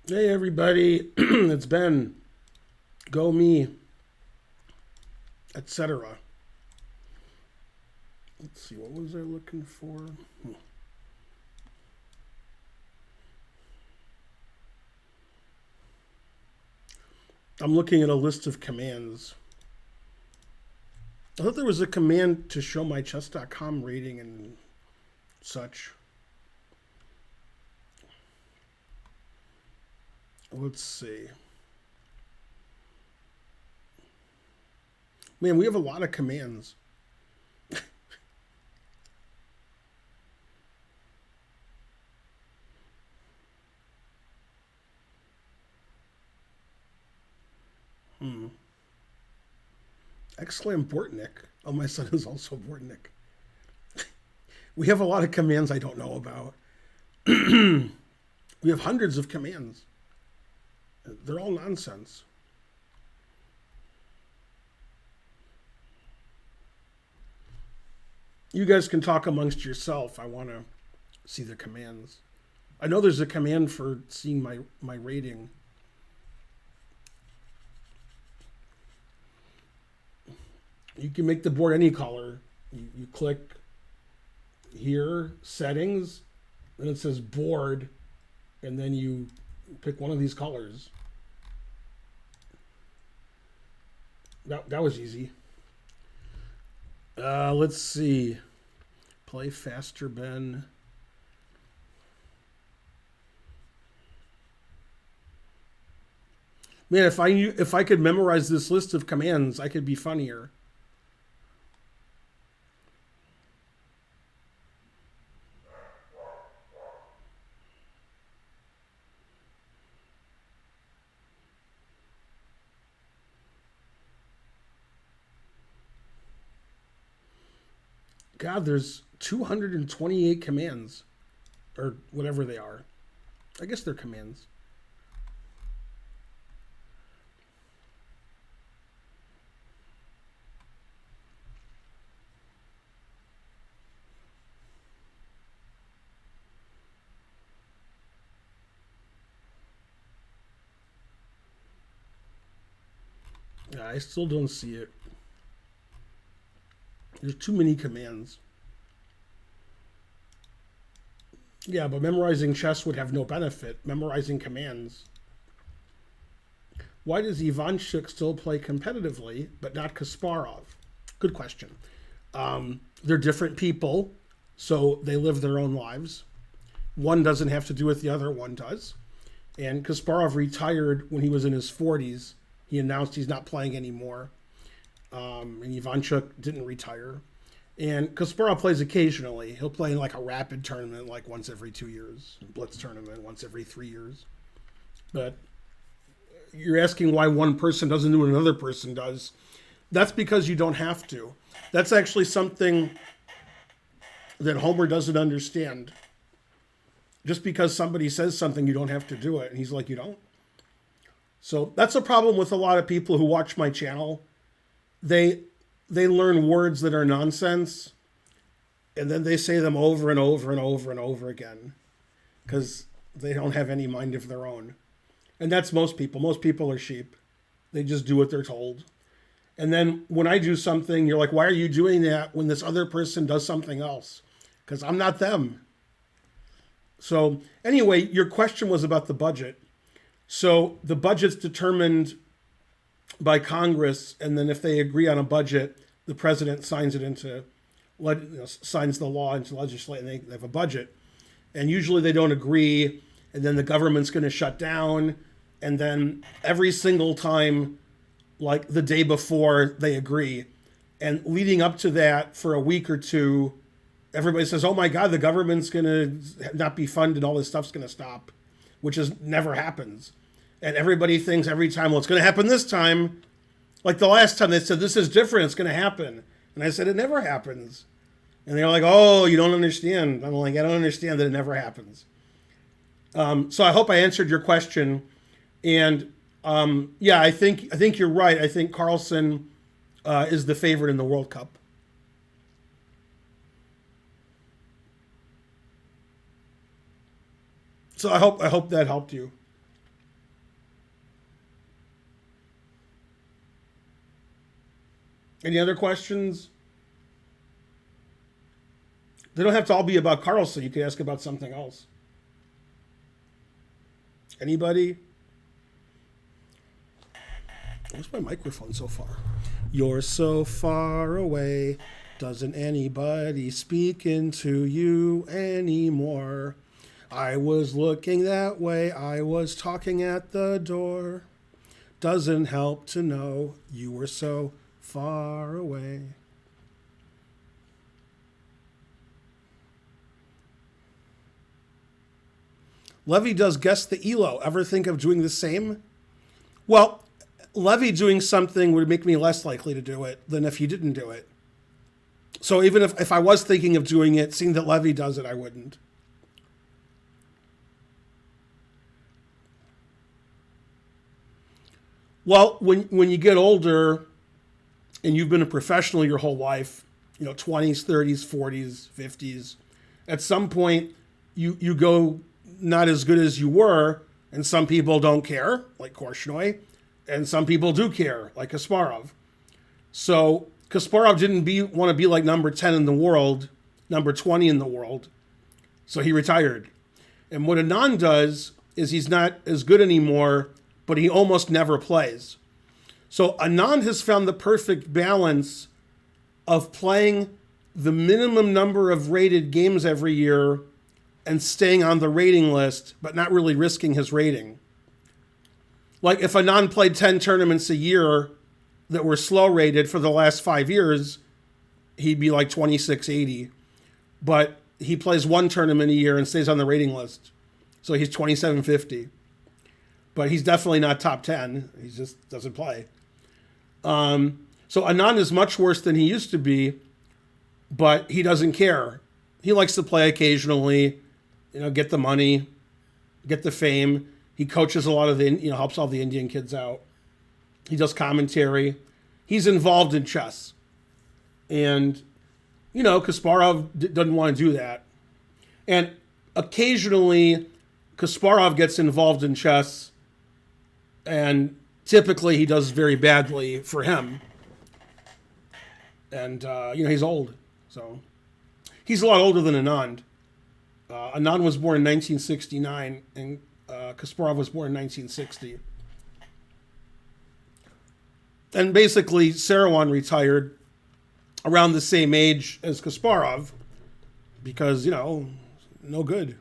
Hey everybody, it's Ben. Go me, etc. Let's see, what was I looking for? I'm looking at a list of commands. I thought there was a command to show my chess.com rating and such. Let's see. Man, we have a lot of commands. Hmm. Excellent Bortnik. Oh, my son is also Bortnik. We have a lot of commands I don't know about. We have hundreds of commands. They're all nonsense. You guys can talk amongst yourself. I want to see the commands. I know there's a command for seeing my rating. You can make the board any color. You click here, settings, and it says board, and then you pick one of these colors. That was easy. Let's see. Play faster, Ben. Man, if I could memorize this list of commands, I could be funnier. God, there's 228 commands, or whatever they are. I guess they're commands. Yeah, I still don't see it. There's too many commands. Yeah, but memorizing chess would have no benefit. Memorizing commands. Why does Ivanchuk still play competitively, but not Kasparov? Good question. They're different people, so they live their own lives. One doesn't have to do with the other, one does. And Kasparov retired when he was in his 40s. He announced he's not playing anymore. And Ivanchuk didn't retire. And Kasparov plays occasionally. He'll play in like a rapid tournament like once every 2 years, a blitz tournament once every 3 years. But you're asking why one person doesn't do what another person does. That's because you don't have to. That's actually something that Homer doesn't understand. Just because somebody says something, you don't have to do it. And he's like, you don't? So that's a problem with a lot of people who watch my channel. They they learn words that are nonsense and then they say them over and over and over and over again because they don't have any mind of their own. And that's most people. Most people are sheep. They just do what they're told. And then when I do something, you're like, why are you doing that when this other person does something else? Because I'm not them. So, anyway, your question was about the budget. So, the budget's determined by Congress, and then if they agree on a budget, the president signs it into, signs the law into legislation, and they have a budget. And usually they don't agree, and then the government's going to shut down, and then every single time, like the day before, they agree. And leading up to that, for a week or two, everybody says, "Oh my God, the government's going to not be funded. All this stuff's going to stop," which is never happens. And everybody thinks every time, well, it's going to happen this time. Like the last time they said, this is different, it's going to happen. And I said, it never happens. And they're like, oh, you don't understand. I'm like, I don't understand that it never happens. So I hope I answered your question. And yeah, I think you're right. I think Carlsen is the favorite in the World Cup. So I hope that helped you. Any other questions? They don't have to all be about Carlson. You can ask about something else. Anybody? Where's my microphone so far? You're so far away. Doesn't anybody speak into you anymore? I was looking that way. I was talking at the door. Doesn't help to know you were so far away. Levy does guess the ELO. Ever think of doing the same? Well, Levy doing something would make me less likely to do it than if he didn't do it. So even if I was thinking of doing it, seeing that Levy does it, I wouldn't. Well, when you get older and you've been a professional your whole life, 20s, 30s, 40s, 50s, at some point you go not as good as you were, and some people don't care, like Korchnoi, and some people do care, like Kasparov. So Kasparov didn't want to be like number 10 in the world, number 20 in the world, so he retired. And what Anand does is he's not as good anymore, but he almost never plays. So Anand has found the perfect balance of playing the minimum number of rated games every year and staying on the rating list, but not really risking his rating. Like if Anand played 10 tournaments a year that were slow rated for the last 5 years, he'd be like 2680. But he plays one tournament a year and stays on the rating list. So he's 2750. But he's definitely not top 10. He just doesn't play. So Anand is much worse than he used to be, but he doesn't care. He likes to play occasionally, get the money, get the fame. He coaches a lot of helps all the Indian kids out. He does commentary. He's involved in chess. And, Kasparov doesn't want to do that. And occasionally, Kasparov gets involved in chess, and typically he does very badly for him. And, he's old. So he's a lot older than Anand. Anand was born in 1969, and Kasparov was born in 1960. And basically, Sarawan retired around the same age as Kasparov because, no good.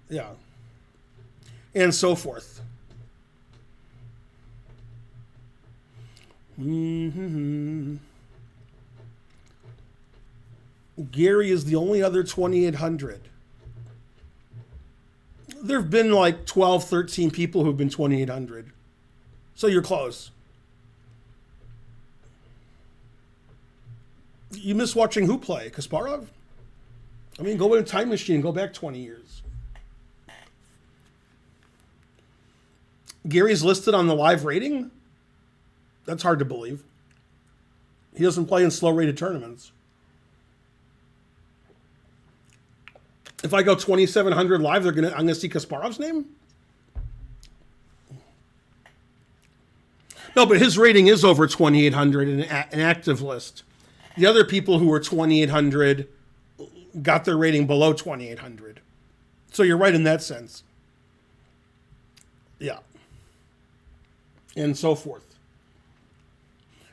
Yeah. And so forth. Mm-hmm. Gary is the only other 2800. There have been like 12, 13 people who've been 2800. So you're close. You miss watching who play? Kasparov? I mean, go in a time machine and go back 20 years. Gary's listed on the live rating? That's hard to believe. He doesn't play in slow-rated tournaments. If I go 2,700 live, I'm gonna see Kasparov's name? No, but his rating is over 2,800 in an active list. The other people who were 2,800 got their rating below 2,800. So you're right in that sense. Yeah. And so forth.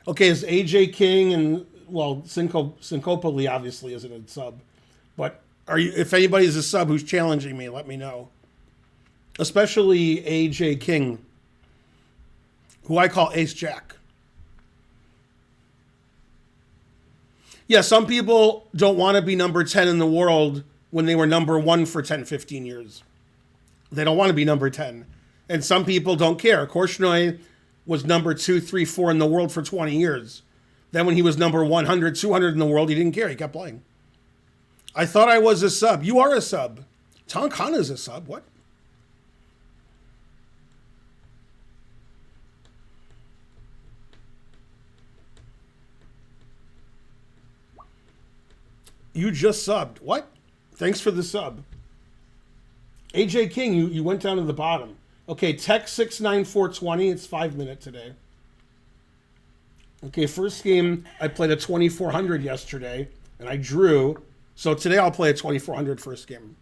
Okay, is AJ King and, Syncopoli obviously isn't a sub. But if anybody's a sub who's challenging me, let me know. Especially AJ King, who I call Ace Jack. Yeah, some people don't want to be number 10 in the world when they were number 1 for 10, 15 years. They don't want to be number 10. And some people don't care. Korchnoi was number 2, 3, 4 in the world for 20 years. Then when he was number 100, 200 in the world, he didn't care. He kept playing. I thought I was a sub. You are a sub. Tom Khan is a sub. What? You just subbed. What? Thanks for the sub. AJ King, you went down to the bottom. Okay, Tech 69420. It's 5 minutes today. Okay, first game, I played a 2400 yesterday, and I drew. So today I'll play a 2400 first game.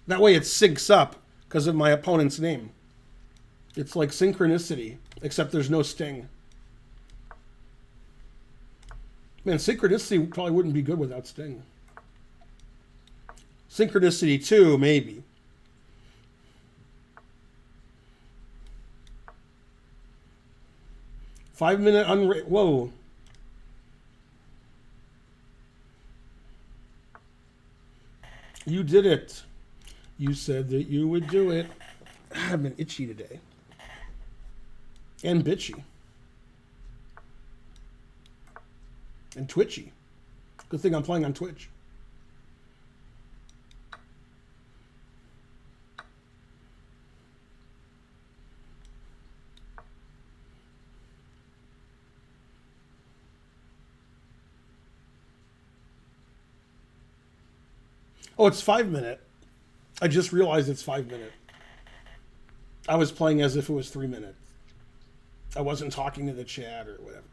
That way it syncs up because of my opponent's name. It's like synchronicity, except there's no sting. Man, synchronicity probably wouldn't be good without sting. Synchronicity 2, maybe. Five-minute whoa. You did it. You said that you would do it. I've been itchy today. And bitchy. And twitchy. Good thing I'm playing on Twitch. Oh, it's 5-minute. I just realized it's 5-minute. I was playing as if it was 3 minutes. I wasn't talking to the chat or whatever.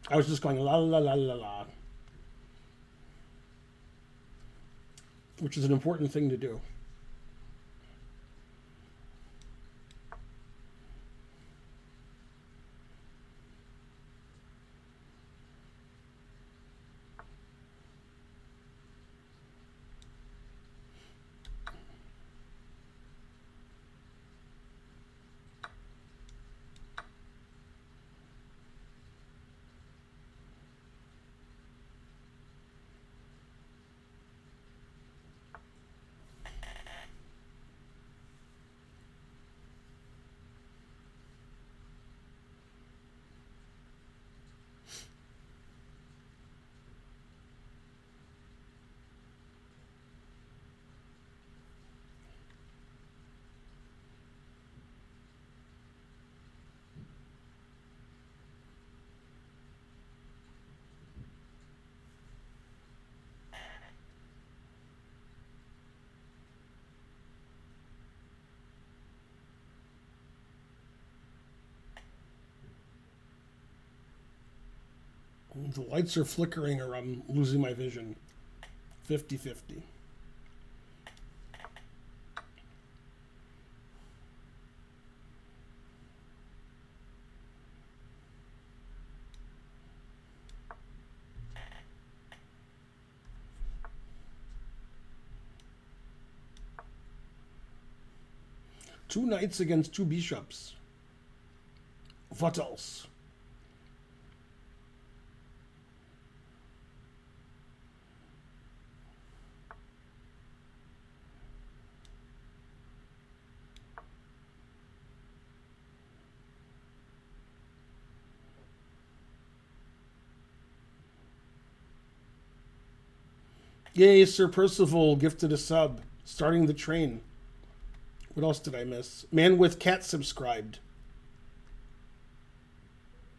I was just going la la la la la. Which is an important thing to do. The lights are flickering or I'm losing my vision. 50-50. Two knights against two bishops. What else? Yay, Sir Percival gifted a sub. Starting the train. What else did I miss? Man with Cat subscribed.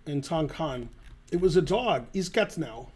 And Tong Khan. It was a dog. He's cat now.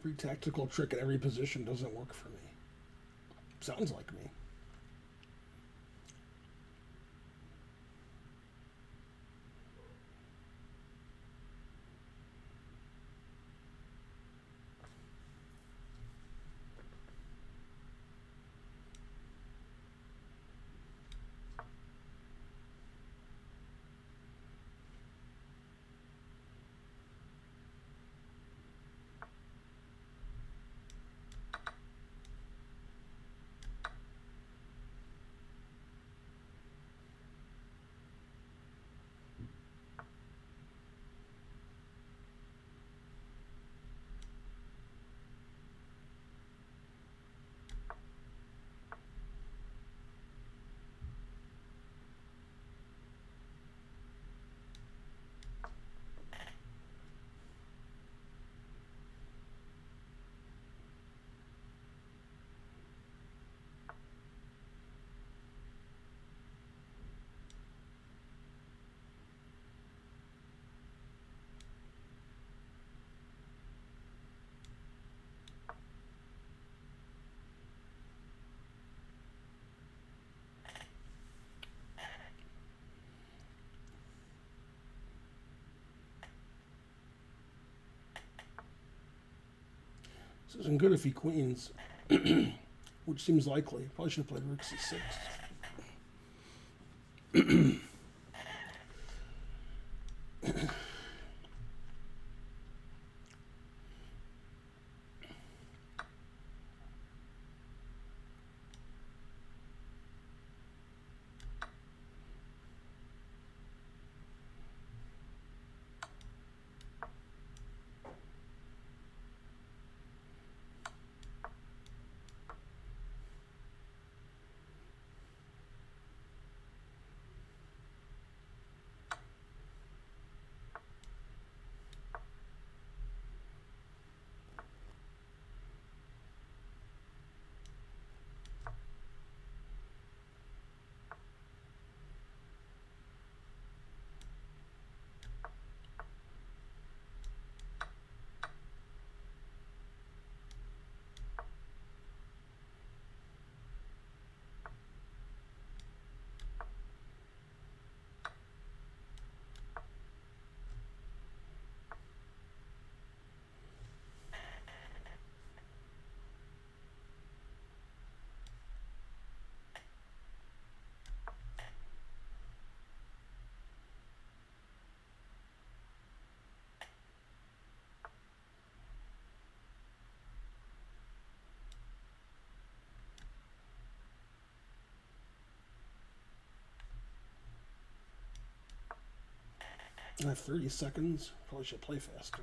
Every tactical trick at every position doesn't work for me. Sounds like me. This isn't good if he queens, which seems likely. Probably should have played rook c6. I have 30 seconds. Probably should play faster.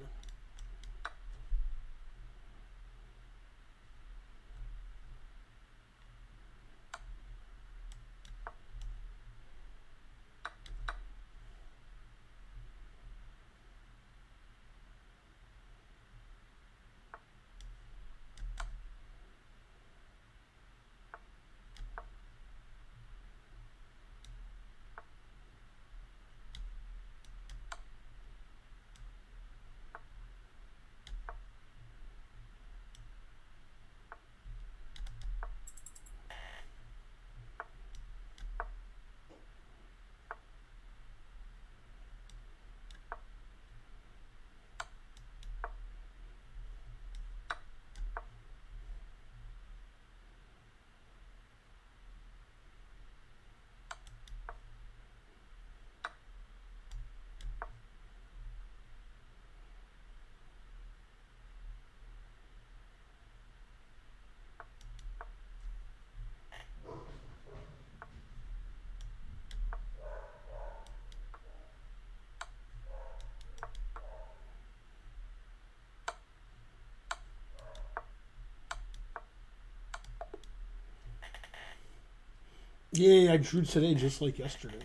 Yeah, I drew today just like yesterday.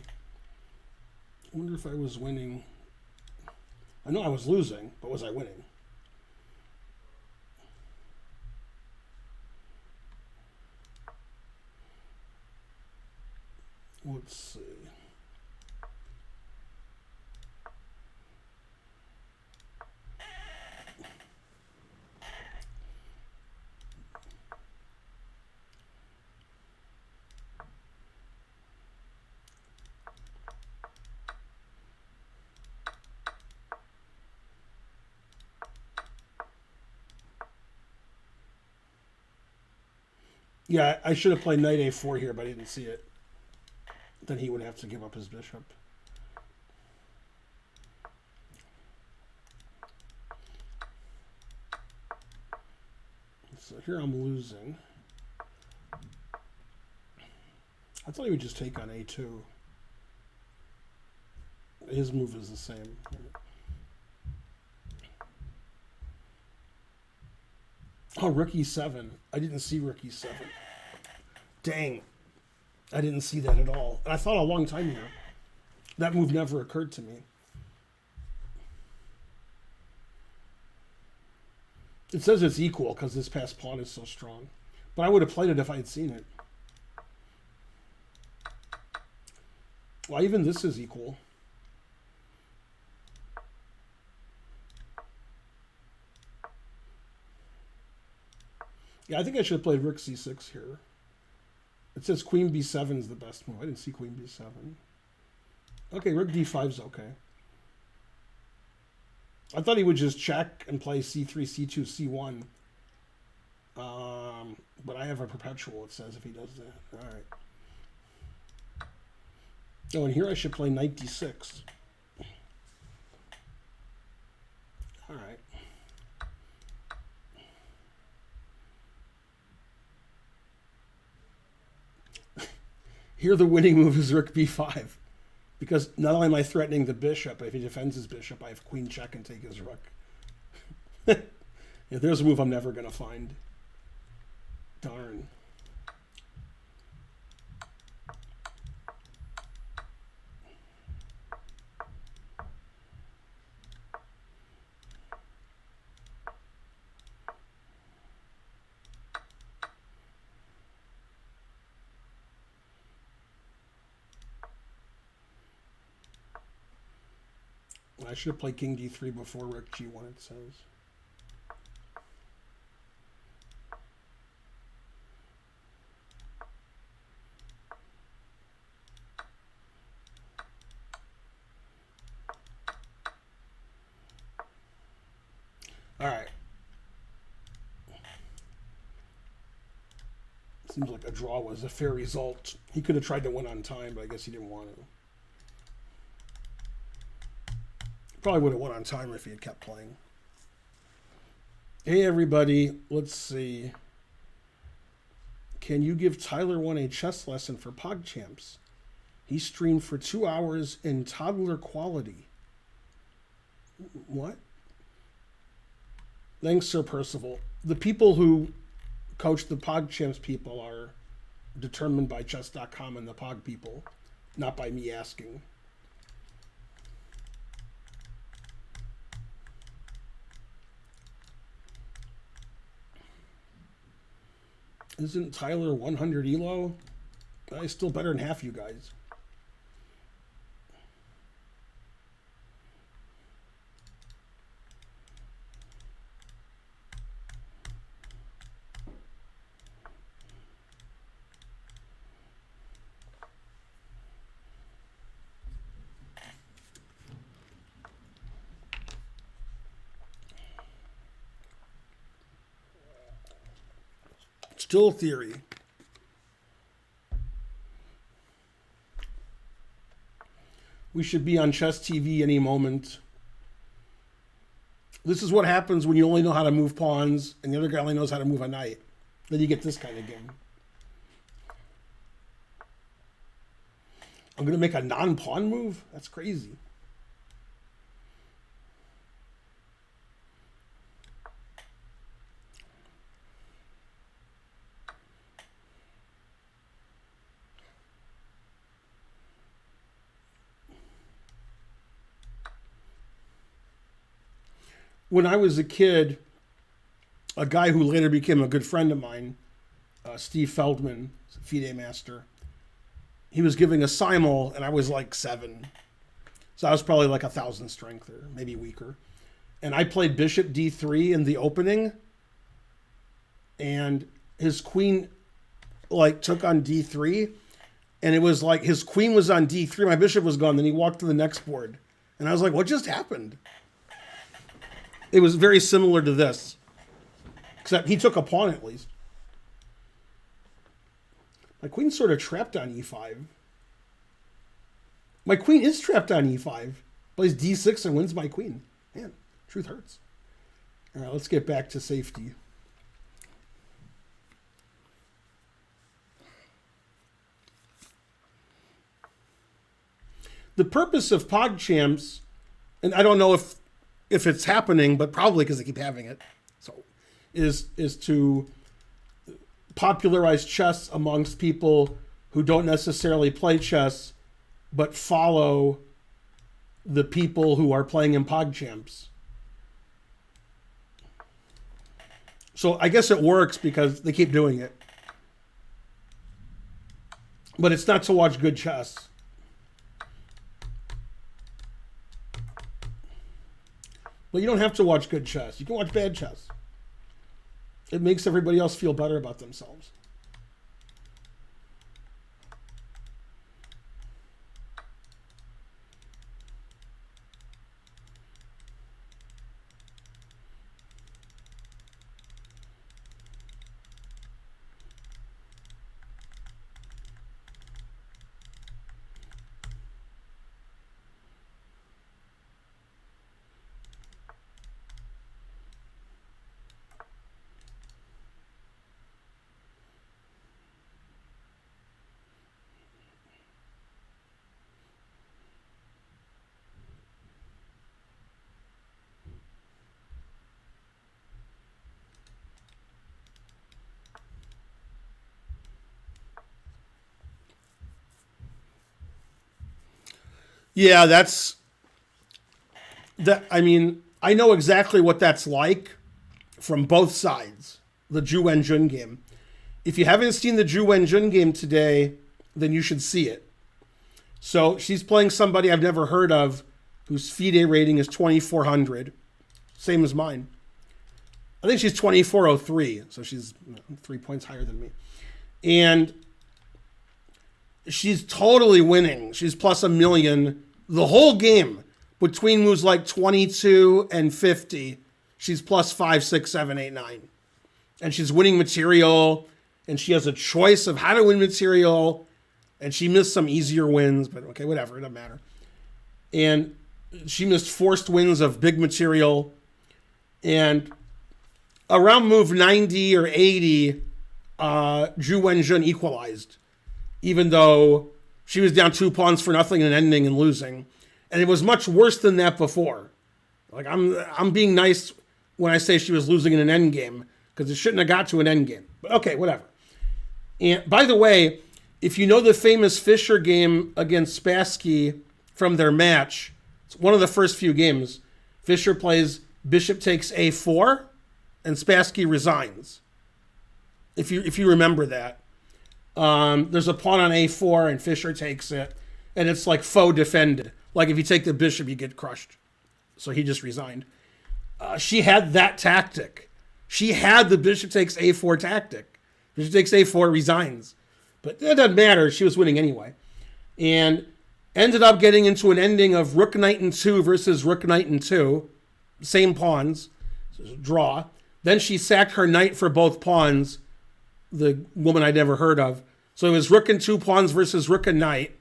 I wonder if I was winning. I know I was losing, but was I winning? Let's see. Yeah, I should have played knight a4 here, but I didn't see it. Then he would have to give up his bishop. So here I'm losing. I thought he would just take on a2. His move is the same. Oh, rook e7. I didn't see rook e7. Dang. I didn't see that at all. And I thought a long time here. That move never occurred to me. It says it's equal because this passed pawn is so strong. But I would have played it if I had seen it. Well, even this is equal. Yeah, I think I should have played rook c6 here. It says queen b7 is the best move. I didn't see queen b7. Okay, rook d5 is okay. I thought he would just check and play c3, c2, c1. But I have a perpetual, it says, if he does that. All right. Oh, and here I should play knight d6. All right. Here the winning move is rook b5. Because not only am I threatening the bishop, but if he defends his bishop, I have queen check and take his rook. Yeah, there's a move I'm never going to find. Darn. I should have played king d3 before rook g1, it says. All right. Seems like a draw was a fair result. He could have tried to win on time, but I guess he didn't want to. Probably would have won on time if he had kept playing. Hey, everybody. Let's see. Can you give Tyler one a chess lesson for PogChamps? He streamed for 2 hours in toddler quality. What? Thanks, Sir Percival. The people who coach the PogChamps people are determined by chess.com and the Pog people, not by me asking. Isn't Tyler 100 elo? He's still better than half you guys. Still theory. We should be on Chess TV any moment. This is what happens when you only know how to move pawns and the other guy only knows how to move a knight. Then you get this kind of game. I'm going to make a non-pawn move? That's crazy. When I was a kid, a guy who later became a good friend of mine, Steve Feldman, FIDE master, he was giving a simul, and I was like 7. So I was probably like 1,000 strength or maybe weaker. And I played bishop d3 in the opening, and his queen like took on d3, and it was like his queen was on d3, my bishop was gone, then he walked to the next board. And I was like, what just happened? It was very similar to this, except he took a pawn at least. My queen's sort of trapped on e5. My queen is trapped on e5. Plays d6 and wins my queen. Man, truth hurts. All right, let's get back to safety. The purpose of PogChamps, and I don't know if it's happening, but probably because they keep having it, so is to popularize chess amongst people who don't necessarily play chess, but follow the people who are playing in PogChamps. So I guess it works because they keep doing it. But it's not to watch good chess. Well, you don't have to watch good chess. You can watch bad chess. It makes everybody else feel better about themselves. Yeah, I mean, I know exactly what that's like from both sides. The Zhu Wenjun game. If you haven't seen the Zhu Wenjun game today, then you should see it. So she's playing somebody I've never heard of, whose FIDE rating is 2400, same as mine. I think she's 2403, so she's 3 points higher than me. And she's totally winning. She's plus a million the whole game. Between moves like 22 and 50, she's plus 5, 6, 7, 8, 9. And she's winning material, and she has a choice of how to win material, and she missed some easier wins, but okay, whatever, it doesn't matter. And she missed forced wins of big material, and around move 90 or 80, Zhu Wenjun equalized, even though she was down 2 pawns for nothing and ending and losing. And it was much worse than that before. Like, I'm being nice when I say she was losing in an endgame, because it shouldn't have got to an endgame. But okay, whatever. And by the way, if you know the famous Fischer game against Spassky from their match, it's one of the first few games. Fischer plays bishop takes a4, and Spassky resigns. If you remember that. There's a pawn on a4, and Fischer takes it, and it's like faux defended. Like if you take the bishop, you get crushed. So he just resigned. She had that tactic. She had the bishop takes a4 tactic. Bishop takes a4, resigns. But it doesn't matter. She was winning anyway. And ended up getting into an ending of rook knight and 2 versus rook knight and 2. Same pawns. So draw. Then she sacked her knight for both pawns. The woman I'd never heard of. So it was rook and 2 pawns versus rook and knight.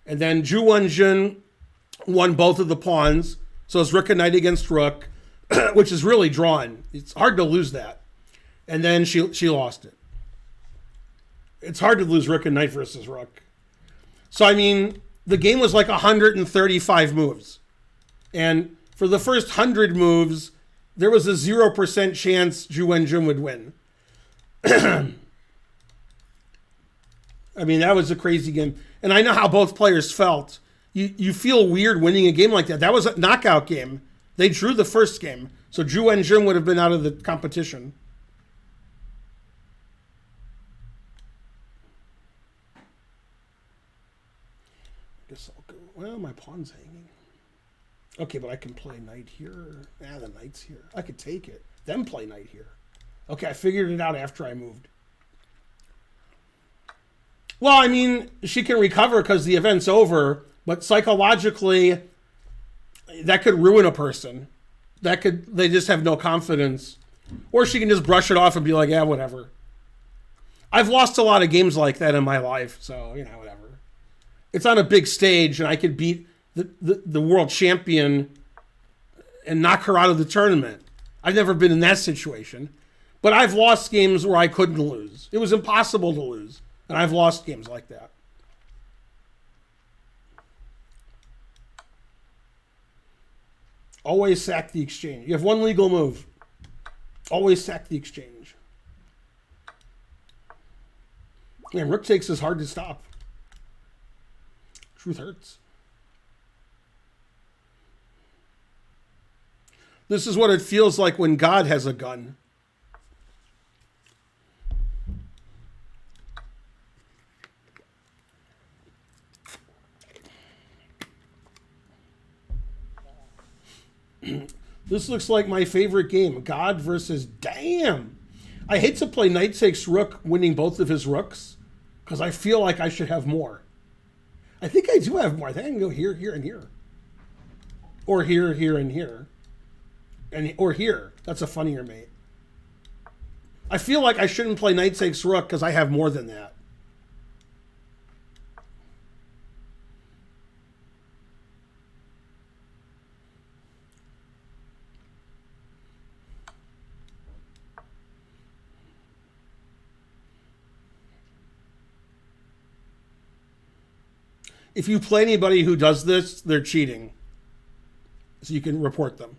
And then Zhu Wenjun won both of the pawns. So it's rook and knight against rook, which is really drawn. It's hard to lose that. And then she lost it. It's hard to lose rook and knight versus rook. So, I mean, the game was like 135 moves. And for the first 100 moves, there was a 0% chance Zhu Wenjun would win. I mean, that was a crazy game. And I know how both players felt. You feel weird winning a game like that. That was a knockout game. They drew the first game. So Zhu Wenjun would have been out of the competition. I guess I'll go. Well, my pawn's hanging. Okay, but I can play knight here. The knight's here. I could take it. Then play knight here. Okay, I figured it out after I moved. Well, I mean, she can recover because the event's over, but psychologically, that could ruin a person. They just have no confidence. Or she can just brush it off and be like, yeah, whatever. I've lost a lot of games like that in my life, so, whatever. It's on a big stage, and I could beat the world champion and knock her out of the tournament. I've never been in that situation. But I've lost games where I couldn't lose. It was impossible to lose. And I've lost games like that. Always sack the exchange. You have one legal move. Always sack the exchange. Man, rook takes is hard to stop. Truth hurts. This is what it feels like when God has a gun. This looks like my favorite game. God versus... Damn! I hate to play knight takes rook, winning both of his rooks, because I feel like I should have more. I think I do have more. I think I can go here, here, and here. Or here, here, and here. Or here. That's a funnier mate. I feel like I shouldn't play knight takes rook because I have more than that. If you play anybody who does this, they're cheating. So you can report them.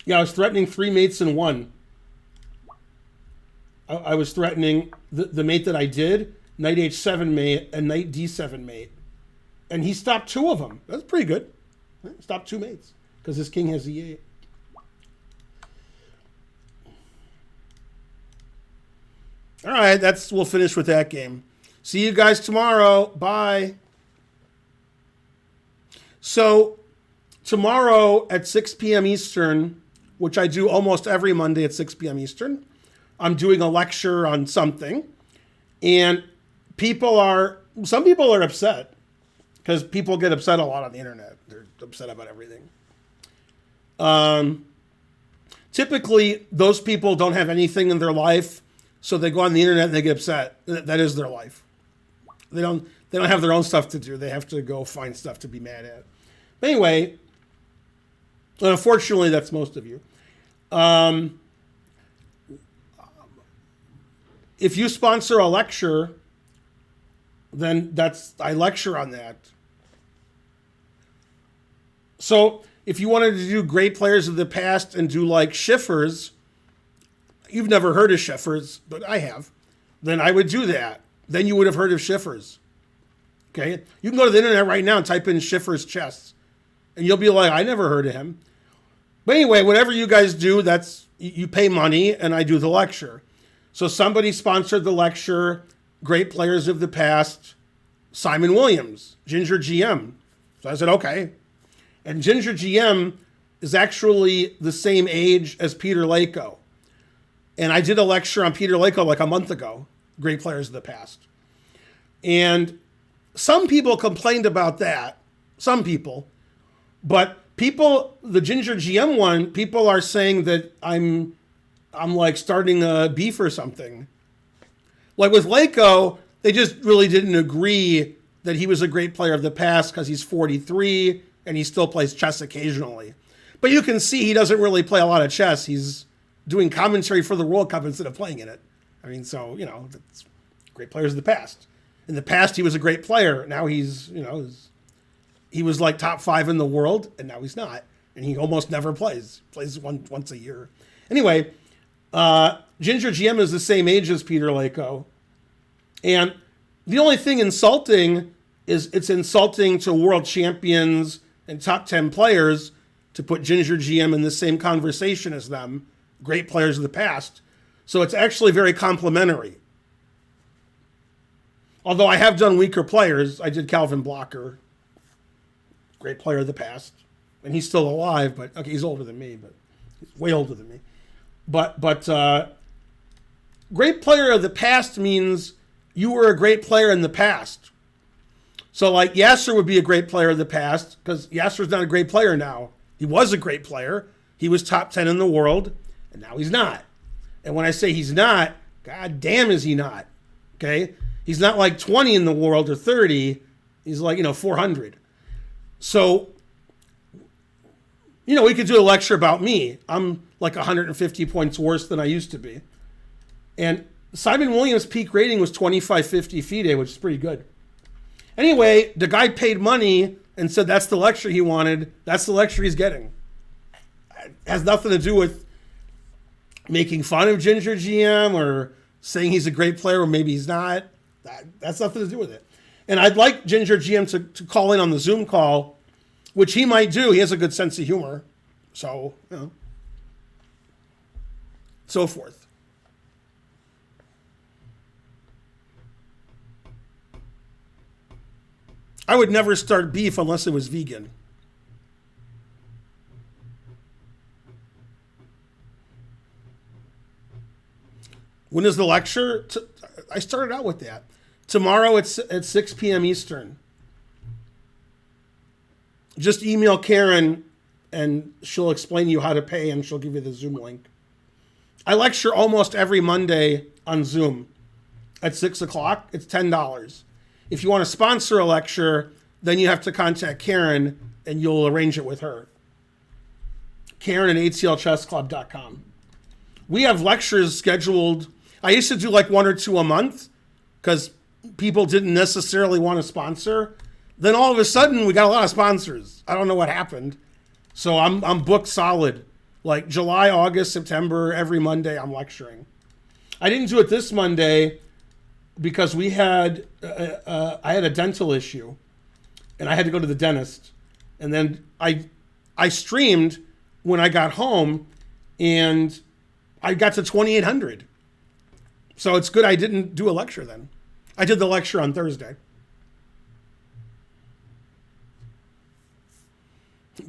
Yeah, I was threatening 3 mates in 1. I was threatening the mate that I did, knight h7 mate and knight d7 mate. And he stopped 2 of them. That's pretty good. Stopped 2 mates because his king has e8. All right, we'll finish with that game. See you guys tomorrow. Bye. So tomorrow at 6 p.m. Eastern, which I do almost every Monday at 6 p.m. Eastern, I'm doing a lecture on something. And some people are upset because people get upset a lot on the internet. They're upset about everything. Typically, those people don't have anything in their life. So they go on the internet and they get upset. That is their life. They don't have their own stuff to do. They have to go find stuff to be mad at. But anyway, unfortunately, that's most of you. If you sponsor a lecture, then I lecture on that. So if you wanted to do great players of the past and do like Schiffers, you've never heard of Schiffers, but I have, then I would do that. Then you would have heard of Schiffers. Okay? You can go to the internet right now and type in Schiffers chess, and you'll be like, I never heard of him. But anyway, whatever you guys do, you pay money, and I do the lecture. So somebody sponsored the lecture, Great Players of the Past, Simon Williams, Ginger GM. So I said, okay. And Ginger GM is actually the same age as Peter Lako. And I did a lecture on Peter Lako like a month ago, Great Players of the Past. And some people complained about that. Some people. But the Ginger GM one, people are saying that I'm like starting a beef or something. Like with Lako, they just really didn't agree that he was a great player of the past because he's 43 and he still plays chess occasionally. But you can see he doesn't really play a lot of chess. He's doing commentary for the World Cup instead of playing in it. I mean, so, that's great players of the past. In the past, he was a great player. Now he's, he was like top 5 in the world, and now he's not. And he almost never plays. Plays once a year. Anyway, Ginger GM is the same age as Peter Lako. And the only thing insulting is it's insulting to world champions and top 10 players to put Ginger GM in the same conversation as them. Great players of the past. So it's actually very complimentary. Although I have done weaker players. I did Calvin Blocker. Great player of the past. And he's still alive, but okay, he's older than me, but he's way older than me. But great player of the past means you were a great player in the past. So like Yasser would be a great player in the past because Yasser's not a great player now. He was a great player. He was top 10 in the world, and now he's not. And when I say he's not, god damn is he not. Okay? He's not like 20 in the world or 30. He's like, 400. So, we could do a lecture about me. I'm like 150 points worse than I used to be. And Simon Williams' peak rating was 2550 FIDE, which is pretty good. Anyway, the guy paid money and said that's the lecture he wanted. That's the lecture he's getting. It has nothing to do with making fun of Ginger GM or saying he's a great player or maybe he's not. That's nothing to do with it. And I'd like Ginger GM to call in on the Zoom call, which he might do. He has a good sense of humor. So, so forth. I would never start beef unless it was vegan. When is the lecture? I started out with that. Tomorrow it's at 6 p.m. Eastern. Just email Karen and she'll explain to you how to pay and she'll give you the Zoom link. I lecture almost every Monday on Zoom at 6 o'clock. It's $10. If you want to sponsor a lecture, then you have to contact Karen and you'll arrange it with her. Karen at ATLChessClub.com. We have lectures scheduled. I used to do like 1 or 2 a month because people didn't necessarily want to sponsor. Then all of a sudden we got a lot of sponsors. I don't know what happened. So I'm booked solid. Like July, August, September, every Monday I'm lecturing. I didn't do it this Monday because we had I had a dental issue and I had to go to the dentist. And then I streamed when I got home and I got to 2,800. So it's good I didn't do a lecture then. I did the lecture on Thursday.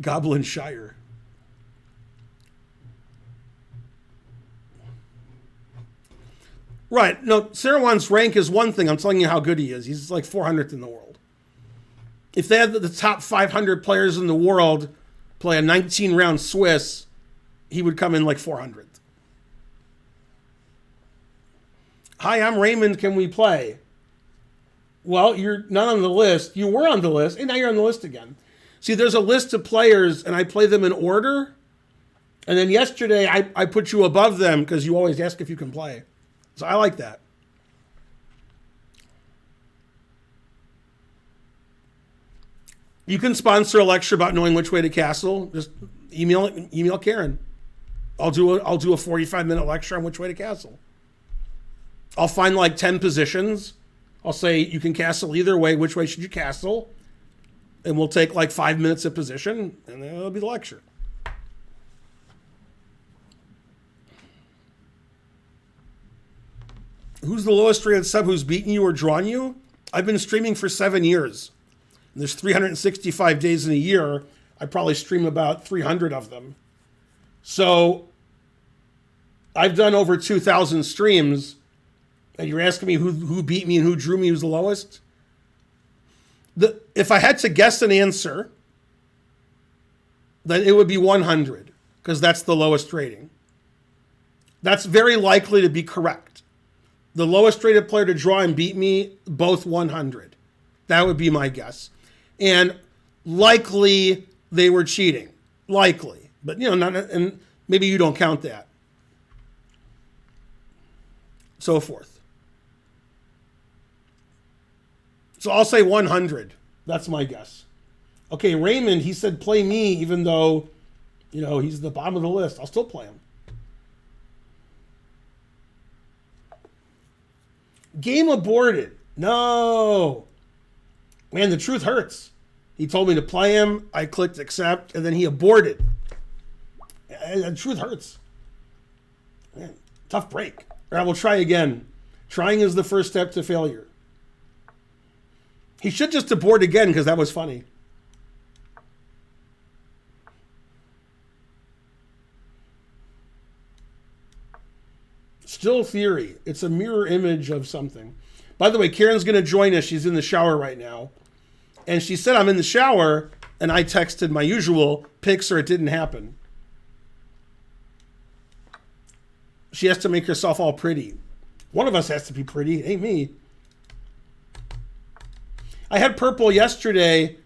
Goblin Shire. Right. No, Sarawan's rank is one thing. I'm telling you how good he is. He's like 400th in the world. If they had the top 500 players in the world play a 19-round Swiss, he would come in like 400th. Hi, I'm Raymond. Can we play? Well, you're not on the list. You were on the list, and now you're on the list again. See, there's a list of players, and I play them in order. And then yesterday, I put you above them because you always ask if you can play. So I like that. You can sponsor a lecture about knowing which way to castle. Just email Karen. I'll do a 45-minute lecture on which way to castle. I'll find like 10 positions. I'll say you can castle either way. Which way should you castle? And we'll take like 5 minutes of position, and then it'll be the lecture. Who's the lowest rated sub who's beaten you or drawn you? I've been streaming for 7 years. And there's 365 days in a year. I probably stream about 300 of them. So I've done over 2,000 streams. And you're asking me who beat me and who drew me, who's the lowest? If I had to guess an answer, then it would be 100, because that's the lowest rating. That's very likely to be correct. The lowest rated player to draw and beat me, both 100. That would be my guess. And likely they were cheating. Likely. But, not, and maybe you don't count that. So forth. So I'll say 100. That's my guess. Okay, Raymond, he said play me even though, he's the bottom of the list. I'll still play him. Game aborted. No. Man, the truth hurts. He told me to play him. I clicked accept, and then he aborted. The truth hurts. Man, tough break. All right, we'll try again. Trying is the first step to failure. He should just abort again because that was funny. Still theory. It's a mirror image of something. By the way, Karen's going to join us. She's in the shower right now. And she said, I'm in the shower, and I texted my usual pics or it didn't happen. She has to make herself all pretty. One of us has to be pretty. It ain't me. I had purple yesterday,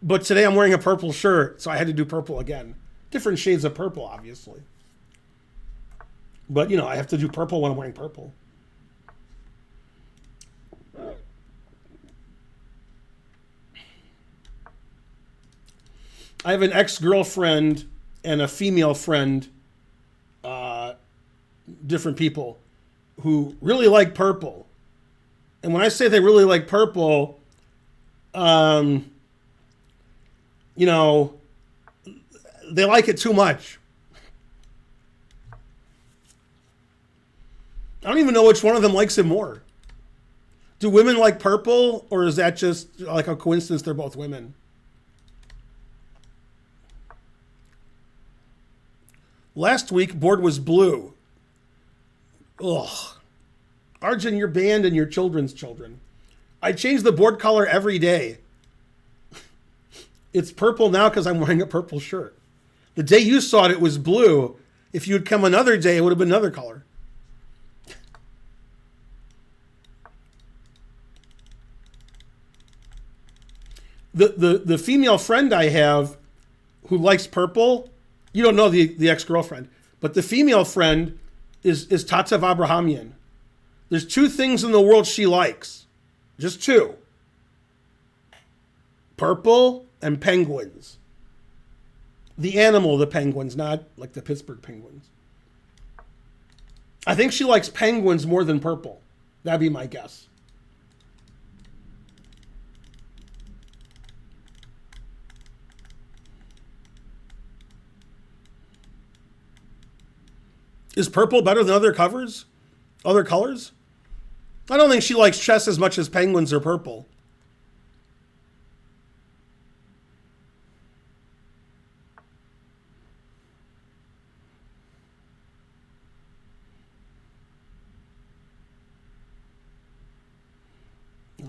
but today I'm wearing a purple shirt, so I had to do purple again. Different shades of purple, obviously. But, I have to do purple when I'm wearing purple. I have an ex-girlfriend and a female friend, different people, who really like purple. And when I say they really like purple, they like it too much. I don't even know which one of them likes it more. Do women like purple, or is that just like a coincidence they're both women? Last week, board was blue. Ugh. Arjun, your band and your children's children. I change the board color every day. It's purple now because I'm wearing a purple shirt. The day you saw it, it was blue. If you had come another day, it would have been another color. The female friend I have who likes purple, you don't know the ex-girlfriend, but the female friend is Tatzav Abrahamian. There's two things in the world she likes. Just two. Purple and penguins. The animal, the penguins, not like the Pittsburgh Penguins. I think she likes penguins more than purple. That'd be my guess. Is purple better than other colors? I don't think she likes chess as much as penguins or purple.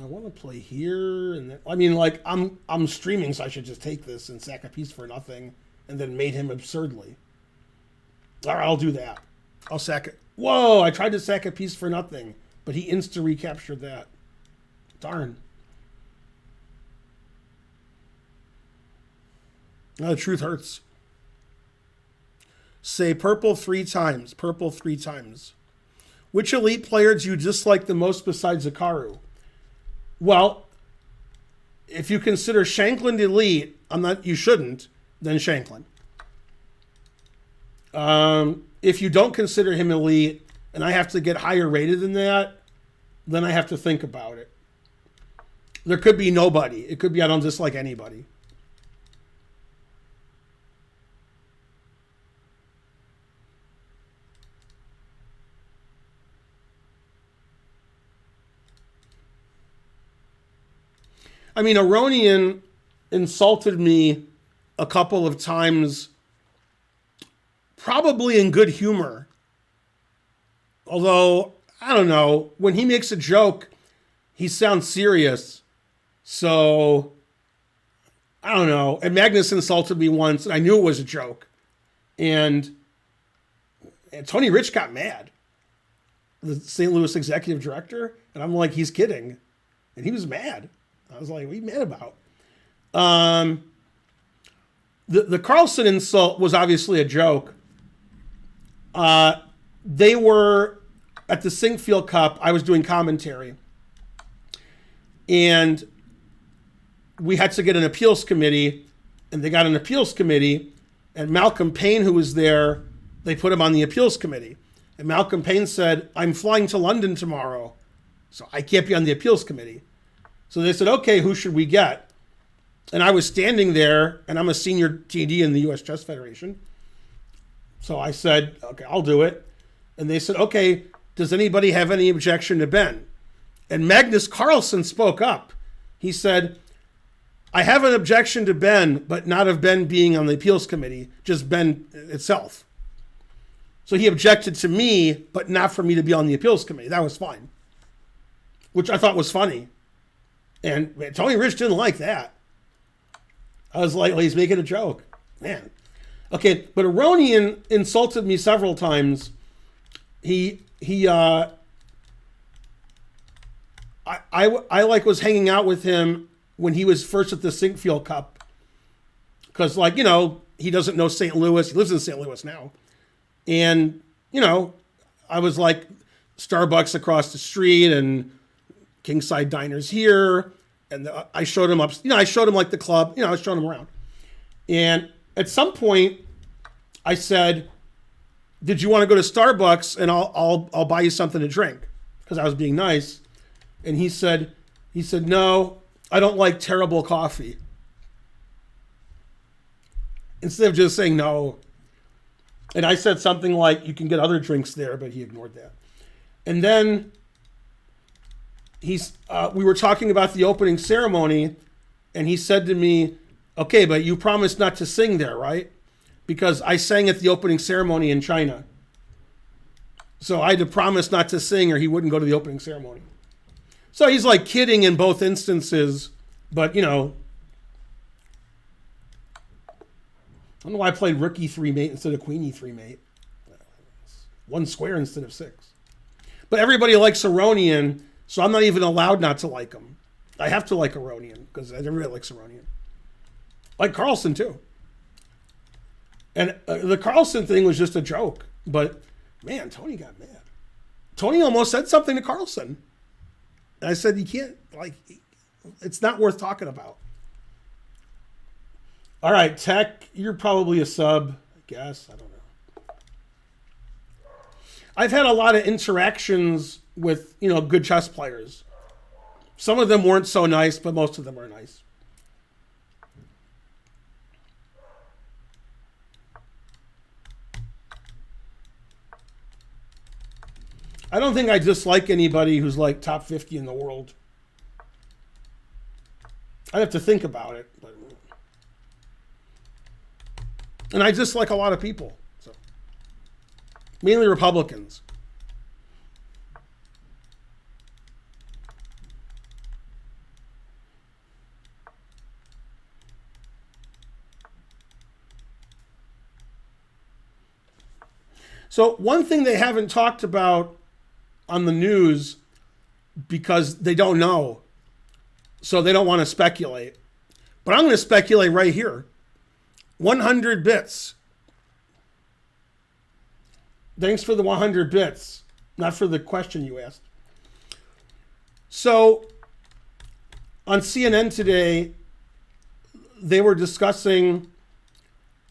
I want to play here and then, I'm streaming, so I should just take this and sack a piece for nothing and then mate him absurdly. All right, I'll do that. I'll sack it. Whoa, I tried to sack a piece for nothing, but he insta-recaptured that. Darn. The truth hurts. Say purple 3 times. Purple 3 times. Which elite player do you dislike the most besides Zakaru? Well, if you consider Shanklin elite, you shouldn't, then Shanklin. If you don't consider him elite, and I have to get higher rated than that, then I have to think about it. There could be nobody. It could be I don't dislike anybody. Aronian insulted me a couple of times, probably in good humor. Although, I don't know, when he makes a joke, he sounds serious. So, I don't know. And Magnus insulted me once, and I knew it was a joke. And Tony Rich got mad, the St. Louis executive director. And I'm like, he's kidding. And he was mad. I was like, what are you mad about? The Carlson insult was obviously a joke. They were at the Sinkfield Cup. I was doing commentary. And we had to get an appeals committee. And they got an appeals committee. And Malcolm Payne, who was there, they put him on the appeals committee. And Malcolm Payne said, I'm flying to London tomorrow, so I can't be on the appeals committee. So they said, okay, who should we get? And I was standing there, and I'm a senior TD in the U.S. Chess Federation. So I said, okay, I'll do it. And they said, okay, does anybody have any objection to Ben? And Magnus Carlsen spoke up. He said, I have an objection to Ben, but not of Ben being on the appeals committee, just Ben itself. So he objected to me, but not for me to be on the appeals committee. That was fine, which I thought was funny. And man, Tony Rich didn't like that. I was like, well, he's making a joke. Man. Okay, but Aronian insulted me several times. I like was hanging out with him when he was first at the Sinkfield Cup. Because, like, you know, he doesn't know St. Louis. He lives in St. Louis now. And, you know, I was like Starbucks across the street and Kingside Diners here. And I showed him up, you know, I showed him like the club, you know, I was showing him around. And at some point I said, did you want to go to Starbucks and I'll buy you something to drink? Because I was being nice. And he said, no, I don't like terrible coffee. Instead of just saying no. And I said something like, you can get other drinks there, but he ignored that. And then we were talking about the opening ceremony, and he said to me, okay, but you promised not to sing there, right? Because I sang at the opening ceremony in China. So I had to promise not to sing or he wouldn't go to the opening ceremony. So he's like kidding in both instances, but you know, I don't know why I played rookie 3-mate instead of queenie 3-mate. 1 square instead of 6. But everybody likes Aronian, so I'm not even allowed not to like him. I have to like Aronian because everybody likes Aronian. Like Carlson too. And the Carlson thing was just a joke, but man, Tony got mad. Tony almost said something to Carlson. And I said, you can't, like, it's not worth talking about. All right, Tech, you're probably a sub, I guess. I don't know. I've had a lot of interactions with, you know, good chess players. Some of them weren't so nice, but most of them are nice. I don't think I dislike anybody who's like top 50 in the world. I'd have to think about it. But... And I dislike a lot of people. So. Mainly Republicans. So one thing they haven't talked about on the news because they don't know. So they don't want to speculate. But I'm going to speculate right here. 100 bits. Thanks for the 100 bits. Not for the question you asked. So on CNN today, they were discussing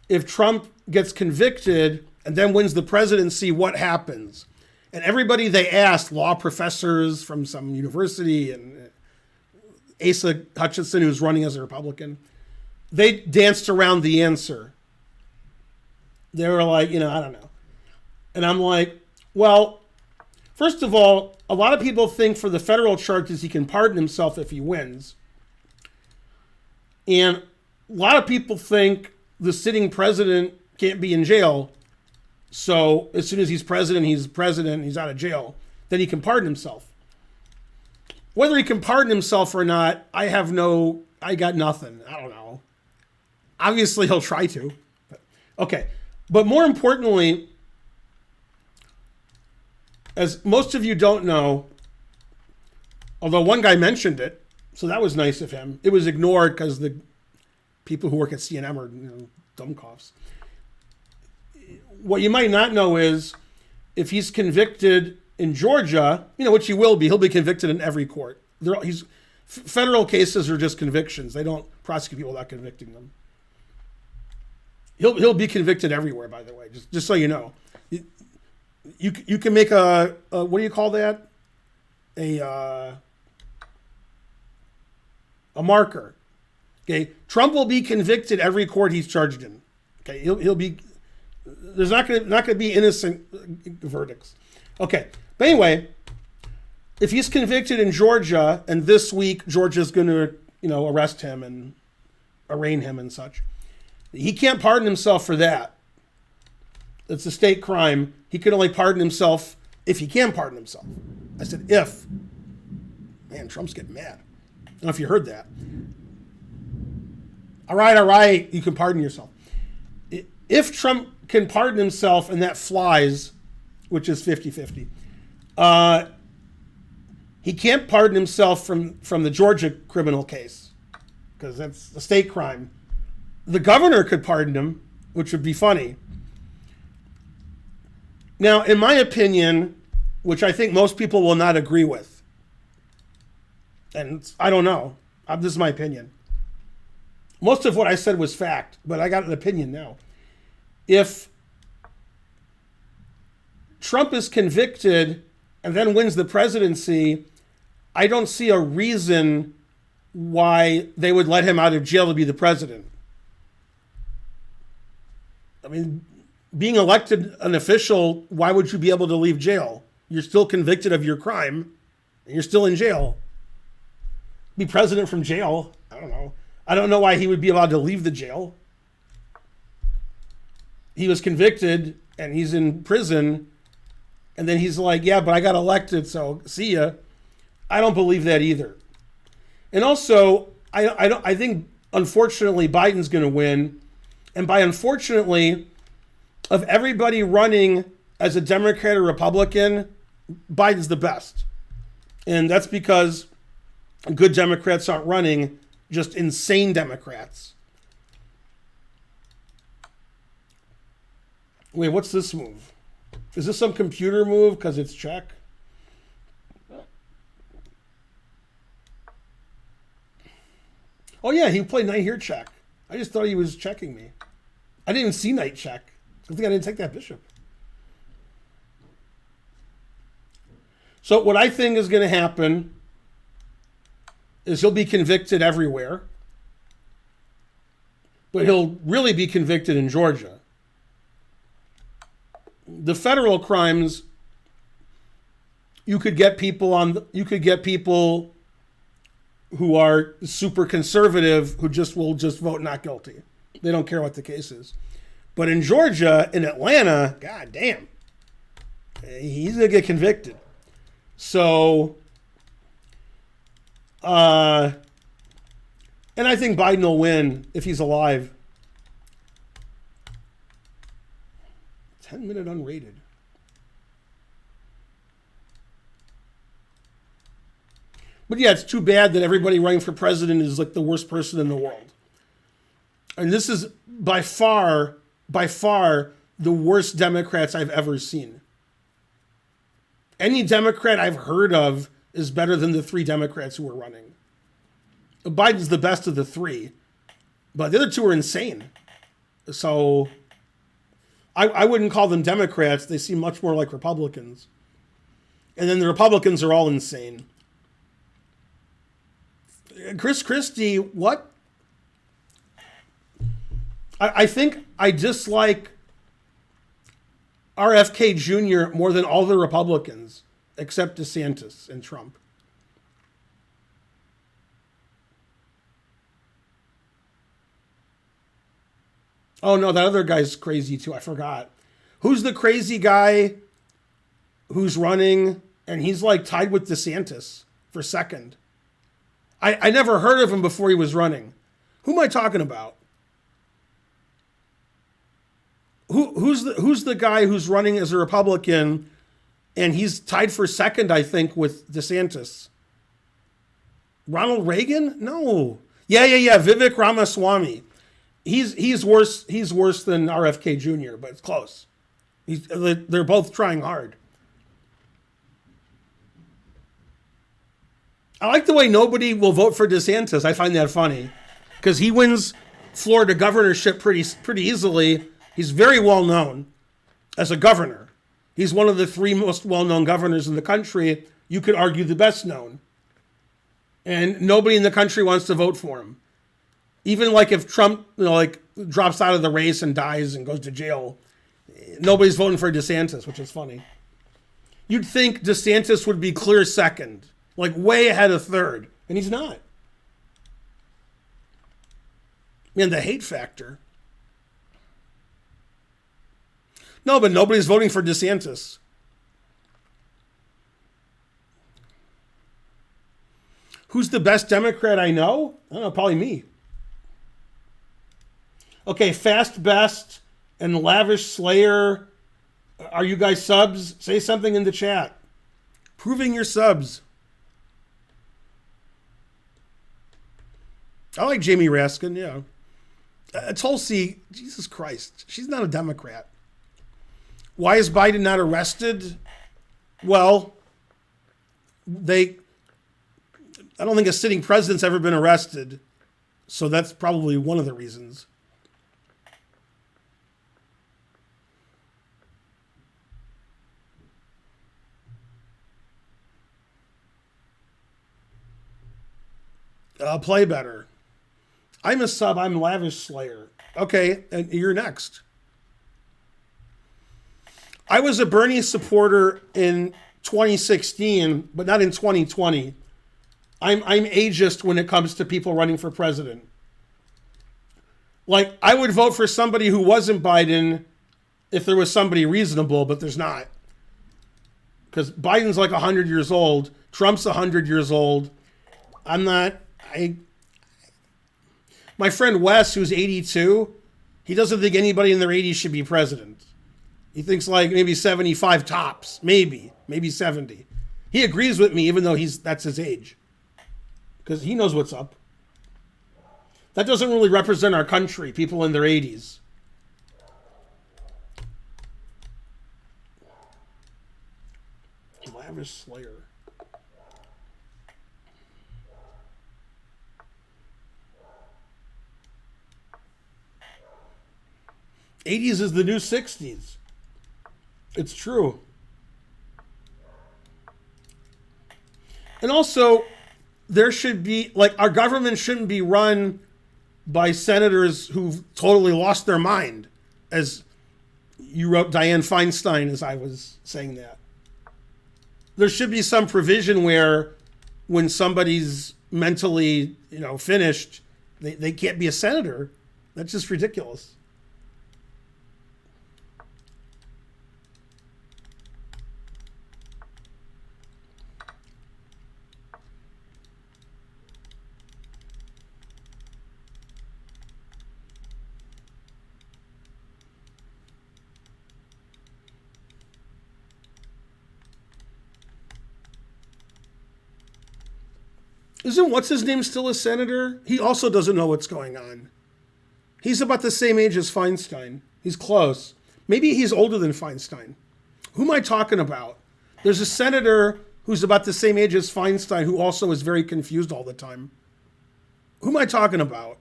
if Trump gets convicted and then wins the presidency, what happens? And everybody they asked, law professors from some university and Asa Hutchinson, who's running as a Republican, they danced around the answer. They were like, you know, I don't know. And I'm like, well, first of all, a lot of people think for the federal charges, he can pardon himself if he wins. And a lot of people think the sitting president can't be in jail. So as soon as he's president, he's out of jail. Then he can pardon himself. Whether he can pardon himself or not, I got nothing. I don't know. Obviously, he'll try to. Okay. But more importantly, as most of you don't know, although one guy mentioned it, so that was nice of him. It was ignored because the people who work at CNN are, you know, dumbcoffs. What you might not know is if he's convicted in Georgia, you know, which he will be, he'll be convicted in every court. Federal cases are just convictions. They don't prosecute people without convicting them. He'll be convicted everywhere, by the way, just so you know. You can make a what do you call that? A marker. Okay, Trump will be convicted every court he's charged in. Okay, he'll be. There's not going to be innocent verdicts. Okay, but anyway, if he's convicted in Georgia, and this week Georgia's going to, you know, arrest him and arraign him and such, he can't pardon himself for that. It's a state crime. He can only pardon himself if he can pardon himself. I said if. Man, Trump's getting mad. don't know if you heard that. All right, you can pardon yourself. If Trump can pardon himself and that flies, which is 50-50, he can't pardon himself from the Georgia criminal case because that's a state crime. The governor could pardon him, which would be funny. Now, in my opinion, which I think most people will not agree with, and I don't know, this is my opinion. Most of what I said was fact, but I got an opinion now. If Trump is convicted and then wins the presidency, I don't see a reason why they would let him out of jail to be the president. I mean, being elected an official, why would you be able to leave jail? You're still convicted of your crime, and you're still in jail. Be president from jail? I don't know. I don't know why he would be allowed to leave the jail. He was convicted, and he's in prison, and then he's like, yeah, but I got elected, so see ya. I don't believe that either. And also, I think, unfortunately, Biden's going to win. And by unfortunately, of everybody running as a Democrat or Republican, Biden's the best. And that's because good Democrats aren't running, just insane Democrats. Wait, what's this move? Is this some computer move because it's check? Oh yeah, he played knight here check. I just thought he was checking me. I didn't even see knight check. I think I didn't take that bishop. So what I think is going to happen is he'll be convicted everywhere, but he'll really be convicted in Georgia. The federal crimes, you could get people who are super conservative who will just vote not guilty. They don't care what the case is. But in Georgia, in Atlanta, god damn, he's going to get convicted. So, and I think Biden will win if he's alive. 10-minute unrated. But yeah, it's too bad that everybody running for president is like the worst person in the world. And this is by far the worst Democrats I've ever seen. Any Democrat I've heard of is better than the three Democrats who are running. Biden's the best of the three, but the other two are insane. So I wouldn't call them Democrats. They seem much more like Republicans. And then the Republicans are all insane. Chris Christie, what? I think I dislike RFK Jr. more than all the Republicans, except DeSantis and Trump. Oh, no, that other guy's crazy, too. I forgot. Who's the crazy guy who's running, and he's, like, tied with DeSantis for second? I never heard of him before he was running. Who am I talking about? Who's the guy who's running as a Republican, and he's tied for second, I think, with DeSantis? Ronald Reagan? No. Yeah. Vivek Ramaswamy. He's worse than RFK Jr., but it's close. They're both trying hard. I like the way nobody will vote for DeSantis. I find that funny because he wins Florida governorship pretty easily. He's very well known as a governor. He's one of the three most well-known governors in the country. You could argue the best known. And nobody in the country wants to vote for him. Even like if Trump, drops out of the race and dies and goes to jail, nobody's voting for DeSantis, which is funny. You'd think DeSantis would be clear second, like way ahead of third, and he's not. Man, the hate factor. No, but nobody's voting for DeSantis. Who's the best Democrat I know? I don't know, probably me. Okay, Fast Best and Lavish Slayer. Are you guys subs? Say something in the chat. Proving your subs. I like Jamie Raskin, yeah. Tulsi, Jesus Christ, she's not a Democrat. Why is Biden not arrested? Well, I don't think a sitting president's ever been arrested. So that's probably one of the reasons. Play better. I'm a sub. I'm Lavish Slayer. Okay, and you're next. I was a Bernie supporter in 2016, but not in 2020. I'm ageist when it comes to people running for president. Like, I would vote for somebody who wasn't Biden if there was somebody reasonable, but there's not. Because Biden's like 100 years old. Trump's 100 years old. My friend Wes, who's 82, he doesn't think anybody in their 80s should be president. He thinks like maybe 75 tops, maybe 70. He agrees with me, even though that's his age, because he knows what's up. That doesn't really represent our country, people in their 80s. Lavish Slayer. '80s is the new '60s. It's true. And also, there should be, like, our government shouldn't be run by senators who've totally lost their mind, as you wrote Dianne Feinstein as I was saying that. There should be some provision where when somebody's mentally, finished, they can't be a senator. That's just ridiculous. Isn't what's his name still a senator? He also doesn't know what's going on. He's about the same age as Feinstein. He's close. Maybe he's older than Feinstein. Who am I talking about? There's a senator who's about the same age as Feinstein who also is very confused all the time. Who am I talking about?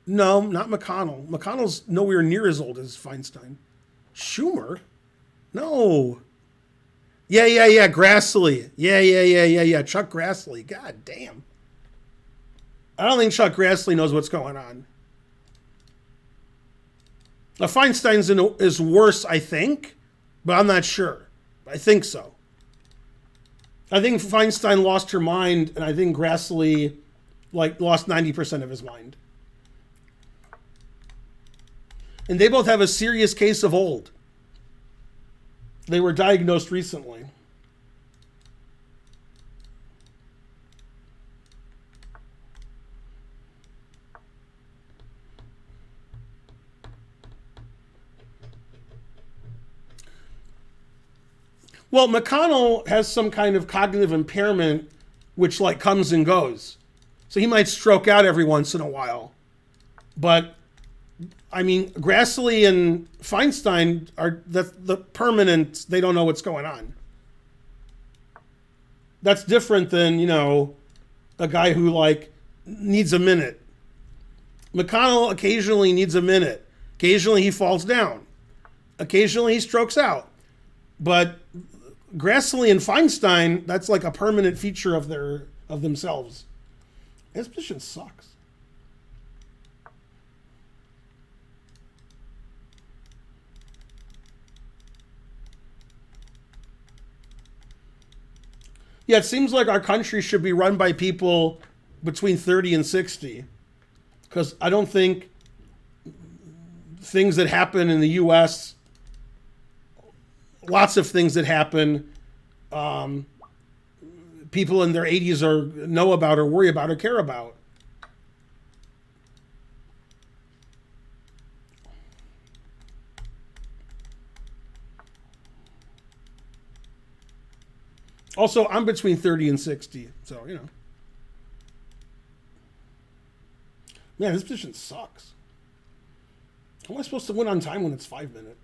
No, not McConnell. McConnell's nowhere near as old as Feinstein. Schumer? No. Yeah. Grassley. Yeah. Chuck Grassley. God damn. I don't think Chuck Grassley knows what's going on. Now, Feinstein's is worse, I think, but I'm not sure. I think so. I think Feinstein lost her mind, and I think Grassley, lost 90% of his mind. And they both have a serious case of old. They were diagnosed recently. Well, McConnell has some kind of cognitive impairment which comes and goes. So he might stroke out every once in a while. But I mean, Grassley and Feinstein are the permanent, they don't know what's going on. That's different than, a guy who needs a minute. McConnell occasionally needs a minute. Occasionally he falls down. Occasionally he strokes out. But Grassley and Feinstein, that's a permanent feature of themselves. This position sucks. Yeah, it seems like our country should be run by people between 30 and 60. Because I don't think things that happen in the U.S., lots of things that happen, people in their 80s know about or worry about or care about. Also, I'm between 30 and 60, so, Man, this position sucks. How am I supposed to win on time when it's 5 minutes?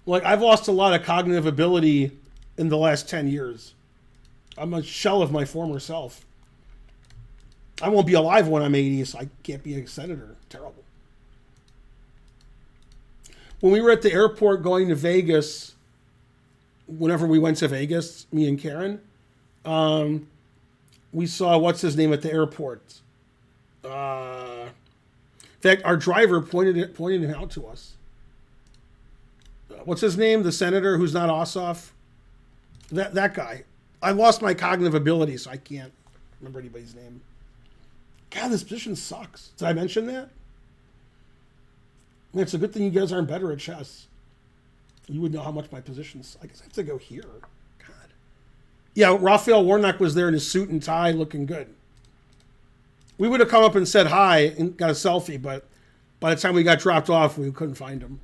Like, I've lost a lot of cognitive ability in the last 10 years. I'm a shell of my former self. I won't be alive when I'm 80, so I can't be a senator. Terrible. When we were at the airport going to Vegas, whenever we went to Vegas, me and Karen, we saw, what's his name at the airport? In fact, our driver pointed him out to us. What's his name? The senator who's not Ossoff? That guy. I lost my cognitive ability, so I can't remember anybody's name. God, this position sucks. Did I mention that? It's a good thing you guys aren't better at chess. You would know how much my position's. I guess I have to go here. God. Yeah, Raphael Warnock was there in his suit and tie looking good. We would have come up and said hi and got a selfie, but by the time we got dropped off, we couldn't find him.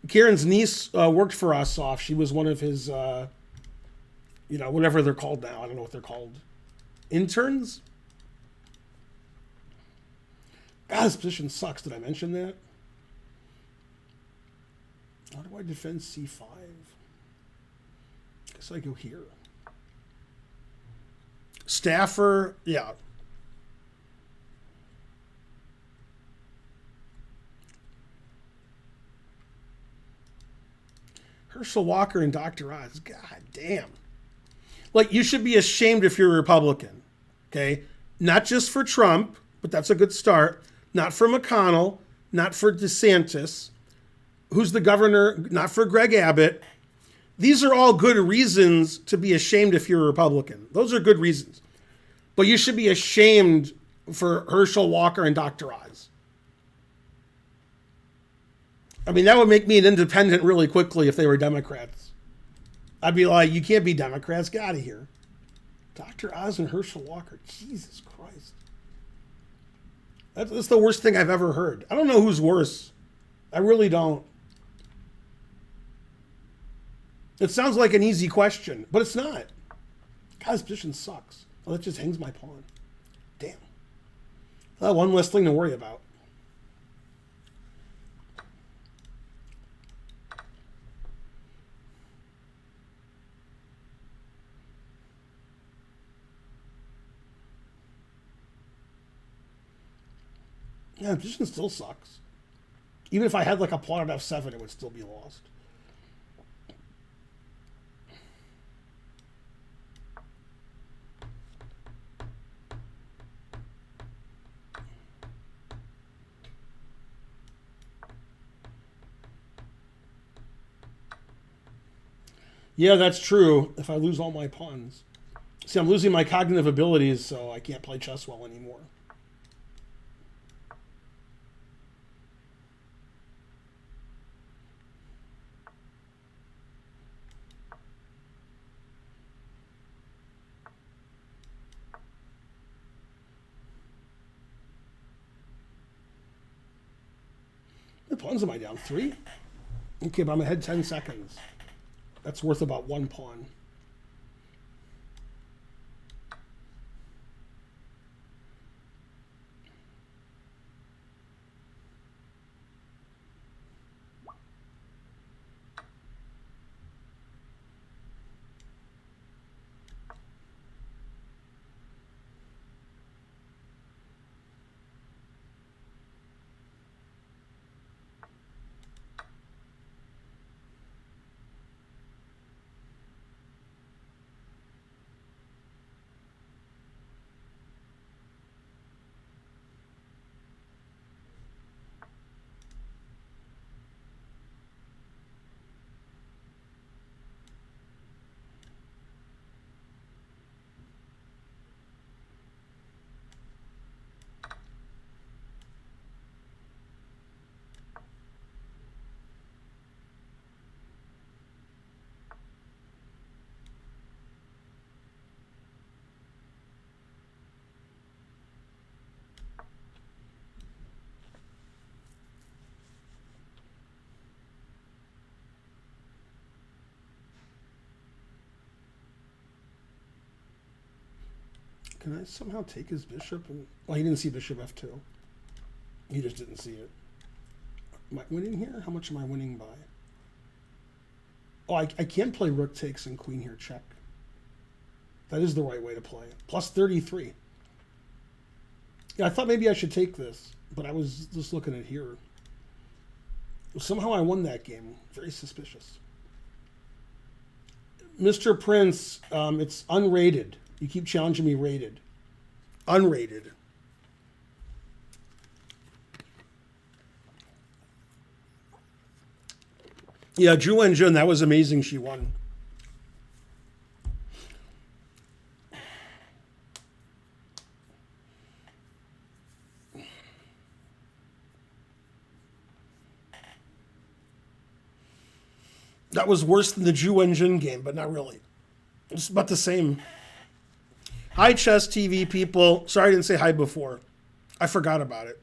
Kieran's niece worked for Ossoff. She was one of his, whatever they're called now. I don't know what they're called. Interns? God, this position sucks. Did I mention that? How do I defend C5? Guess I go here. Staffer, yeah. Herschel Walker and Dr. Oz. God damn. Like, you should be ashamed if you're a Republican. Okay? Not just for Trump, but that's a good start. Not for McConnell. Not for DeSantis. Who's the governor? Not for Greg Abbott. These are all good reasons to be ashamed if you're a Republican. Those are good reasons. But you should be ashamed for Herschel Walker and Dr. Oz. I mean, that would make me an independent really quickly if they were Democrats. I'd be like, you can't be Democrats. Get out of here. Dr. Oz and Herschel Walker. Jesus Christ. That's the worst thing I've ever heard. I don't know who's worse. I really don't. It sounds like an easy question, but it's not. God, this position sucks. Well, that just hangs my pawn. Damn. One less thing to worry about. Yeah, the position still sucks. Even if I had like a pawn at F7, it would still be lost. Yeah, that's true. If I lose all my pawns. See, I'm losing my cognitive abilities, so I can't play chess well anymore. The pawns am I down? 3? Okay, but I'm ahead 10 seconds. That's worth about 1 pawn. Can I somehow take his bishop? Well, he didn't see bishop f2. He just didn't see it. Am I winning here? How much am I winning by? Oh, I can play rook takes and queen here check. That is the right way to play. Plus 33. Yeah, I thought maybe I should take this, but I was just looking at here. Somehow I won that game. Very suspicious. Mr. Prince, it's unrated. You keep challenging me rated. Unrated. Yeah, Zhu Wenjun, that was amazing she won. That was worse than the Zhu Wenjun game, but not really. It's about the same. Hi, Chess TV people. Sorry I didn't say hi before. I forgot about it.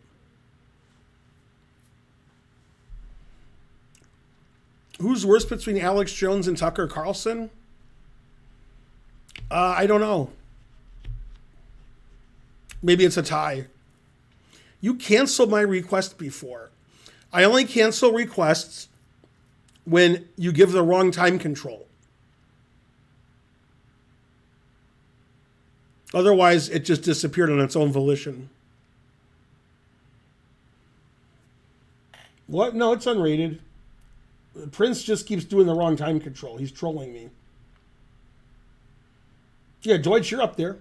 Who's worse between Alex Jones and Tucker Carlson? I don't know. Maybe it's a tie. You canceled my request before. I only cancel requests when you give the wrong time control. Otherwise, it just disappeared on its own volition. What? No, it's unrated. Prince just keeps doing the wrong time control. He's trolling me. Yeah, Deutsch, you're up there.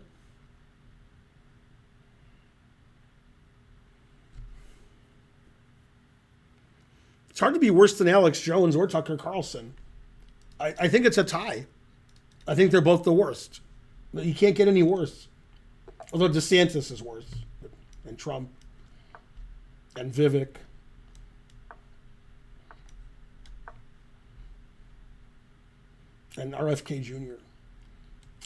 It's hard to be worse than Alex Jones or Tucker Carlson. I think it's a tie. I think they're both the worst. You can't get any worse. Although DeSantis is worse. And Trump. And Vivek. And RFK Jr.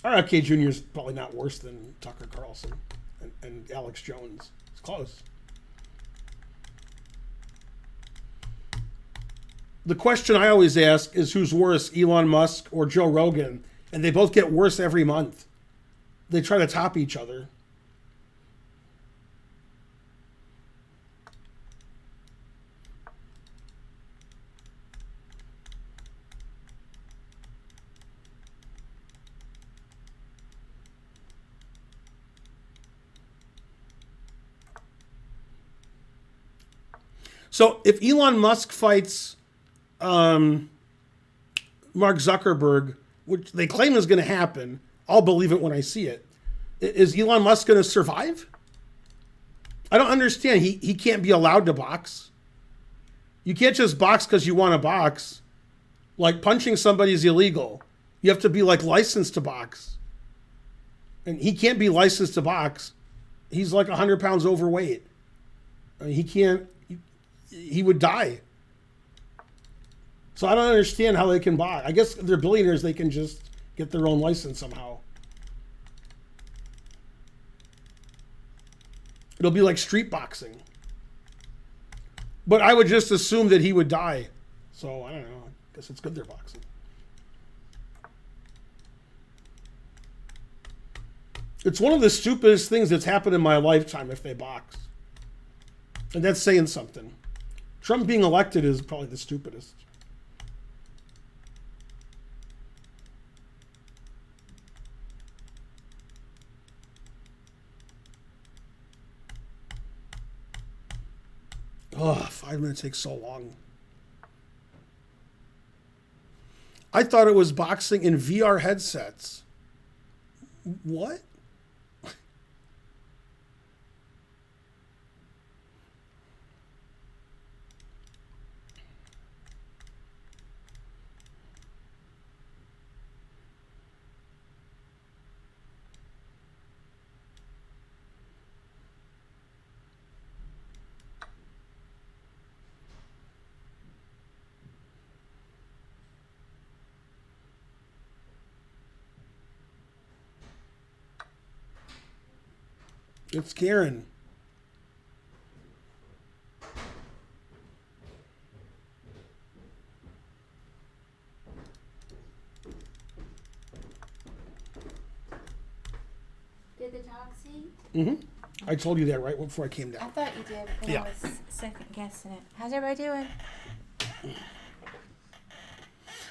RFK Jr. is probably not worse than Tucker Carlson and Alex Jones. It's close. The question I always ask is who's worse, Elon Musk or Joe Rogan? And they both get worse every month. They try to top each other. So if Elon Musk fights Mark Zuckerberg, which they claim is going to happen, I'll believe it when I see it. Is Elon Musk going to survive? I don't understand. He can't be allowed to box. You can't just box because you want to box. Like punching somebody is illegal. You have to be like licensed to box. And he can't be licensed to box. He's like 100 pounds overweight. I mean, he can't. He would die. So I don't understand how they can box. I guess if they're billionaires, they can just get their own license somehow. It'll be like street boxing. But I would just assume that he would die. So I don't know. I guess it's good they're boxing. It's one of the stupidest things that's happened in my lifetime if they box. And that's saying something. Trump being elected is probably the stupidest. Oh, 5 minutes takes so long. I thought it was boxing in VR headsets. What? It's Karen. Did the top Roxy? I told you that right before I came I down. thought you did, but Yeah. I was second guessing it. How's everybody doing?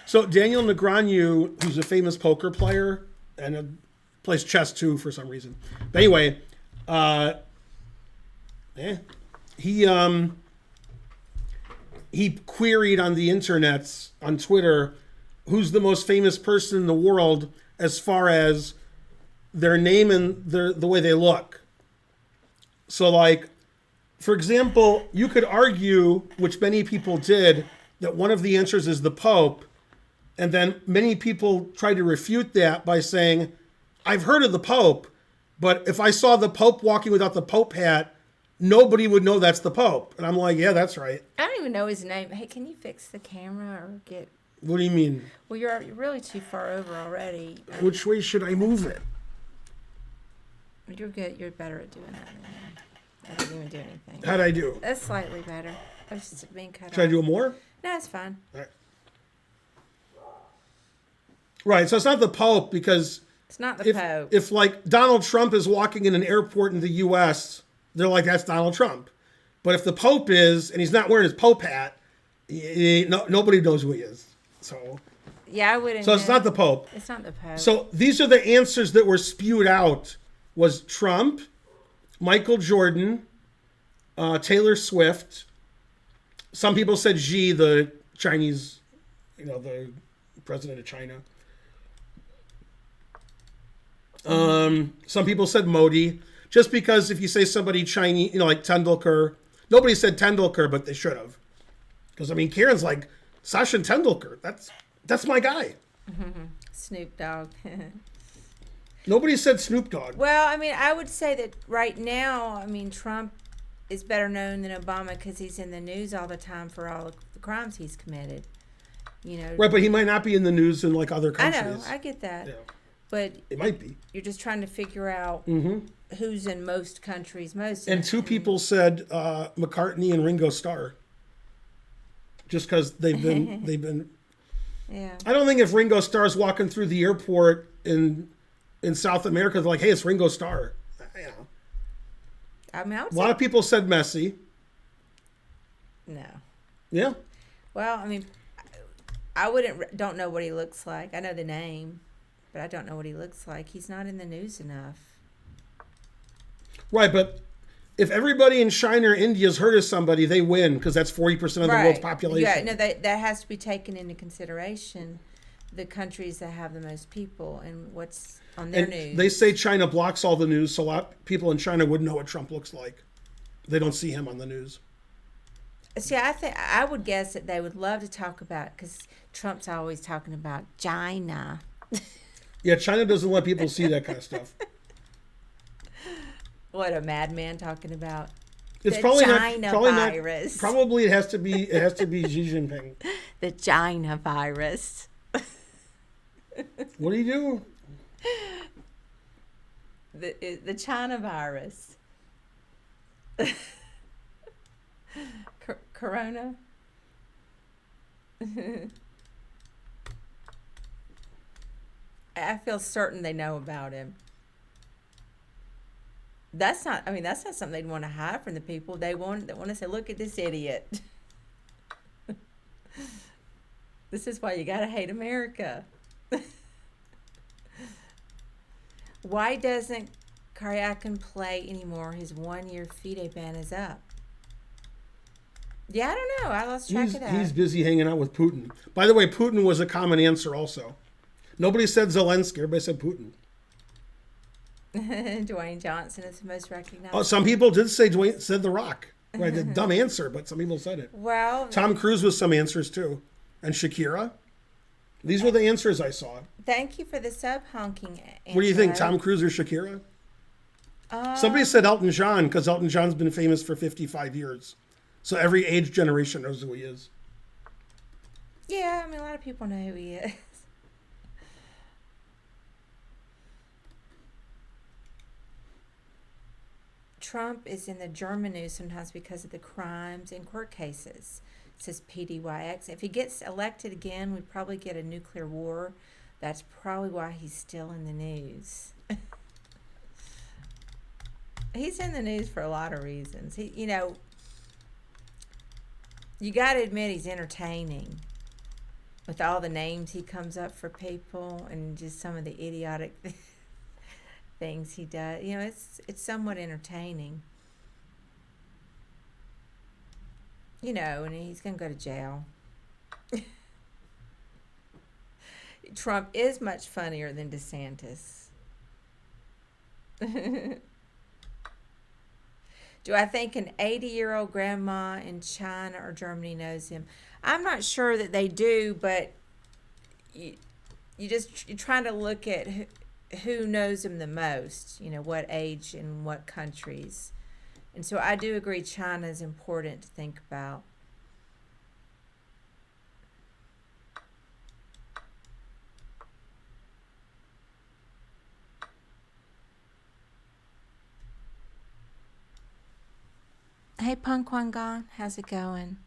So Daniel Negreanu, who's a famous poker player and plays chess too for some reason. But anyway, he queried on the internets on Twitter who's the most famous person in the world as far as their name and the way they look. So like, for example, you could argue, which many people did, that one of the answers is the Pope. And then many people try to refute that by saying, I've heard of the Pope, but if I saw the Pope walking without the Pope hat, nobody would know that's the Pope. And I'm like, yeah, that's right. I don't even know his name. Hey, can you fix the camera or get... What do you mean? Well, you're really too far over already. Which way should I move it? You're good. You're better at doing that than me. I didn't even do anything. How'd I do? That's slightly better. I was just being cut off. Should I do it more? No, it's fine. All right. Right, so it's not the Pope because It's not the Pope. if like Donald Trump is walking in an airport in the U.S., they're like, that's Donald Trump. But if the Pope is, and he's not wearing his Pope hat, nobody knows who he is. So Yeah, I wouldn't. it's not the Pope. It's not the Pope. So these are the answers that were spewed out: was Trump, Michael Jordan, Taylor Swift. Some people said Xi, the Chinese, the president of China. Some people said Modi, just because if you say somebody Chinese, like Tendulkar, nobody said Tendulkar, but they should have. Because Karen's like, Sachin Tendulkar, that's my guy. Snoop Dogg. Nobody said Snoop Dogg. Well, I would say that right now, Trump is better known than Obama because he's in the news all the time for all the crimes he's committed. Right, but he might not be in the news in like other countries. I know, I get that. Yeah. But it might be. You're just trying to figure out who's in most countries most. And two people said McCartney and Ringo Starr. Just because they've been. Yeah. I don't think if Ringo Starr's walking through the airport in South America, they're like, hey, it's Ringo Starr. I would a lot of people said Messi. No. Yeah. Well, don't know what he looks like. I know the name, but I don't know what he looks like. He's not in the news enough. Right, but if everybody in China or India's heard of somebody, they win because that's 40% of the world's population. Yeah, no, that has to be taken into consideration. The countries that have the most people and what's on their news. They say China blocks all the news, so a lot of people in China wouldn't know what Trump looks like. They don't see him on the news. See, I would guess that they would love to talk about, because Trump's always talking about China. Yeah, China doesn't let people see that kind of stuff. What, a madman talking about? It's the probably China virus. Probably it has to be Xi Jinping. The China virus. What do you do? The China virus. Corona. I feel certain they know about him. That's not something they'd want to hide from the people. They want to say, look at this idiot. This is why you gotta hate America. Why doesn't Karyakin play anymore? His 1-year FIDE ban is up. Yeah, I don't know. I lost track of that. He's busy hanging out with Putin. By the way, Putin was a common answer also. Nobody said Zelensky. Everybody said Putin. Dwayne Johnson is the most recognized. Oh, some people did say said The Rock. Right, a dumb answer, but some people said it. Well, Tom Cruise was some answers too, and Shakira. These were the answers I saw. Thank you for the honking. What do you think, Tom Cruise or Shakira? Somebody said Elton John because Elton John's been famous for 55 years, so every age generation knows who he is. Yeah, a lot of people know who he is. Trump is in the German news sometimes because of the crimes and court cases, says PDYX. If he gets elected again, we'd probably get a nuclear war. That's probably why he's still in the news. He's in the news for a lot of reasons. You got to admit he's entertaining with all the names he comes up for people and just some of the idiotic things he does. It's somewhat entertaining. And he's going to go to jail. Trump is much funnier than DeSantis. Do I think an 80-year-old grandma in China or Germany knows him? I'm not sure that they do, but you're trying to look at who knows him the most, what age and what countries. And so I do agree China is important to think about. Hey, Punk Wangan, how's it going?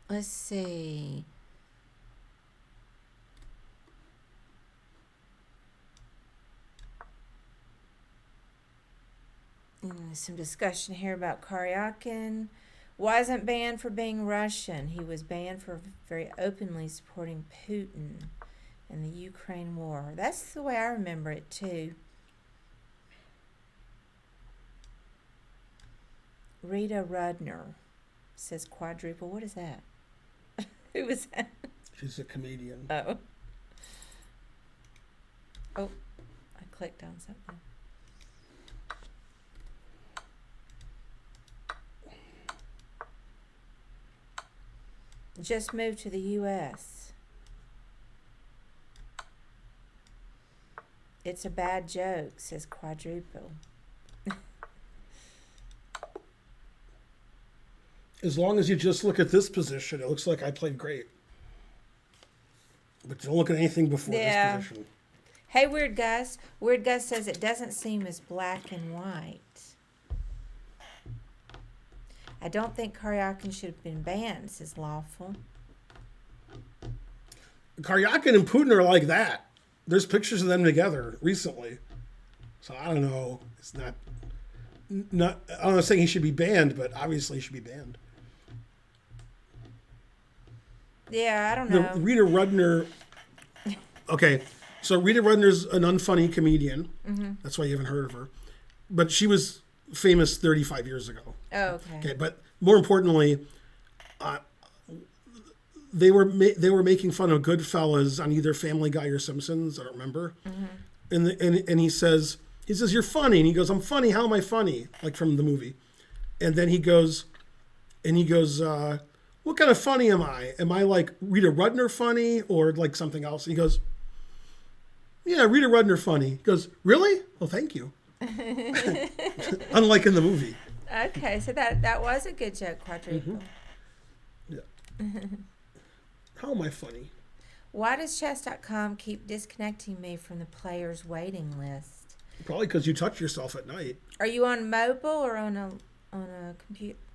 Let's see. Some discussion here about Karyakin. Wasn't banned for being Russian. He was banned for very openly supporting Putin in the Ukraine war. That's the way I remember it, too. Rita Rudner says quadruple. What is that? Who was that? She's a comedian. Oh, I clicked on something. Just moved to the U.S. It's a bad joke, says quadruple. As long as you just look at this position, it looks like I played great. But don't look at anything before this position. Hey, Weird Gus. Weird Gus says it doesn't seem as black and white. I don't think Karyakin should have been banned, says Lawful. Karyakin and Putin are like that. There's pictures of them together recently. So I don't know. It's not I'm not saying he should be banned, but obviously he should be banned. Yeah, I don't know. Rita Rudner. Okay, so Rita Rudner's an unfunny comedian. Mm-hmm. That's why you haven't heard of her. But she was famous 35 years ago. Oh, okay. Okay, but more importantly, they were making fun of Goodfellas on either Family Guy or Simpsons. I don't remember. Mm-hmm. And he says you're funny, and he goes, I'm funny. How am I funny? Like from the movie, and then he goes, what kind of funny am I? Am I like Rita Rudner funny or like something else? And he goes, yeah, Rita Rudner funny. He goes, really? Well, thank you. Unlike in the movie. Okay, so that was a good joke, quadruple. Mm-hmm. Yeah. How am I funny? Why does chess.com keep disconnecting me from the players waiting list? Probably because you touch yourself at night. Are you on mobile or on a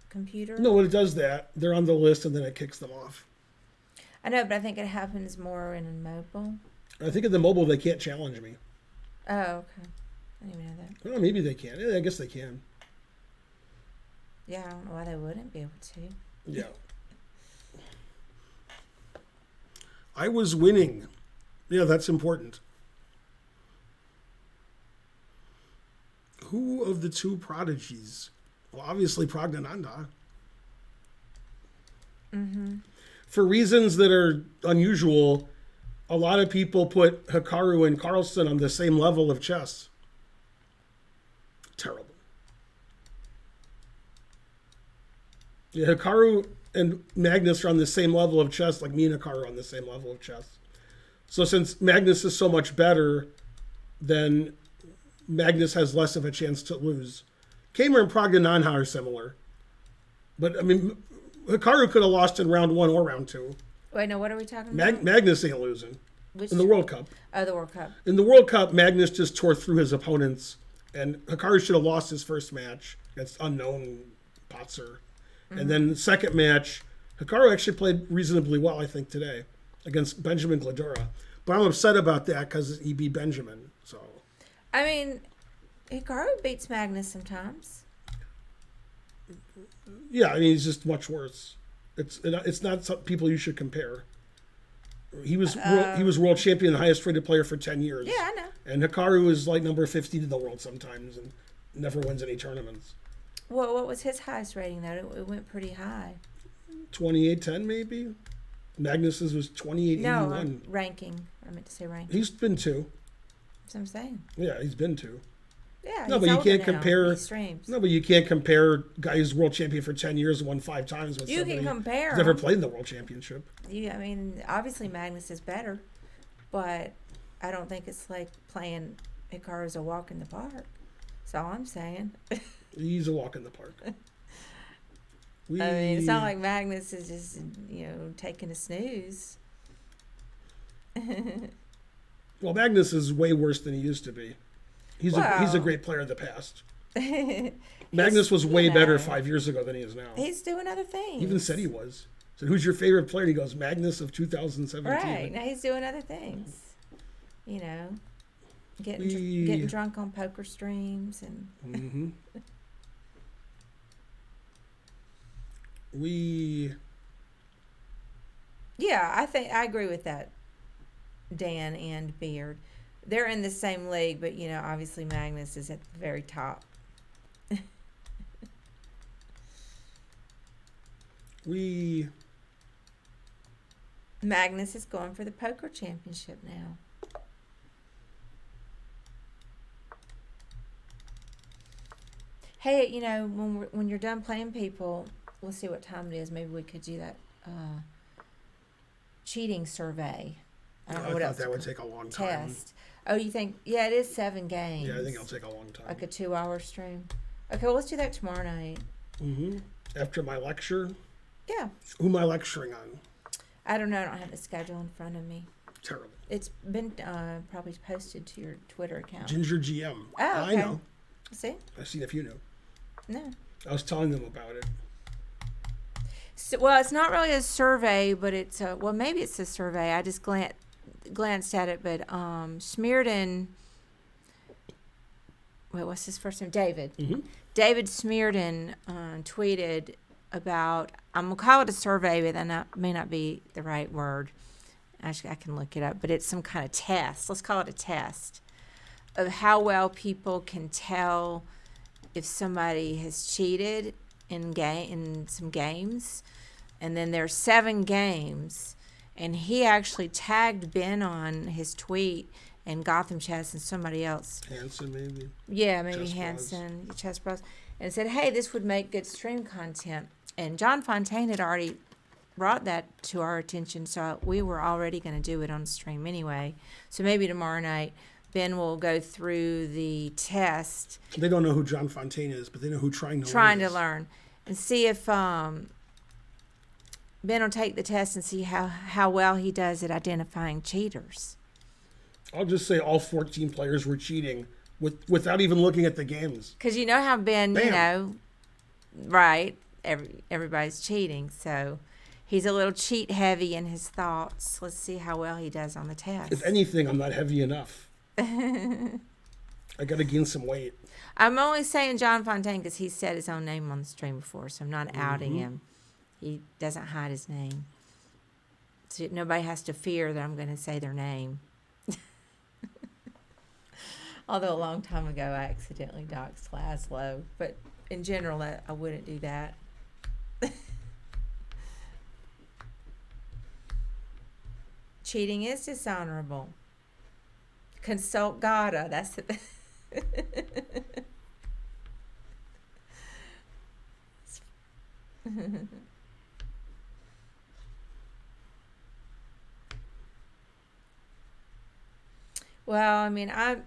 computer? No, when it does that, they're on the list and then it kicks them off. I know, but I think it happens more in a mobile. I think in the mobile they can't challenge me. Oh, okay. I didn't even know that. Well, maybe they can. Yeah, I guess they can. Yeah, I don't know why they wouldn't be able to. Yeah. I was winning. Yeah, that's important. Who of the two prodigies? Well, obviously Praggnanandha. Mm-hmm. For reasons that are unusual, a lot of people put Hikaru and Carlsen on the same level of chess. Terrible. Yeah, Hikaru and Magnus are on the same level of chess, like me and Hikaru are on the same level of chess. So since Magnus is so much better, then Magnus has less of a chance to lose. Kamer and Praggnanandha are similar. But, I mean, Hikaru could have lost in round 1 or round 2. Wait, no, what are we talking about? Magnus ain't losing. In the World Cup. Oh, the World Cup. In the World Cup, Magnus just tore through his opponents, and Hikaru should have lost his first match against unknown Potzer. Mm-hmm. And then the second match, Hikaru actually played reasonably well, I think, today against Benjamin Gladura. But I'm upset about that because he beat Benjamin. So I mean, Hikaru beats Magnus sometimes. yeah, I mean he's just much worse. It's not some people you should compare. He was world champion, highest rated player for 10 years. Yeah, I know. And Hikaru is like number 15 in the world sometimes and never wins any tournaments. Well, what was his highest rating though? It went pretty high. 28-10 maybe. Magnus's was 28-81. No, ranking. I meant to say ranking. He's been 2. That's what I'm saying. Yeah, he's been 2. Yeah, No, he's but you older can't now. compare. He streams. No, but you can't compare guy who's world champion for 10 years and won 5 times with You somebody can compare who's never 'em. played in the world championship. I mean, obviously Magnus is better, but I don't think it's like playing Hikaru's a walk in the park. That's all I'm saying. He's a walk in the park. I mean, it's not like Magnus is just, taking a snooze. Well, Magnus is way worse than he used to be. He's a great player of the past. Magnus was way better 5 years ago than he is now. He's doing other things. He even said he was. So who's your favorite player? And he goes, Magnus of 2017. Right. Now he's doing other things. Getting drunk on poker streams and Mm-hmm. Yeah, I agree with that. Dan and Beard. They're in the same league, but obviously Magnus is at the very top. Magnus is going for the poker championship now. Hey, when you're done playing people, we'll see what time it is. Maybe we could do that cheating survey. I don't know what thought else. that would take a long time. Test. Oh, you think? Yeah, it is 7 games. Yeah, I think it'll take a long time. Like a 2-hour stream. Okay, well, let's do that tomorrow night. Mm-hmm. After my lecture? Yeah. Who am I lecturing on? I don't know. I don't have the schedule in front of me. Terrible. It's been probably posted to your Twitter account. Ginger GM. Oh, okay. I know. See? I've seen if you know. No. I was telling them about it. So, well, it's not really a survey, but it's maybe it's a survey. I just glanced at it, but Smearden. Wait, what's his first name? David. Mm-hmm. David Smearden tweeted about. I'm gonna call it a survey, but that may not be the right word. Actually, I can look it up, but it's some kind of test. Let's call it a test of how well people can tell if somebody has cheated in some games. And then there's 7 games, and he actually tagged Ben on his tweet and Gotham Chess and somebody else. Hanson, maybe. Yeah, maybe Hanson, Chess Bros. And said, hey, this would make good stream content. And John Fontaine had already brought that to our attention, so we were already going to do it on stream anyway. So maybe tomorrow night, Ben will go through the test. They don't know who John Fontaine is, but they know who Trying to learn. And see if Ben will take the test and see how well he does at identifying cheaters. I'll just say all 14 players were cheating without even looking at the games. Because you know how Ben, Bam. right, everybody's cheating. So he's a little cheat heavy in his thoughts. Let's see how well he does on the test. If anything, I'm not heavy enough. I got to gain some weight. I'm only saying John Fontaine because he said his own name on the stream before, so I'm not outing him. He doesn't hide his name. So nobody has to fear that I'm going to say their name. Although a long time ago I accidentally doxed Laszlo. But in general, I wouldn't do that. Cheating is dishonorable. Consult Gada. That's the... Well, I mean, I'm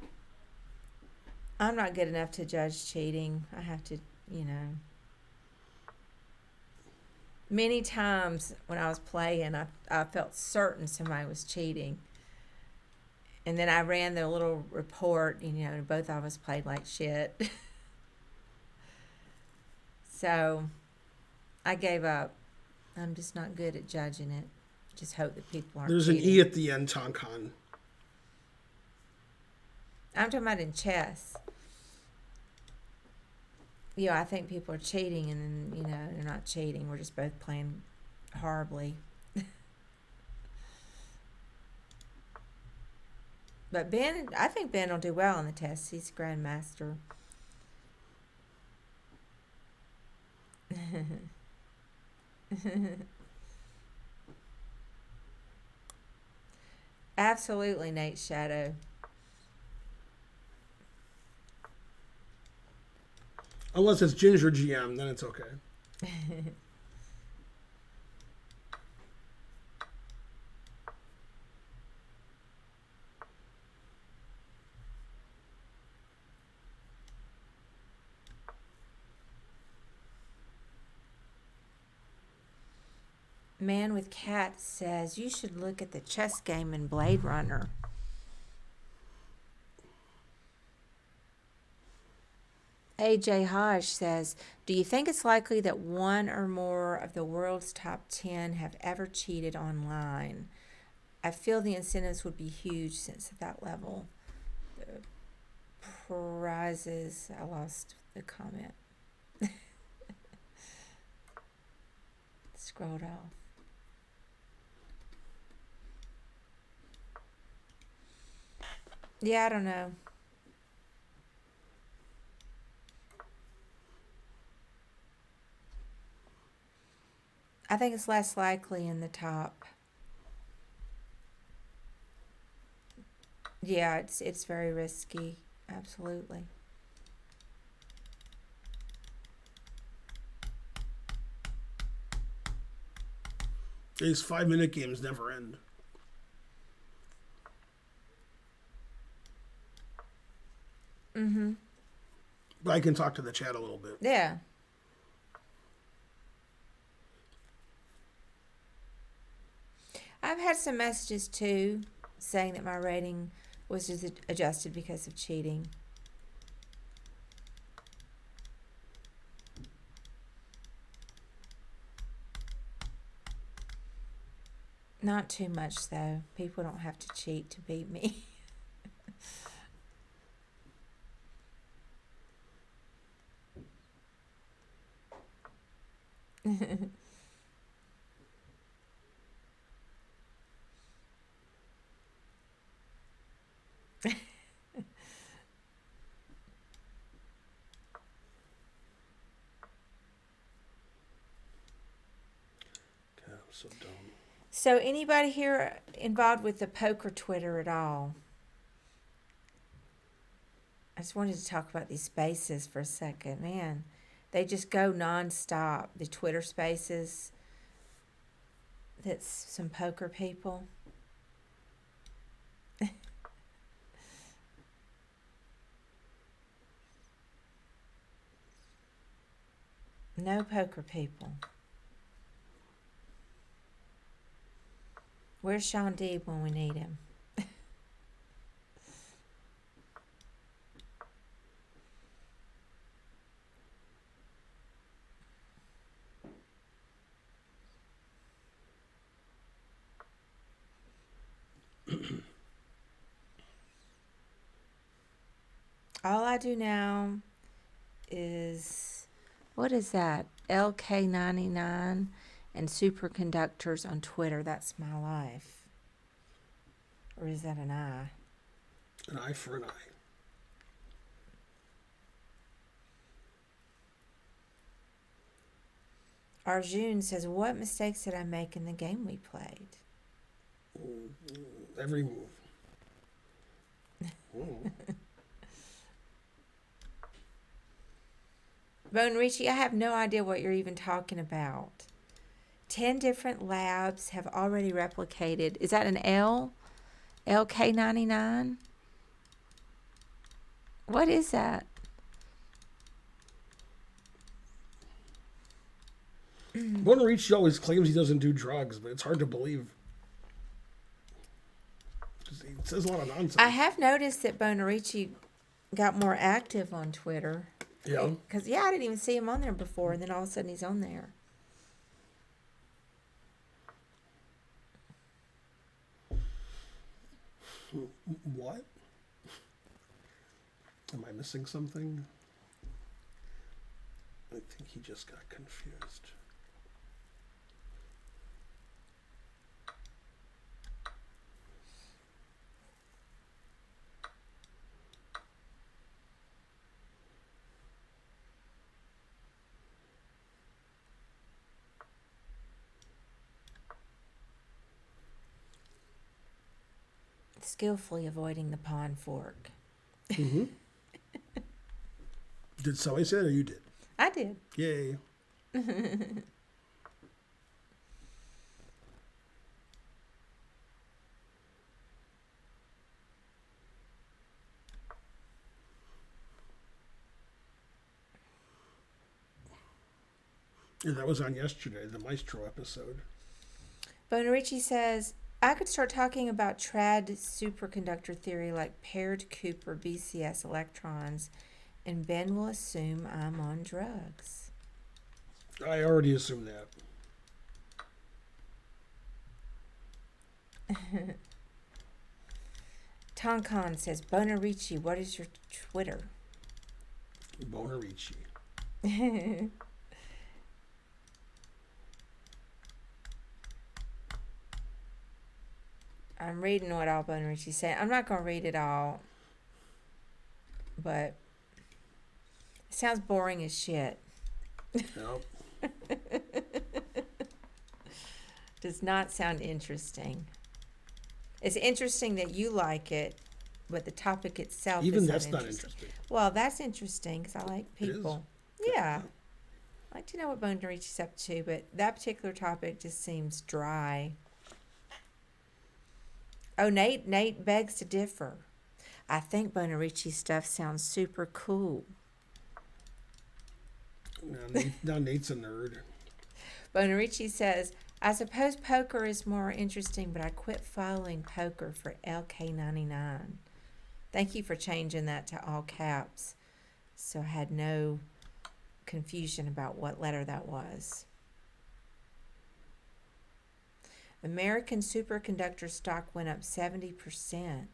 not good enough to judge cheating. I have to, Many times when I was playing, I felt certain somebody was cheating. And then I ran the little report, both of us played like shit. So I gave up. I'm just not good at judging it. Just hope that people aren't There's cheating. an E at the end, Tonkan. I'm talking about in chess. I think people are cheating, and then they're not cheating. We're just both playing horribly. But I think Ben will do well on the test. He's a grandmaster. Absolutely, Nate Shadow. Unless it's Ginger GM, then it's okay. Man with Cat says you should look at the chess game in Blade Runner. AJ Hodge says, do you think it's likely that one or more of the world's top 10 have ever cheated online? I feel the incentives would be huge since at that level. The prizes, I lost the comment. Scrolled off. Yeah, I don't know. I think it's less likely in the top. Yeah, it's very risky. Absolutely. These 5-minute games never end. Mm-hmm. But I can talk to the chat a little bit. Yeah. I've had some messages too saying that my rating was just adjusted because of cheating. Not too much though. People don't have to cheat to beat me. God, I'm so dumb. So anybody here involved with the poker Twitter at all? I just wanted to talk about these spaces for a second. Man, they just go nonstop. The Twitter spaces. That's some poker people. No poker people. Where's Sean Deeb when we need him? All I do now is, what is that? LK99 and superconductors on Twitter. That's my life. Or is that an I? An eye for an eye. Arjun says, what mistakes did I make in the game we played? Every move. Bone Ricci, I have no idea what you're even talking about. 10 different labs have already replicated. Is that an L? LK99? What is that? One Reach always claims he doesn't do drugs, but it's hard to believe. He says a lot of nonsense. I have noticed that Bonarici got more active on Twitter. Yeah. Because, I didn't even see him on there before, and then all of a sudden he's on there. What? Am I missing something? I think he just got confused. Skillfully avoiding the pawn fork. Mm-hmm. Did somebody say that or you did? I did. Yay. Yeah, that was on yesterday, the Maestro episode. Bonarici says, I could start talking about trad superconductor theory like paired Cooper BCS electrons, and Ben will assume I'm on drugs. I already assumed that. Tonkan says, Bonarici, what is your Twitter? Bonarici. I'm reading what all Bonarici's saying. I'm not going to read it all, but it sounds boring as shit. Nope. Does not sound interesting. It's interesting that you like it, but the topic itself Even is that's not not interesting. interesting. Well, that's interesting because I like It is. people. Yeah. I like to know what Bonarici's up to, but that particular topic just seems dry. Oh, Nate begs to differ. I think Bonarici's stuff sounds super cool. Now Nate's a nerd. Bonarici says, I suppose poker is more interesting, but I quit following poker for LK99. Thank you for changing that to all caps, so I had no confusion about what letter that was. American superconductor stock went up 70%.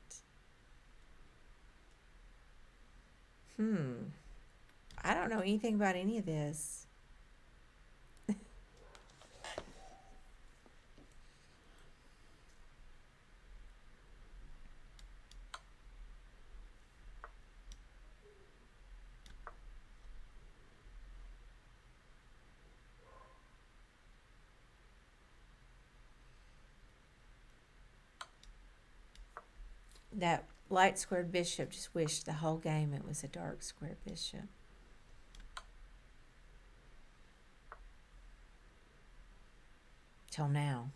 I don't know anything about any of this. That light squared bishop just wished the whole game it was a dark square bishop. Till now.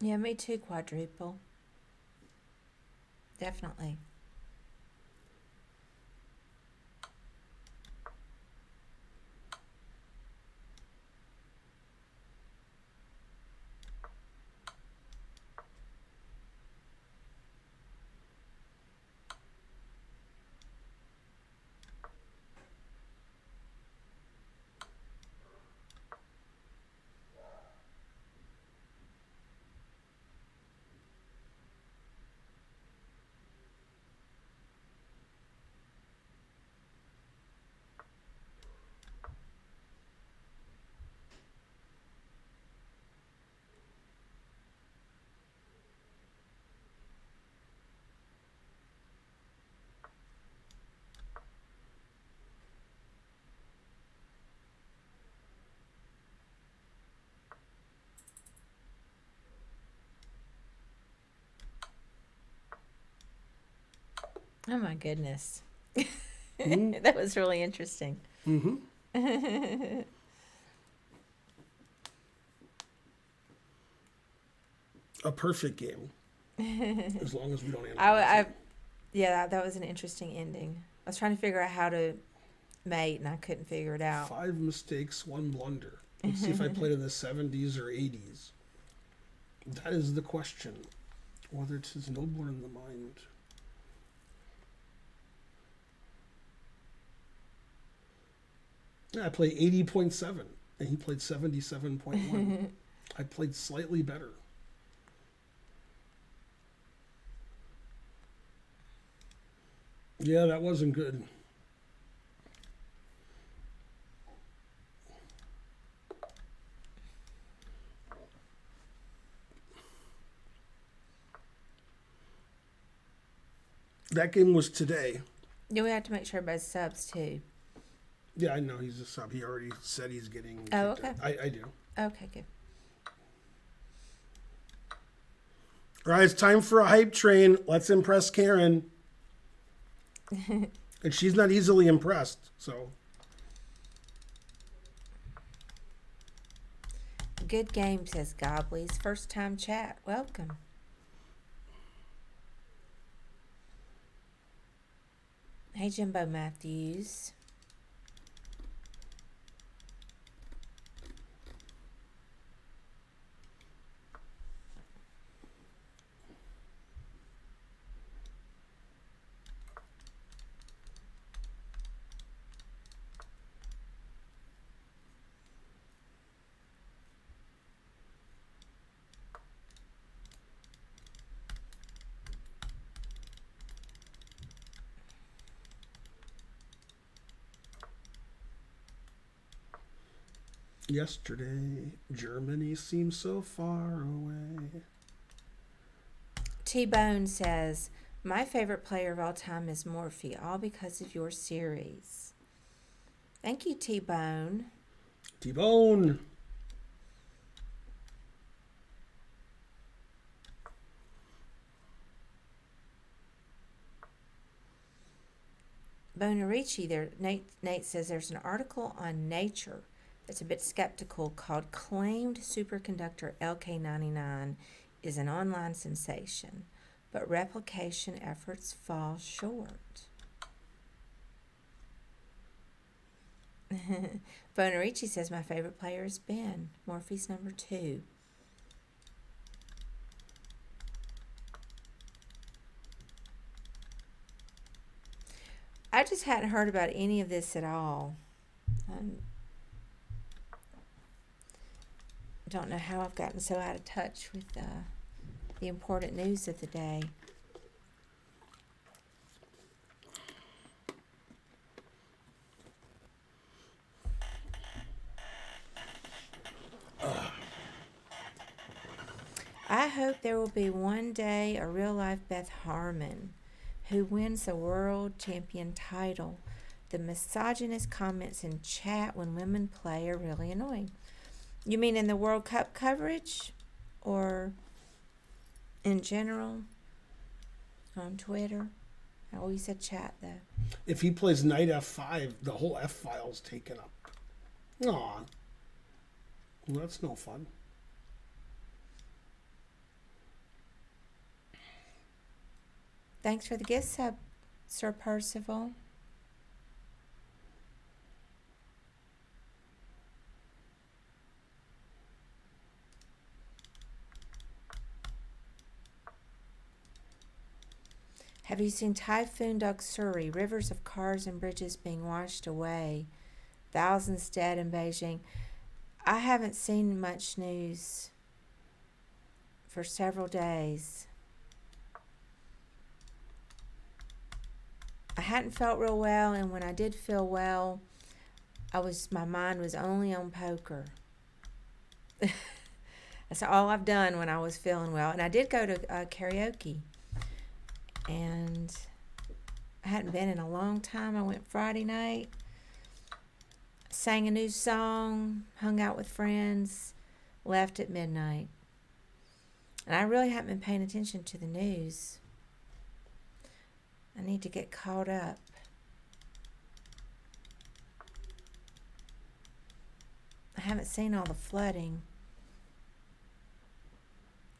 Yeah, me too, quadruple. Definitely. Oh my goodness. Mm-hmm. That was really interesting. Mm-hmm. A perfect game, as long as we don't analyze I it. yeah, that was an interesting ending. I was trying to figure out how to mate, and I couldn't figure it out. 5 mistakes, 1 blunder. Let's see if I played in the 70s or 80s. That is the question. Whether it is nobler in the mind. Yeah, I played 80.7, and he played 77.1. I played slightly better. Yeah, that wasn't good. That game was today. Yeah, we have to make sure everybody's subs too. Yeah, I know he's a sub. He already said he's getting kicked Oh, okay. out. I do. Okay, good. All right, it's time for a hype train. Let's impress Karen. And she's not easily impressed, so. Good game, says Gobblies. First time chat. Welcome. Hey, Jimbo Matthews. Yesterday, Germany seemed so far away. T-Bone says, my favorite player of all time is Morphe, all because of your series. Thank you, T-Bone. T-Bone. Bonarici, there. Nate says there's an article on Nature that's a bit skeptical called Claimed Superconductor LK99 is an online sensation, but replication efforts fall short. Bonarici says my favorite player is Ben. Morphe's number 2. I just hadn't heard about any of this at all. Don't know how I've gotten so out of touch with the important news of the day. I hope there will be one day a real life Beth Harmon who wins the world champion title. The misogynist comments in chat when women play are really annoying. You mean in the World Cup coverage or in general on Twitter? I always said chat though. If he plays knight f5, the whole f file's taken up. Aw. Well, that's no fun. Thanks for the gift sub, Sir Percival. Have you seen Typhoon Doksuri? Rivers of cars and bridges being washed away. Thousands dead in Beijing. I haven't seen much news for several days. I hadn't felt real well, and when I did feel well, my mind was only on poker. That's all I've done when I was feeling well. And I did go to karaoke, and I hadn't been in a long time. I went Friday night, sang a new song, hung out with friends, left at midnight. And I really haven't been paying attention to the news. I need to get caught up. I haven't seen all the flooding.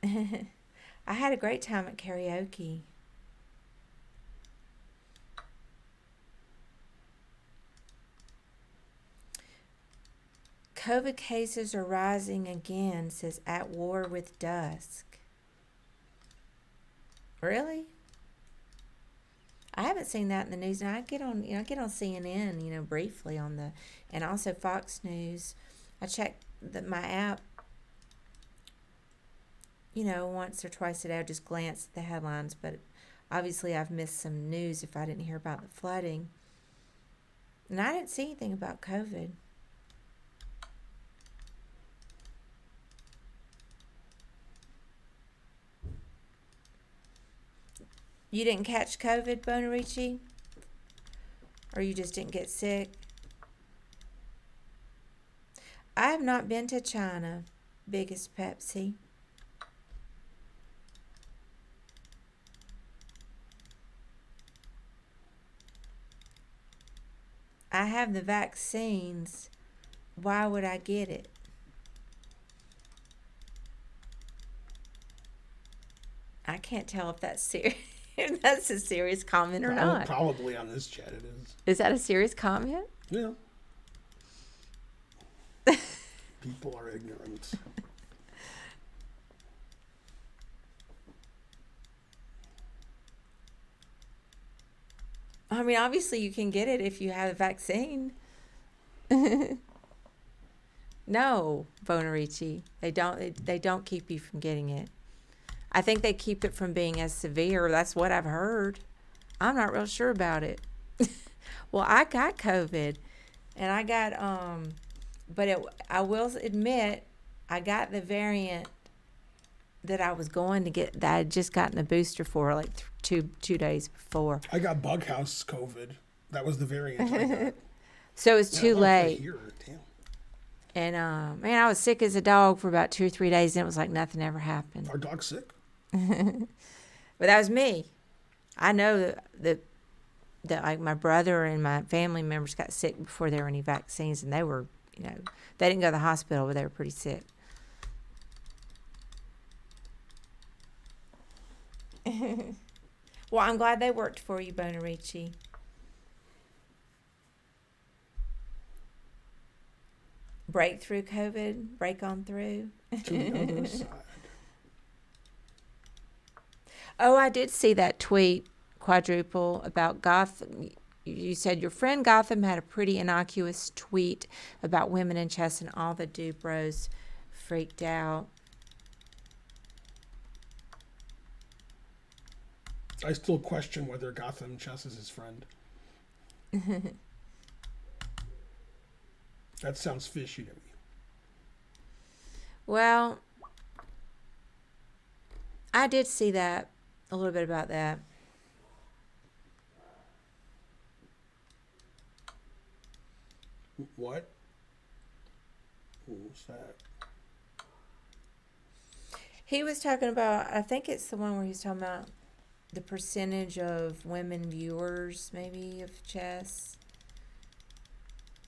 I had a great time at karaoke. COVID cases are rising again, says At War with Dusk. Really? I haven't seen that in the news. Now I get on, CNN, briefly on and also Fox News. I check my app, once or twice a day. I just glance at the headlines, but obviously I've missed some news if I didn't hear about the flooding. And I didn't see anything about COVID. You didn't catch COVID, Bonarici? Or you just didn't get sick? I have not been to China. Biggest Pepsi. I have the vaccines. Why would I get it? I can't tell if that's serious. If that's a serious comment or not. Probably on this chat it is. Is that a serious comment? Yeah. People are ignorant. I mean, obviously you can get it if you have a vaccine. No, Bonarici. They don't keep you from getting it. I think they keep it from being as severe. That's what I've heard. I'm not real sure about it. Well, I got COVID, and I got I will admit I got the variant that I was going to get, that I had just gotten a booster for like two days before. I got bug house COVID. That was the variant I got. So it's too late. Damn. And man, I was sick as a dog for about 2 or 3 days, and it was like nothing ever happened. Our dog's sick. But that was me. I know that like my brother and my family members got sick before there were any vaccines, and they were, they didn't go to the hospital, but they were pretty sick. Well, I'm glad they worked for you, Bonarici. Break through COVID, break on through. To the other side. Oh, I did see that tweet, Quadruple, about Gotham. You said your friend Gotham had a pretty innocuous tweet about women in chess, and all the dude bros freaked out. I still question whether Gotham Chess is his friend. That sounds fishy to me. Well, I did see that, a little bit about that. What? Who's that? He was talking about, I think it's the one where he's talking about the percentage of women viewers, maybe, of chess.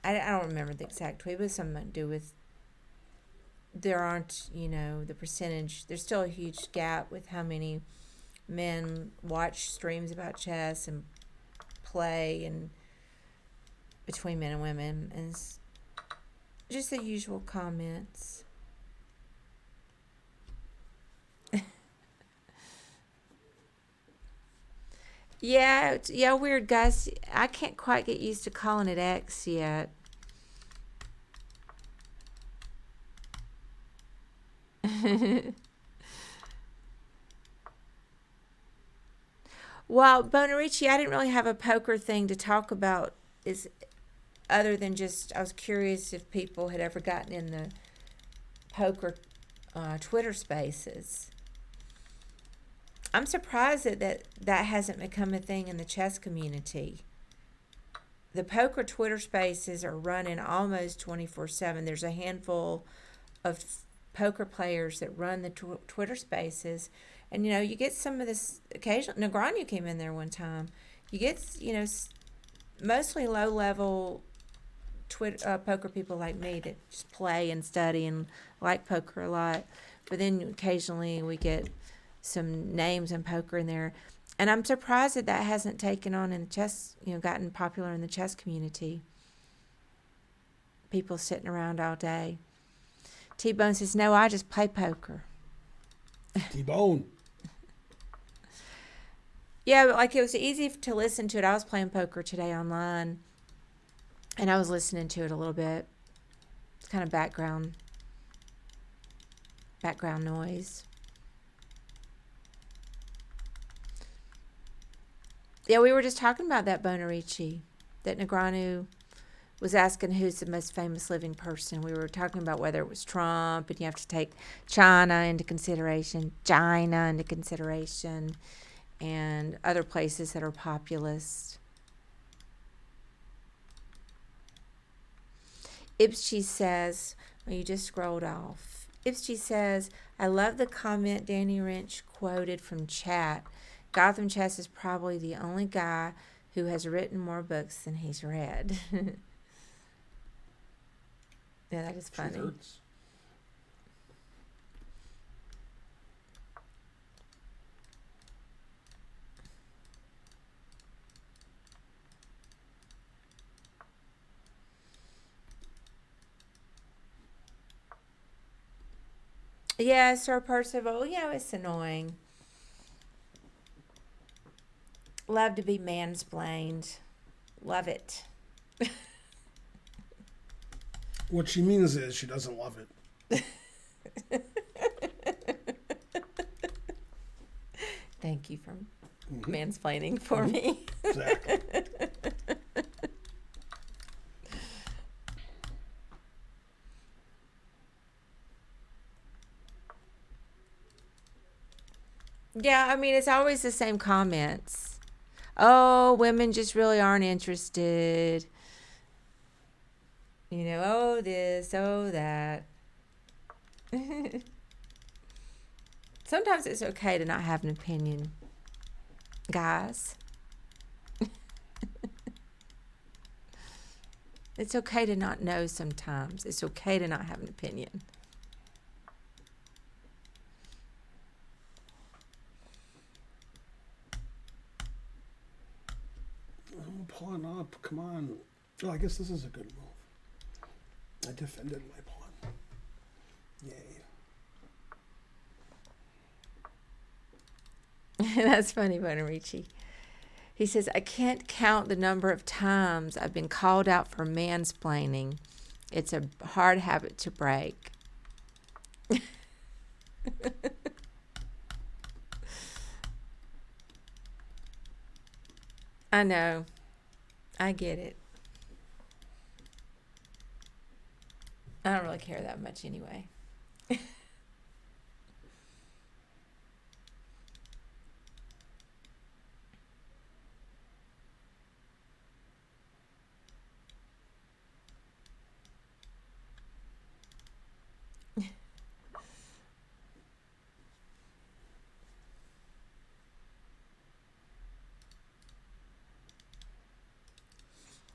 I don't remember the exact tweet, but something to do with there aren't, the percentage. There's still a huge gap with how many men watch streams about chess and play, and between men and women, and it's just the usual comments. Yeah, weird, guys. I can't quite get used to calling it X yet. Well, Bonarici, I didn't really have a poker thing to talk about, is other than just I was curious if people had ever gotten in the poker Twitter spaces. I'm surprised that hasn't become a thing in the chess community. The poker Twitter spaces are running almost 24/7. There's a handful of poker players that run the Twitter spaces. And, you get some of this occasional. Negreanu came in there one time, you get, mostly low level poker people like me that just play and study and like poker a lot. But then occasionally we get some names in poker in there. And I'm surprised that hasn't taken on in the chess, gotten popular in the chess community. People sitting around all day. T-Bone says, no, I just play poker. T-Bone. Yeah, but it was easy to listen to it. I was playing poker today online, and I was listening to it a little bit. It's kind of background noise. Yeah, we were just talking about that, Bonarici, that Negreanu was asking who's the most famous living person. We were talking about whether it was Trump, and you have to take China into consideration, and other places that are populist. Ipschi says, well, you just scrolled off. Ipschi says, I love the comment Danny Wrench quoted from chat. Gotham Chess is probably the only guy who has written more books than he's read. Yeah, that is funny. Yeah, Sir Percival, it's annoying. Love to be mansplained. Love it. What she means is she doesn't love it. Thank you for mansplaining for me. Exactly. Yeah, it's always the same comments. Oh, women just really aren't interested. Oh this, oh that. Sometimes it's okay to not have an opinion, guys. It's okay to not know sometimes. It's okay to not have an opinion. I'm pulling up. Come on. Oh, I guess this is a good move. I defended my pawn. Yay. That's funny, Bonarici. He says, I can't count the number of times I've been called out for mansplaining. It's a hard habit to break. I know. I get it. I don't really care that much anyway.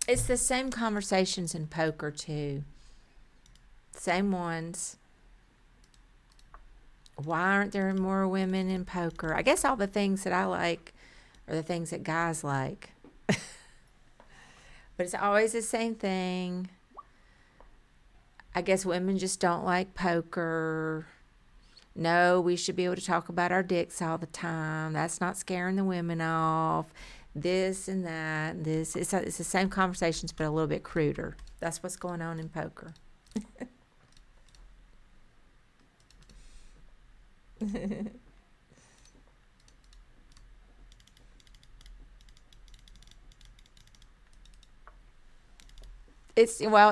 It's the same conversations in poker, too. Same ones. Why aren't there more women in poker? I guess all the things that I like are the things that guys like. But it's always the same thing. I guess women just don't like poker. No, we should be able to talk about our dicks all the time. That's not scaring the women off. This and that. And this. It's the same conversations, but a little bit cruder. That's what's going on in poker.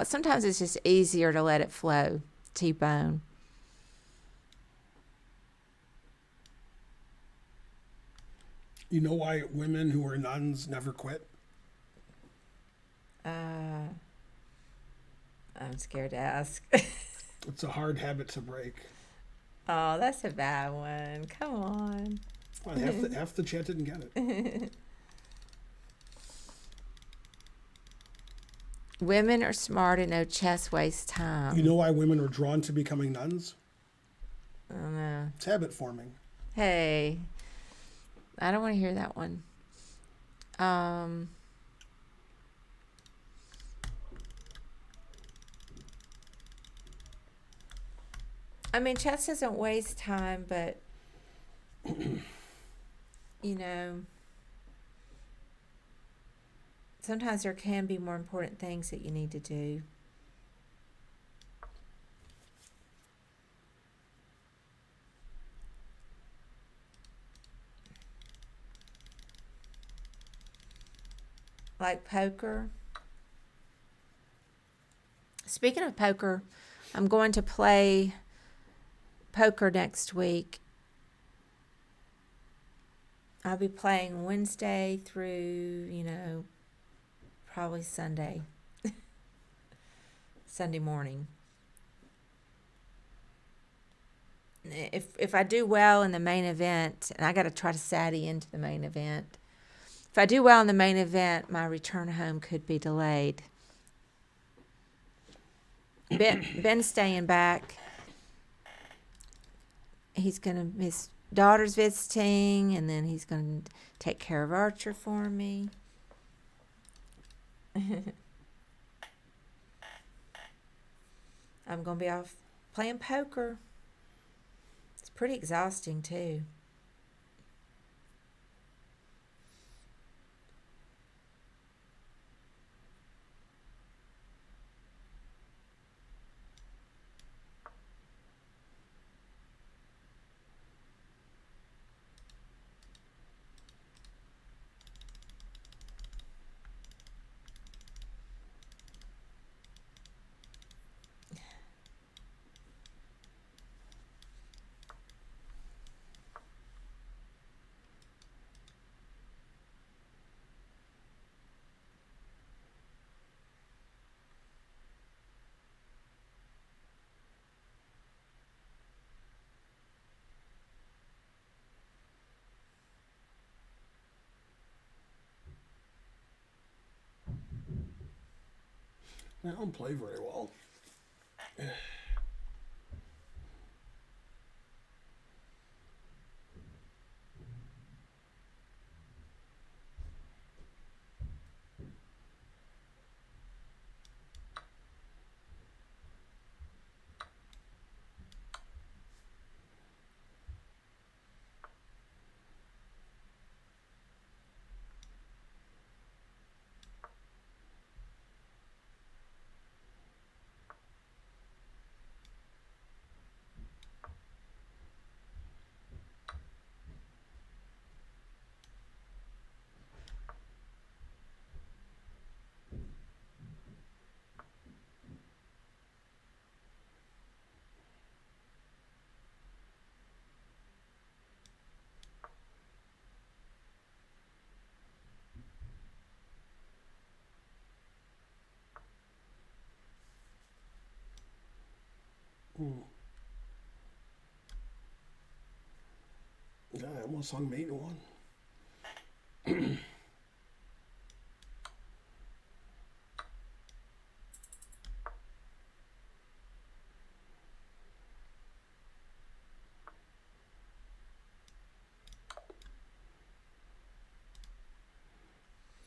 Sometimes it's just easier to let it flow. T-Bone. You know why women who are nuns never quit? I'm scared to ask. It's a hard habit to break. Oh, that's a bad one. Come on. Well, half the chat didn't get it. Women are smart and know chess wastes time. You know why women are drawn to becoming nuns? I don't know. It's habit forming. Hey, I don't want to hear that one. I mean, chess doesn't waste time, but you know, sometimes there can be more important things that you need to do. Like poker. Speaking of poker, I'm going to play poker next week. I'll be playing Wednesday through, probably Sunday. Sunday morning. If I do well in the main event, and I got to try to Saturday into the main event. If I do well in the main event, my return home could be delayed. Ben's staying back. His daughter's visiting, and then he's gonna take care of Archer for me. I'm gonna be off playing poker. It's pretty exhausting too. I don't play very well. Yeah, I almost hung mate in one.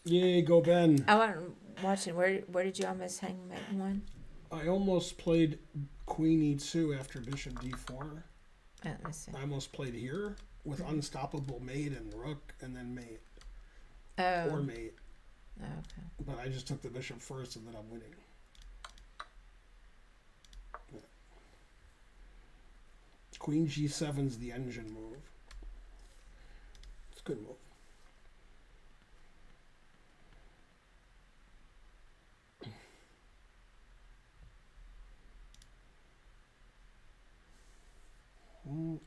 Yay, go Ben. I wasn't watching. Where did you almost hang mate in one? I almost played Queen E2 after Bishop D4. Let's see. I almost played here with unstoppable mate and rook and then mate. Oh. Or mate. Oh, okay. But I just took the bishop first and then I'm winning. Yeah. Queen G7's the engine move. It's a good move.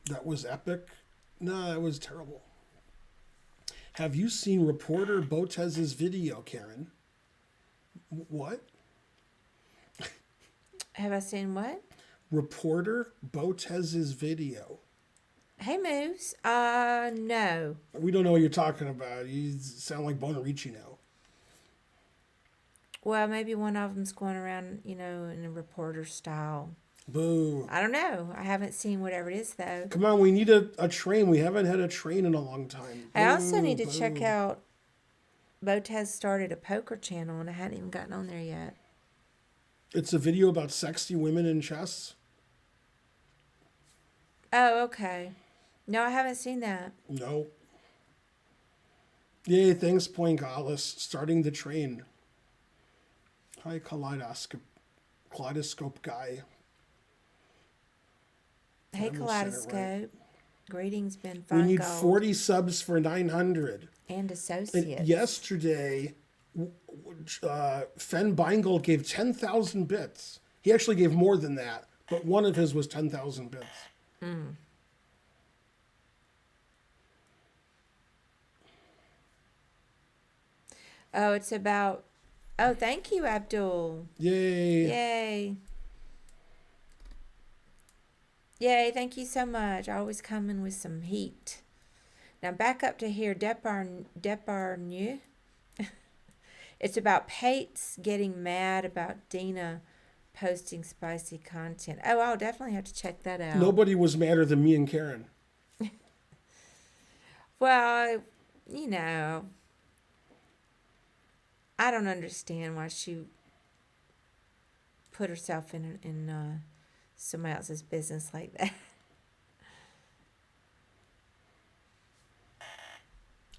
That was epic. No, that was terrible. Have you seen reporter Botez's video, Karen? What? Have I seen what? Reporter Botez's video. Hey, Moves. No. We don't know what you're talking about. You sound like Bonarici now. Well, maybe one of them's going around, in a reporter style. Boo. I don't know. I haven't seen whatever it is, though. Come on, we need a train. We haven't had a train in a long time. I also need to Boo. check out. Boat has started a poker channel, and I hadn't even gotten on there yet. It's a video about sexy women in chess. Oh, okay. No, I haven't seen that. No. Yay, thanks, Poingalis. Starting the train. Hi, Kaleidoscope guy. Hey, I almost said it Kaleidoscope. right. Greetings, Ben We need Feingold. 40 subs for 900. And And associates. yesterday, Fen Beingold gave 10,000 bits. He actually gave more than that, but one of his was 10,000 bits. Oh, it's about. Oh, thank you, Abdul. Yay. Yay. Yay, thank you so much. Always coming with some heat. Now back up to here, Depardieu. It's about Pates getting mad about Dina posting spicy content. Oh, I'll definitely have to check that out. Nobody was madder than me and Karen. Well, I don't understand why she put herself in somebody else's business like that.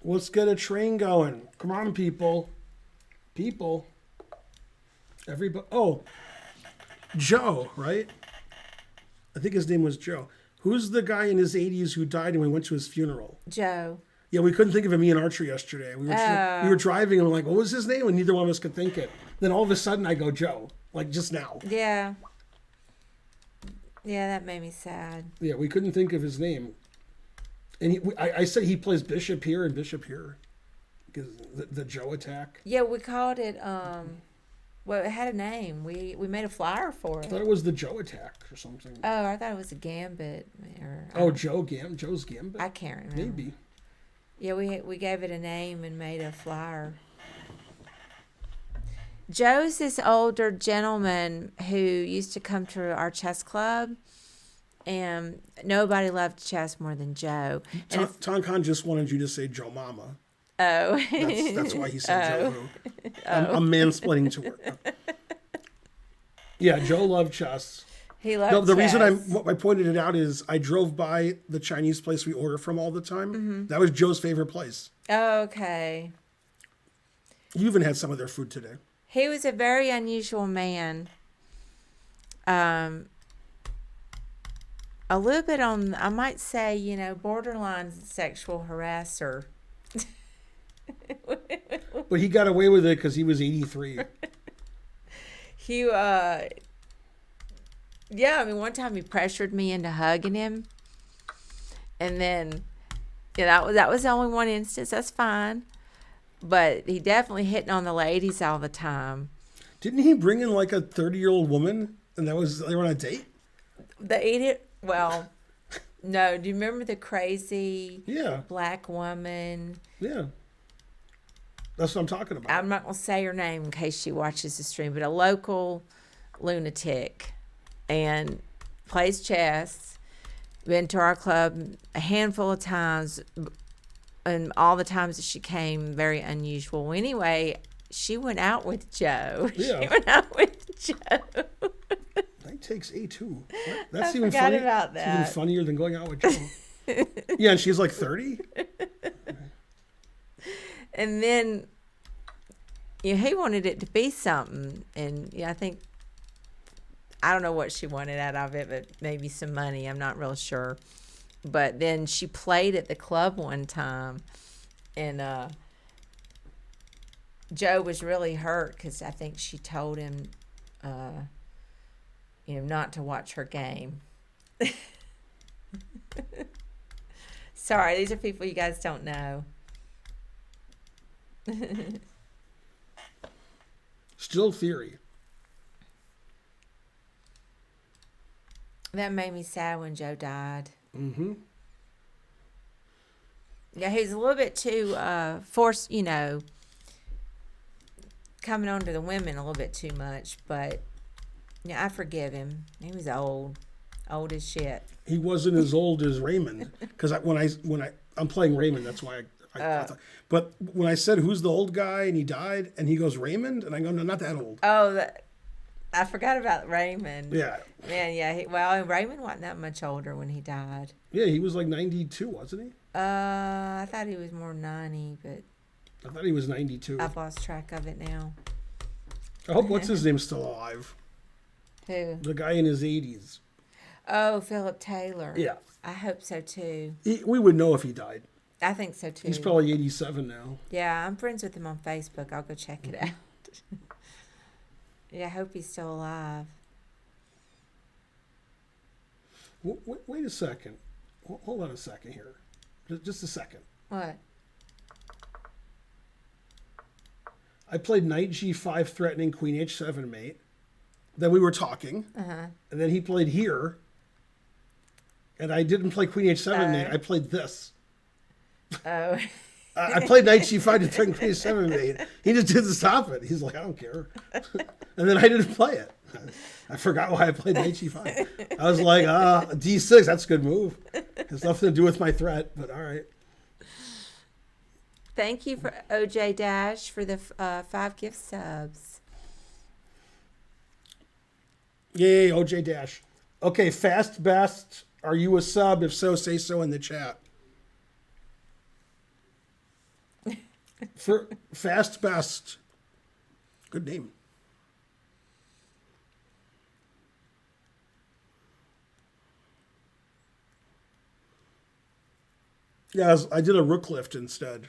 Let's get a train going. Come on, people. People. Everybody. Oh, Joe, right? I think his name was Joe. Who's the guy in his 80s who died and we went to his funeral? Joe. Yeah, we couldn't think of him. Me and Archer yesterday. We were driving and we're like, what was his name? And neither one of us could think it. Then all of a sudden I go, Joe. Like just now. Yeah. Yeah, that made me sad. Yeah, we couldn't think of his name. And I said he plays Bishop here and Bishop here. Because the Joe attack. Yeah, we called it, well, it had a name. We made a flyer for I it. thought it was the Joe attack or something. Oh, I thought it was a Gambit. Joe's Gambit? I can't remember. Maybe. Yeah, we gave it a name and made a flyer. Joe's this older gentleman who used to come to our chess club, and nobody loved chess more than Joe. And Tonkan just wanted you to say Joe Mama. oh. That's why he said Joe Who. I'm mansplaining to her. Yeah, Joe loved chess. He loved The chess. reason I pointed it out is I drove by the Chinese place we order from all the time. Mm-hmm. That was Joe's favorite place. Okay. You even had some of their food today. He was a very unusual man. A little bit on, I might say, borderline sexual harasser. But he got away with it because he was 83. He, one time he pressured me into hugging him. And then, that was the only one instance. That's fine. But he definitely hitting on the ladies all the time. Didn't he bring in like a 30-year-old woman and they were on a date? The idiot, well, no. Do you remember the crazy black woman? Yeah. That's what I'm talking about. I'm not going to say her name in case she watches the stream, but a local lunatic and plays chess. Been to our club a handful of times, and all the times that she came, very unusual. Anyway, she went out with Joe. Yeah. She went out with Joe. Knight takes A2. That's I even forgot funny. about It's even that. funnier than going out with Joe. Yeah, and she's like 30. And then, he wanted it to be something, and I don't know what she wanted out of it, but maybe some money. I'm not real sure. But then she played at the club one time, and Joe was really hurt because I think she told him, not to watch her game. Sorry, these are people you guys don't know. Still theory. That made me sad when Joe died. Mm-hmm. Yeah, he was a little bit too forced, coming on to the women a little bit too much, but yeah, I forgive him. He was old as shit. He wasn't as old as Raymond, because I'm playing Raymond, that's why I thought. But when I said who's the old guy and he died, and he goes Raymond, and I go no, not that old. Oh, I forgot about Raymond. Yeah. Man, yeah. Raymond wasn't that much older when he died. Yeah, he was like 92, wasn't he? I thought he was more 90, but I thought he was 92. I've lost track of it now. I hope what's his name's still alive. Who? The guy in his 80s. Oh, Philip Taylor. Yeah. I hope so too. We would know if he died. I think so too. He's probably 87 now. Yeah, I'm friends with him on Facebook. I'll go check it out. Yeah, I hope he's still alive. Wait a second. Hold on a second here. Just a second. What? I played knight g5 threatening queen h7 mate. Then we were talking. Uh-huh. And then he played here. And I didn't play queen h7 mate. I played this. Oh. I played knight g5 to threaten queen h7 mate. He just didn't stop it. He's like, I don't care. And then I didn't play it. I forgot why I played knight g5. I was like, d6, that's a good move. Has nothing to do with my threat, but all right. Thank you for OJ Dash for the 5 gift subs. Yay, OJ Dash. Okay, Fast Best, are you a sub? If so, say so in the chat. For Fast Best, good name. Yeah, I did a rook lift instead.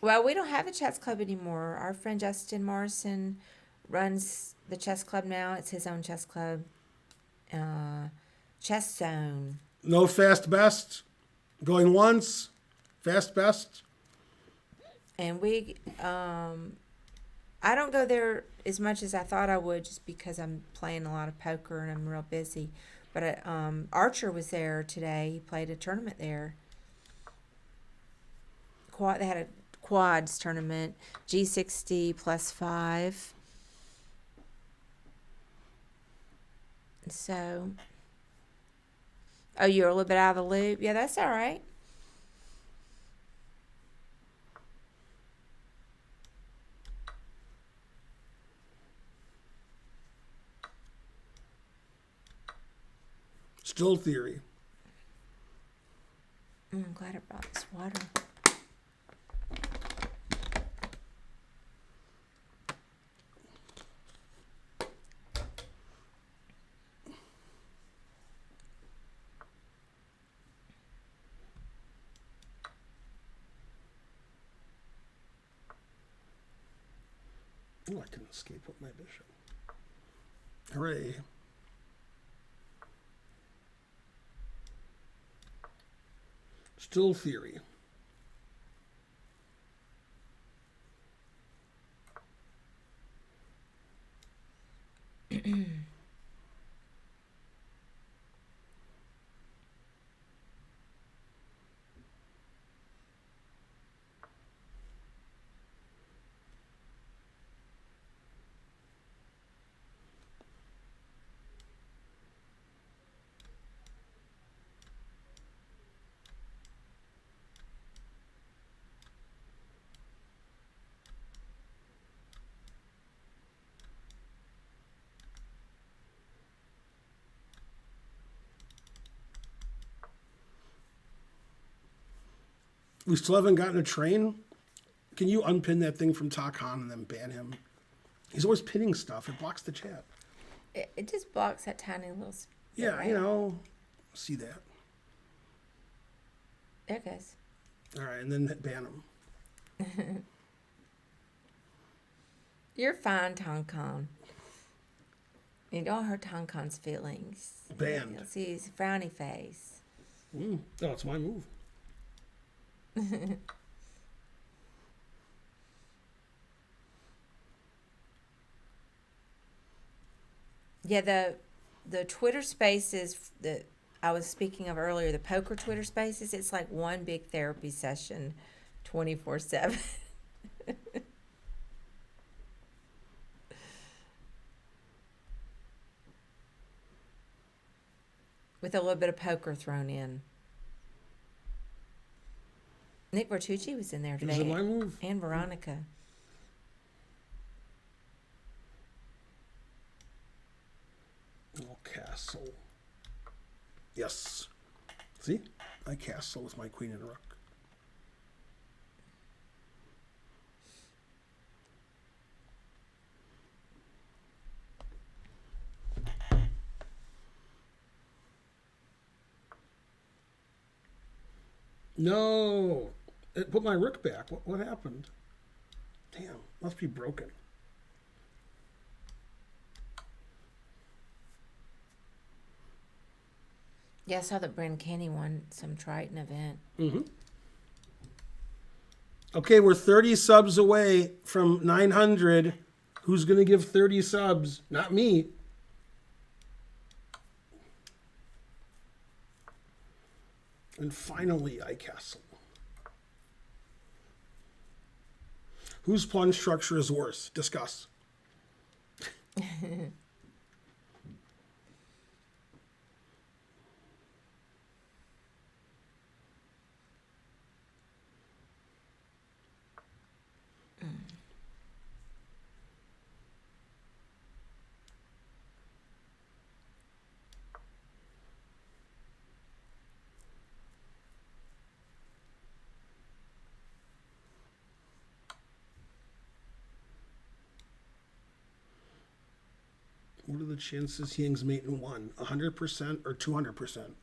Well, we don't have a chess club anymore. Our friend Justin Morrison runs the chess club now. It's his own chess club. Chess Zone. No Fast Best? Going once? Fast Best? And we, I don't go there as much as I thought I would just because I'm playing a lot of poker and I'm real busy. But Archer was there today. He played a tournament there. They had a quads tournament, G60 +5. So, oh, you're a little bit out of the loop? Yeah, that's all right. Still theory. I'm glad I brought this water. Oh, I can escape with my bishop. Hooray. Still theory. We still haven't gotten a train. Can you unpin that thing from Takan and then ban him? He's always pinning stuff. It blocks the chat. It just blocks that tiny little. Yeah, right? you know, see that. There it goes. All right, and then ban him. You're fine, Tonkan. You don't hurt Tonkan's feelings. Banned. You'll see his frowny face. Oh, it's my move. Yeah, the Twitter Spaces that I was speaking of earlier, the poker Twitter Spaces, it's like one big therapy session, 24/7. with a little bit of poker thrown in. Nick Bertucci was in there today. Is it my move? And Veronica. Oh, castle. Yes. See? I castle with my queen and rook. No, it put my rook back. What happened? Damn, must be broken. Yeah, I saw that Bryn Kenny won some Triton event. Mm-hmm. Okay, we're 30 subs away from 900. Who's going to give 30 subs? Not me. And finally, I castle. Whose pawn structure is worse? Discuss. 'What are the chances Ying's mate in one? 100% or 200%?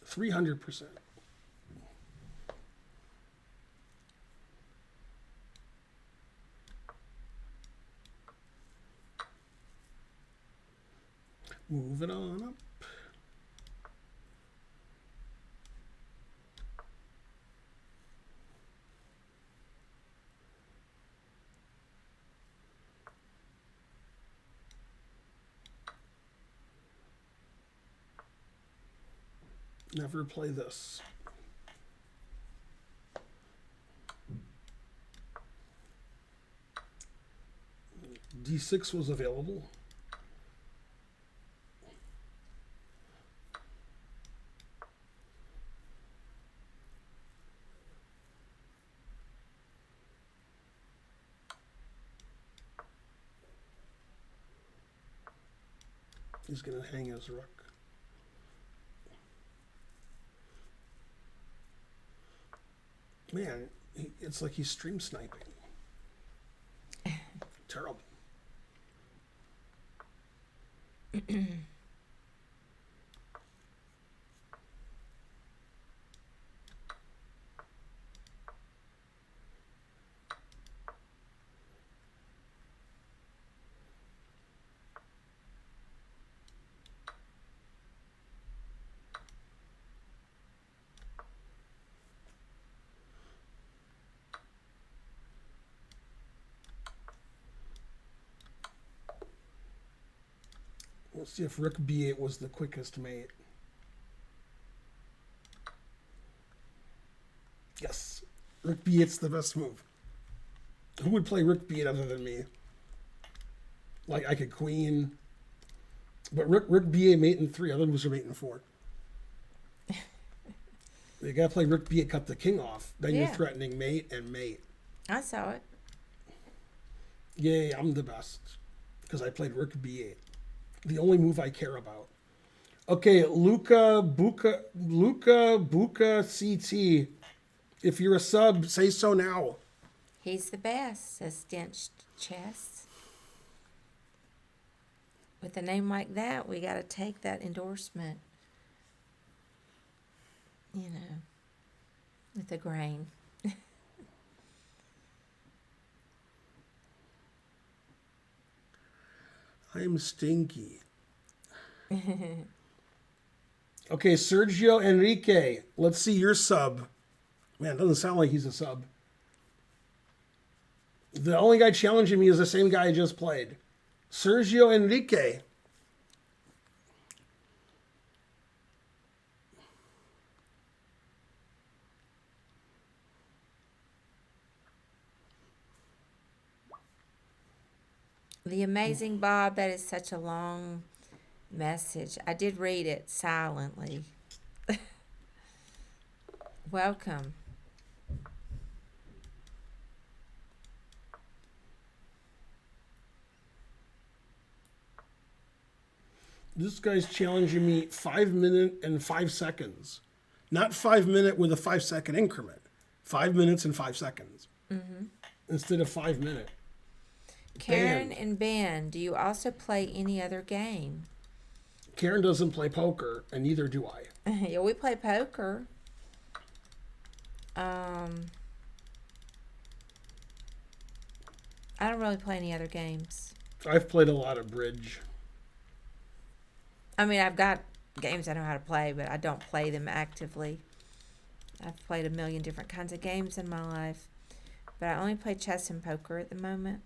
$300%. Moving on up. Never play this. D6 was available. He's going to hang his rook. Man, it's like he's stream sniping. Terrible. Let's see if rook b8 was the quickest mate. Yes, rook b8's the best move. Who would play rook b8 other than me? Like I could queen, but rook b8 mate in 3. Other moves are mate in 4. You gotta play rook b8, cut the king off. Then you're threatening mate and mate. I saw it. Yay, I'm the best because I played rook b8. The only move I care about. Okay, Luca Buca CT. If you're a sub, say so now. He's the best, says Stenched Chess. With a name like that, we got to take that endorsement, you know, with a grain. I'm stinky. Okay, Sergio Enrique. Let's see your sub. Man, it doesn't sound like he's a sub. The only guy challenging me is the same guy I just played. Sergio Enrique. The Amazing Bob, that is such a long message. I did read it silently. Welcome. This guy's challenging me 5 minutes and 5 seconds. Not 5 minute with a 5 second increment. 5 minutes and 5 seconds. Instead of 5 minute. Karen Banned. and Ben, do you also play any other game? Karen doesn't play poker, and neither do I. Yeah, we play poker. I don't really play any other games. I've played a lot of bridge. I mean, I've got games I know how to play, but I don't play them actively. I've played a million different kinds of games in my life, but I only play chess and poker at the moment.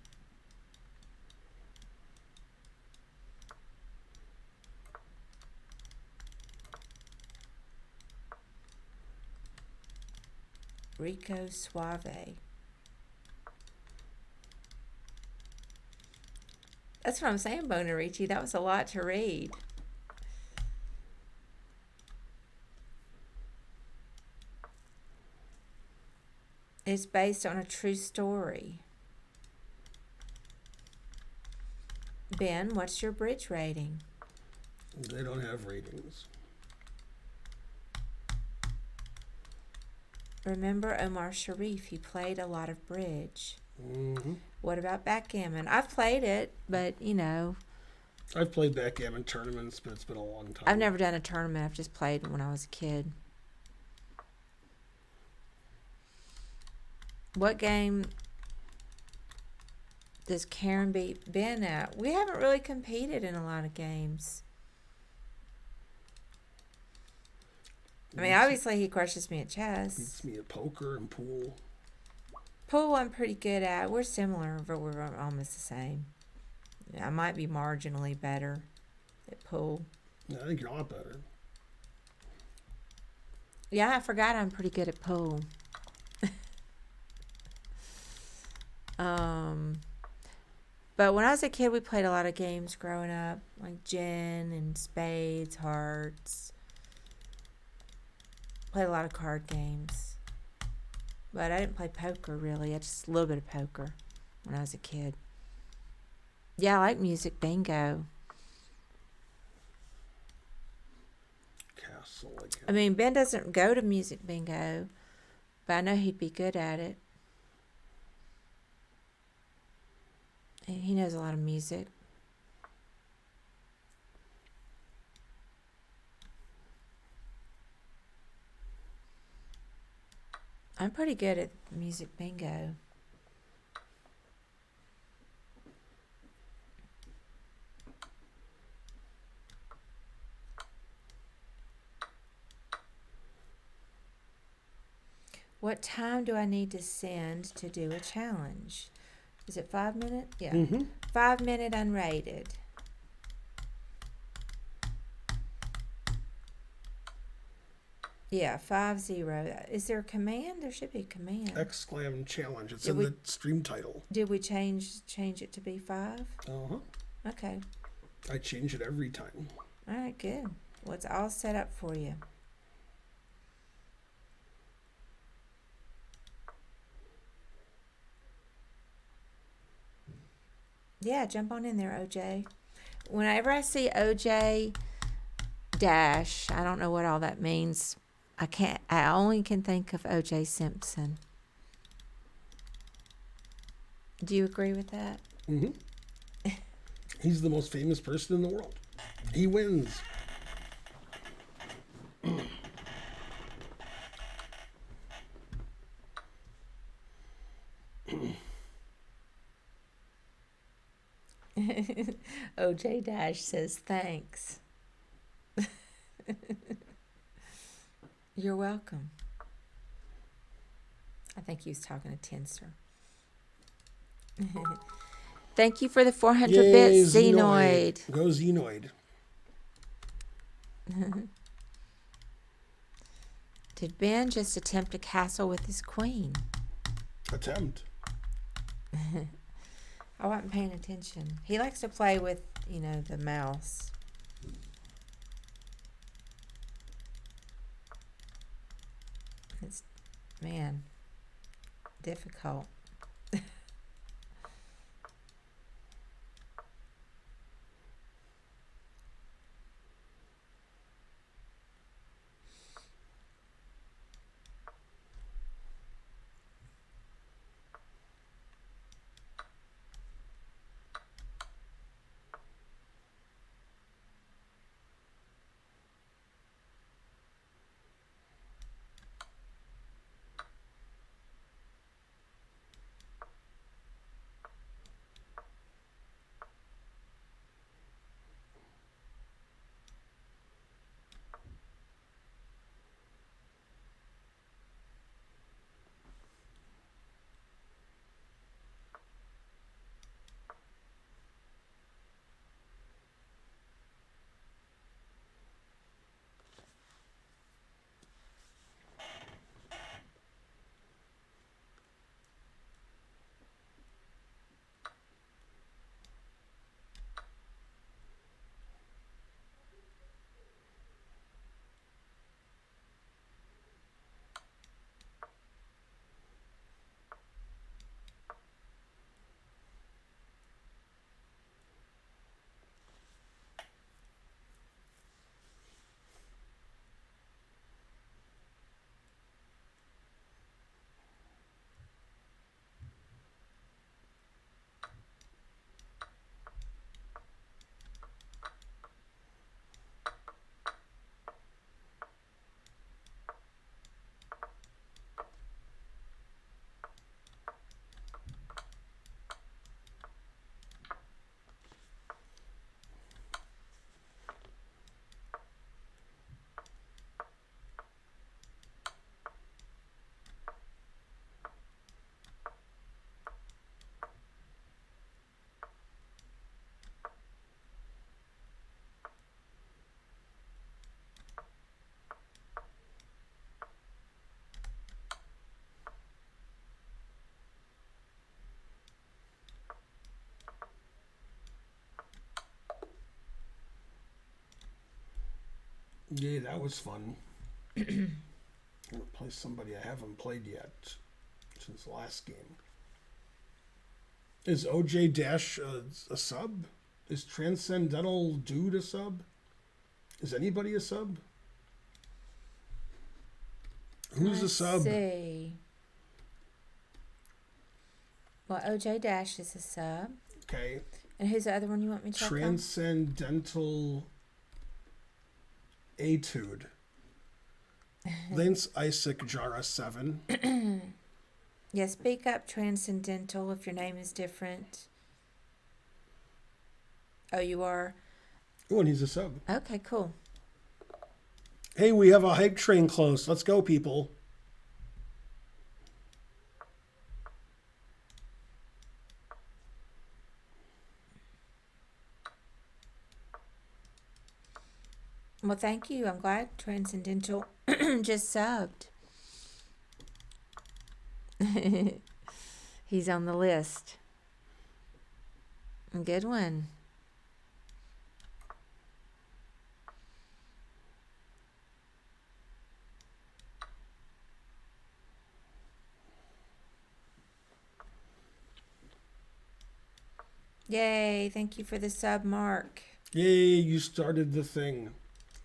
Rico Suave. That's what I'm saying, Bonarici. That was a lot to read. It's based on a true story. Ben, what's your bridge rating? They don't have ratings. Remember Omar Sharif? He played a lot of bridge. Mm-hmm. What about backgammon? I've played it, but you know, I've played backgammon tournaments, but it's been a long time. I've never done a tournament. I've just played when I was a kid. What game does Karen beat Ben at? We haven't really competed in a lot of games. I mean, obviously he crushes me at chess. Beats me at poker and pool. Pool I'm pretty good at. We're similar, but we're almost the same. I might be marginally better at pool. Yeah, I think you're a lot better. Yeah, I forgot I'm pretty good at pool. But when I was a kid, we played a lot of games growing up, like gin and spades, hearts. Played a lot of card games. But I didn't play poker, really. I just a little bit of poker when I was a kid. Yeah, I like music bingo. Castle again. I mean, Ben doesn't go to music bingo, but I know he'd be good at it. He knows a lot of music. I'm pretty good at music bingo. What time do I need to send to do a challenge? Is it 5 minutes? Yeah. Mm-hmm. 5 minute unrated. Yeah, 5-0. Is there a command? There should be a command. Exclam challenge. It's Did in we- the stream title. Did we change it to be 5? Uh-huh. Okay. I change it every time. All right, good. Well, it's all set up for you. Yeah, jump on in there, OJ. Whenever I see OJ dash, I don't know what all that means. I only can think of OJ Simpson. Do you agree with that? Mm-hmm. He's the most famous person in the world. He wins. OJ Dash says thanks. You're welcome. I think he was talking to Tinster. Thank you for the 400 Yay, bits, Xenoid. Go Xenoid. Did Ben just attempt a castle with his queen? Attempt. I wasn't paying attention. He likes to play with, the mouse. It's, man, difficult. Yeah, that was fun. I'm gonna play somebody I haven't played yet since the last game. Is OJ Dash a sub? Is Transcendental Dude a sub? Is anybody a sub? Who's a sub? Let's see. Well, OJ Dash is a sub. Okay. And who's the other one you want me to check on? Transcendental Etude. Lance Isaac Jara 7. Yeah, speak up, Transcendental, if your name is different. Oh, you are? Oh, and he's a sub. Okay, cool. Hey, we have a hype train close. Let's go, people. Well, thank you. I'm glad Transcendental just subbed. He's on the list. A good one. Yay, thank you for the sub, Mark. Yay, you started the thing.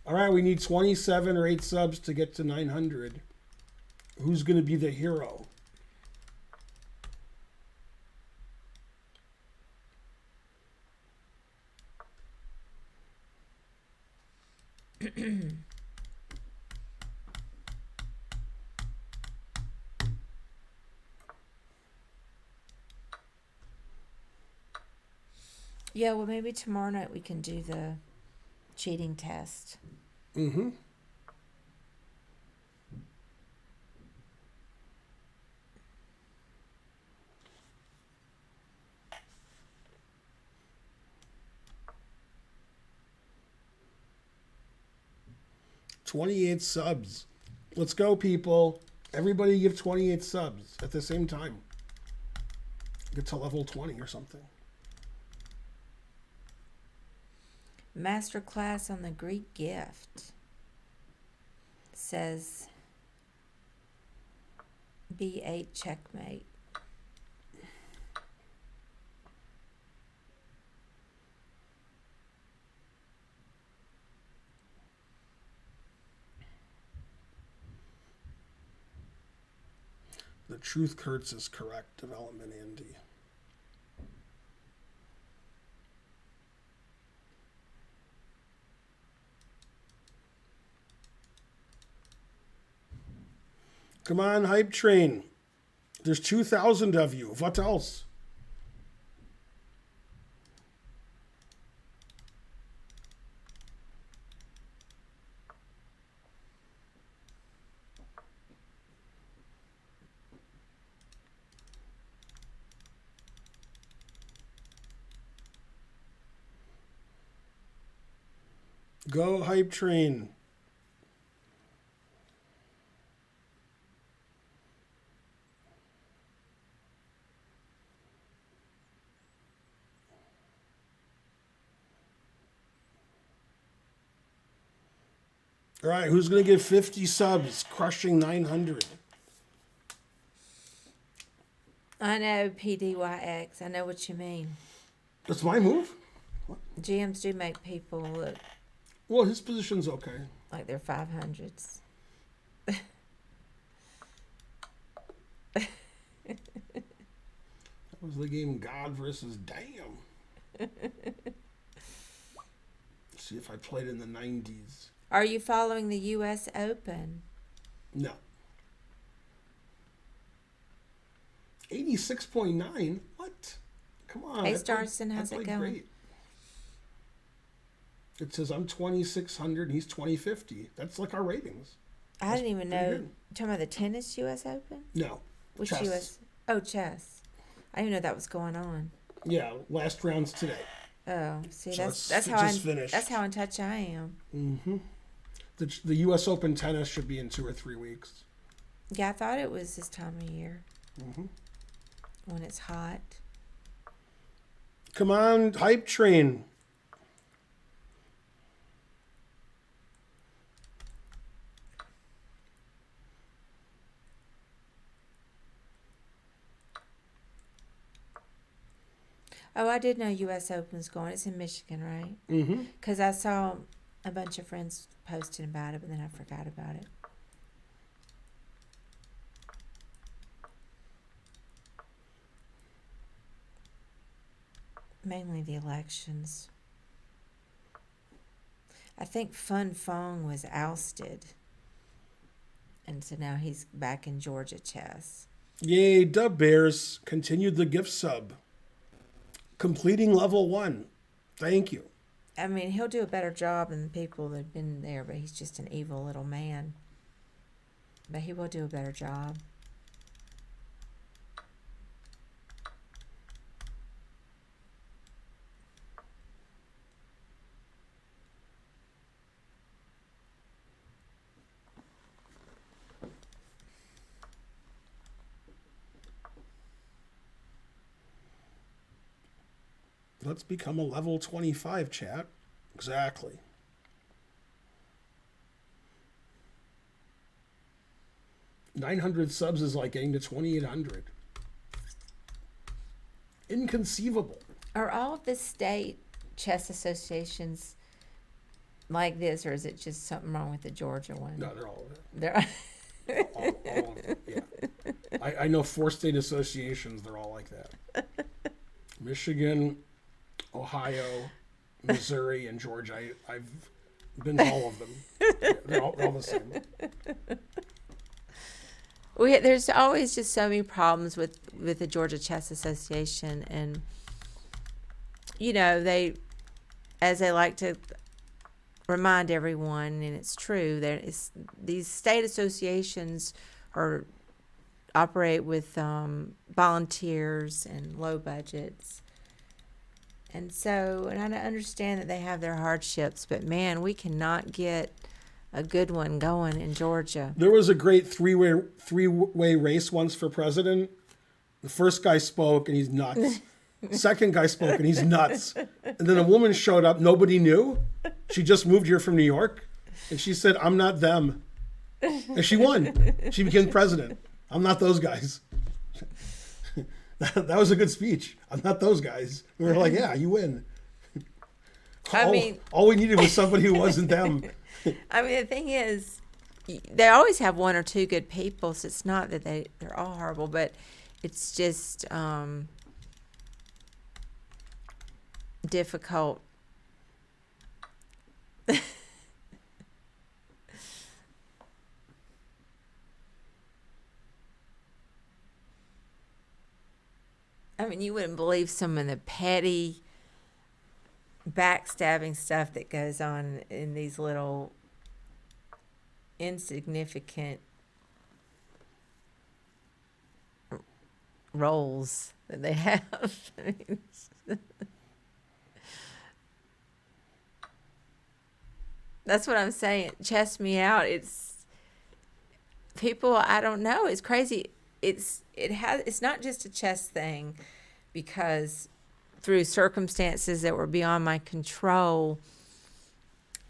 All right, we need 27 or 8 subs to get to 900. Who's going to be the hero? Yeah, well, maybe tomorrow night we can do the cheating test. Mm-hmm. 28 subs. Let's go, people. Everybody give 28 subs at the same time. Get to level 20 or something. Masterclass on the Greek gift. Says B8 checkmate. The truth Kurtz is correct. Development Andy. Come on, hype train. There's 2,000 of you. What else? Go, hype train. All right, who's going to get 50 subs, crushing 900? I know PDYX. I know what you mean. That's my move? GMs do make people look Well, his position's okay. like they're 500s. That was the game God versus Damn. See if I played in the 90s. Are you following the U.S. Open? No. 86.9? What? Come on. Hey, I played- Starson, I how's it played going? great. It says I'm 2,600 and he's 2050. That's like our ratings. I didn't even pretty know. good. You talking about the tennis U.S. Open? No. Which Chess. U.S.? Oh, chess. I didn't even know that was going on. Yeah, last round's today. Oh, see, So that's it's how just finished. that's how in touch I am. Mm-hmm. The U.S. Open tennis should be in 2 or 3 weeks. Yeah, I thought it was this time of year Mm-hmm. when it's hot. Come on, hype train. Oh, I did know U.S. Open's going. It's in Michigan, right? Mm-hmm. Because I saw a bunch of friends posting about it, but then I forgot about it. Mainly the elections. I think Fun Fong was ousted. And so now he's back in Georgia chess. Yay, Dub Bears continued the gift sub. Completing level 1. Thank you. I mean, he'll do a better job than the people that have been there, but he's just an evil little man. But he will do a better job. Let's become a level 25, chat. Exactly. $900 subs is like getting to 2,800. Inconceivable. Are all of the state chess associations like this, or is it just something wrong with the Georgia one? No, they're all They're all of them. Yeah. I know 4 state associations. They're all like that. Michigan, Ohio, Missouri, and Georgia. I've been to all of them. Yeah, they're all the same. There's always just so many problems with the Georgia Chess Association, and you know as they like to remind everyone, and it's true, these state associations operate with volunteers and low budgets, and I understand that they have their hardships, but man, we cannot get a good one going in Georgia. There was a great three-way race once for president. The first guy spoke and he's nuts. Second guy spoke and he's nuts. And then a woman showed up nobody knew. She just moved here from New York. And she said, I'm not them. And she won. She became president. I'm not those guys. That was a good speech. I'm not those guys. We were like, yeah, you win. All we needed was somebody who wasn't them. I mean, the thing is, they always have one or two good people, so it's not that they're all horrible, but it's just difficult. I mean, you wouldn't believe some of the petty backstabbing stuff that goes on in these little insignificant roles that they have. I mean, that's what I'm saying. Chest me out. It's people. I don't know. It's crazy. It's not just a chess thing, because through circumstances that were beyond my control,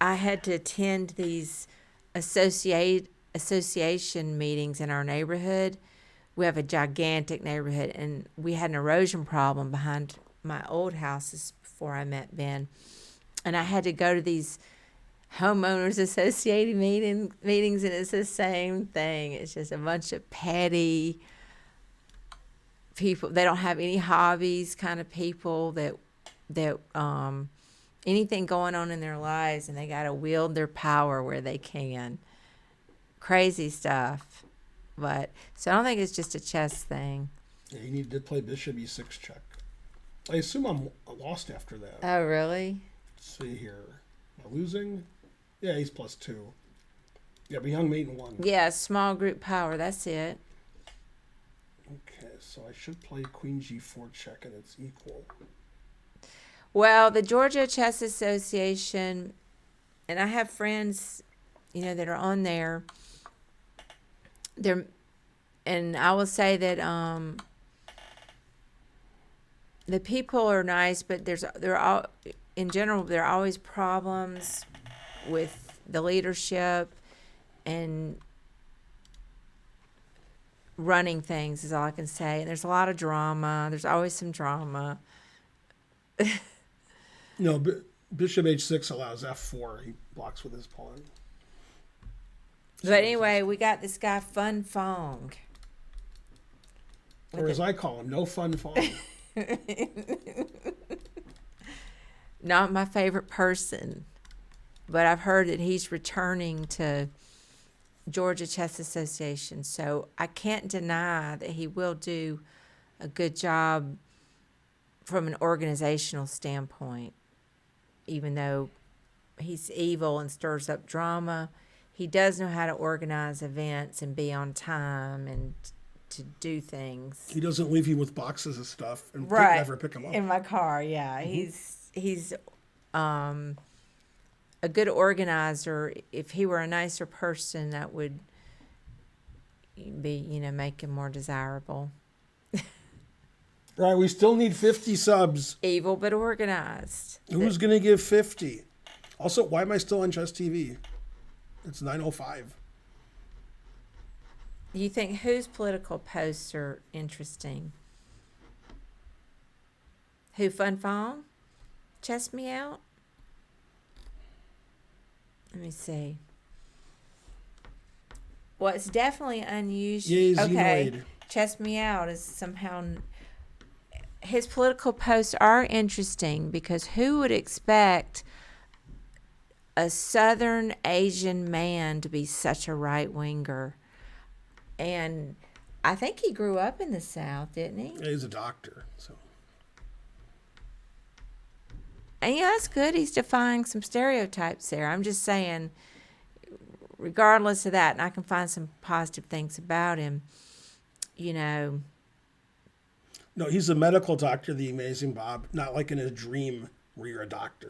I had to attend these association meetings in our neighborhood. We have a gigantic neighborhood, and we had an erosion problem behind my old houses before I met Ben. And I had to go to these homeowners associated meetings, and it's the same thing. It's just a bunch of petty people. They don't have any hobbies, kind of people that anything going on in their lives, and they got to wield their power where they can. Crazy stuff. But so I don't think it's just a chess thing. Yeah, you need to play bishop e6 check. I assume I'm lost after that. Oh, really? Let's see here. Am I losing? Yeah, he's +2. Yeah, but young mate in 1. Yeah, small group power. That's it. Okay, so I should play queen g4 check, and it's equal. Well, the Georgia Chess Association, and I have friends, that are on there. And I will say that the people are nice, but in general there are always problems with the leadership and running things is all I can say. And there's a lot of drama. There's always some drama. No, bishop h6 allows f4. He blocks with his pawn. But anyway, we got this guy Fun Fong. Or as I call him, No Fun Fong. Not my favorite person, but I've heard that he's returning to Georgia Chess Association, so I can't deny that he will do a good job from an organizational standpoint. Even though he's evil and stirs up drama, he does know how to organize events and be on time and to do things. He doesn't leave you with boxes of stuff and never pick them up. In my car, yeah. Mm-hmm. He's a good organizer. If he were a nicer person, that would be, make him more desirable. Right, we still need 50 subs. Evil but organized. Who's going to give 50? Also, why am I still on Chess TV? It's 9:05. You think whose political posts are interesting? Who Fun Fong? Chess me out? Let me see. Well, it's definitely unusual. Yay, okay. Xenoid. Chess me out is somehow... His political posts are interesting because who would expect a Southern Asian man to be such a right-winger? And I think he grew up in the South, didn't he? Yeah, he's a doctor, so. And yeah, that's good. He's defying some stereotypes there. I'm just saying, regardless of that, and I can find some positive things about him, No, he's a medical doctor, the amazing Bob, not like in a dream where you're a doctor.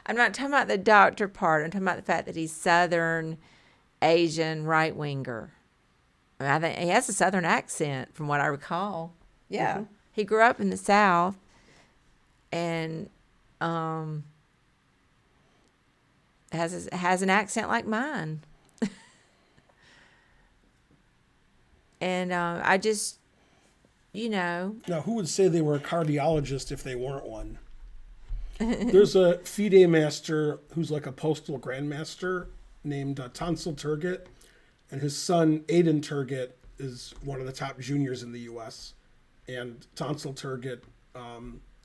I'm not talking about the doctor part. I'm talking about the fact that he's Southern Asian right winger. I mean, I think he has a Southern accent, from what I recall. Yeah, he grew up in the South, and has an accent like mine. And I just, you know, Now, who would say they were a cardiologist if they weren't one? There's a FIDE master who's like a postal grandmaster named Tonsil Turgut, and his son Aiden Turgut is one of the top juniors in the U.S. And Tonsil Turgut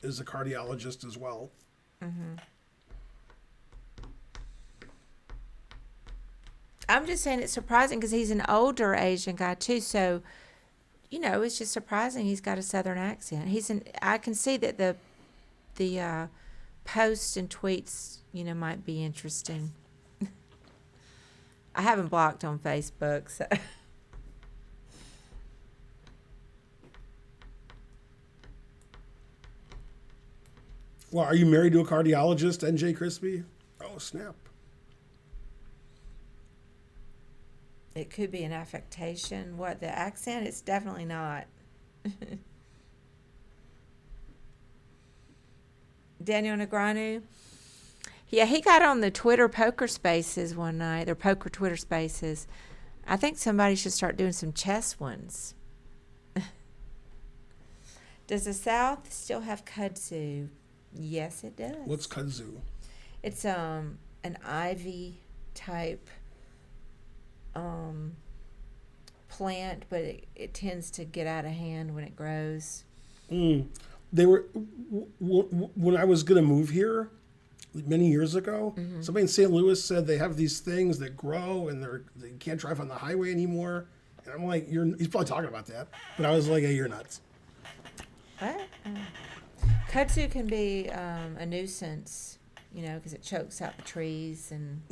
is a cardiologist as well. I'm just saying it's surprising because he's an older Asian guy too. So, you know, it's just surprising he's got a Southern accent. I can see that the posts and tweets, you know, might be interesting. I haven't blocked on Facebook, so. Well, are you married to a cardiologist, NJ Crispy? Oh, snap. It could be an affectation. What, the accent? It's definitely not. Daniel Negreanu. Yeah, he got on the Twitter poker spaces one night. They're poker Twitter spaces. I think somebody should start doing some chess ones. Does the South still have kudzu? Yes, it does. What's kudzu? It's an ivy type plant, but it tends to get out of hand when it grows. They were when I was gonna move here many years ago. Somebody in St. Louis said they have these things that grow and they can't drive on the highway anymore. And I'm like, he's probably talking about that, but I was like, hey, you're nuts. What? Kudzu can be a nuisance, you know, because it chokes out the trees and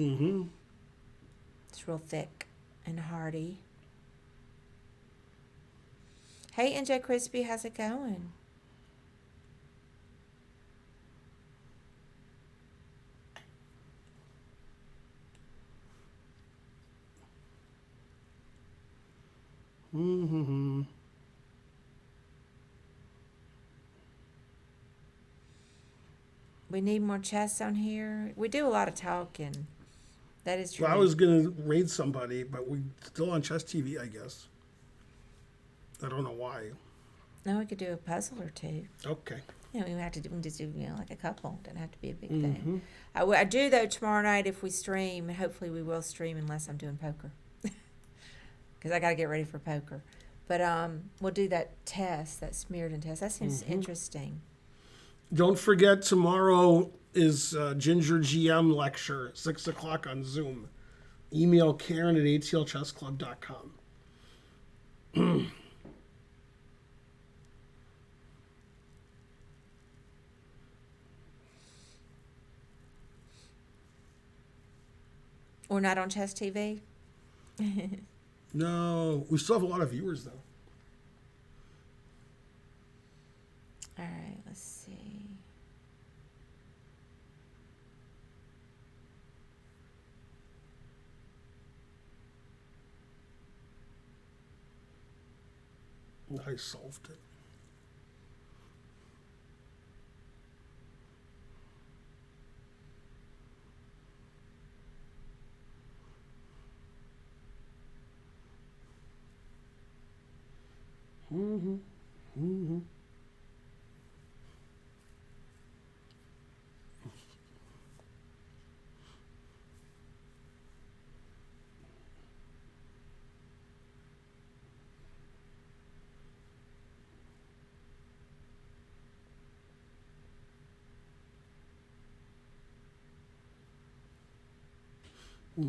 it's real thick and hardy. Hey, NJ Crispy, how's it going? We need more chess on here. We do a lot of talking. That is true. Well, I was gonna raid somebody, but we still on Chess TV, I guess. I don't know why. No, we could do a puzzle or two. Okay. You know, we can just do, you know, like a couple. Doesn't have to be a big thing. I do, though, tomorrow night if we stream, and hopefully we will stream unless I'm doing poker. Because I got to get ready for poker. But we'll do that test, that Smearden test. That seems interesting. Don't forget, tomorrow is Ginger GM lecture, 6 o'clock on Zoom. Email Karen at atlchessclub.com. We're not on Chess TV? No, we still have a lot of viewers, though. All right, let's see. I solved it.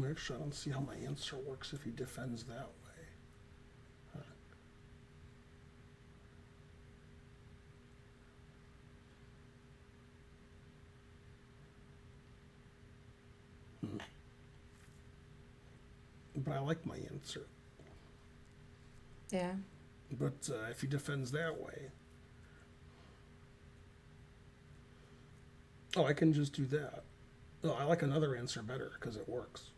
Actually, I don't see how my answer works if he defends that way. But I like my answer. Yeah. But if he defends that way. Oh, I can just do that. Oh, I like another answer better because it works.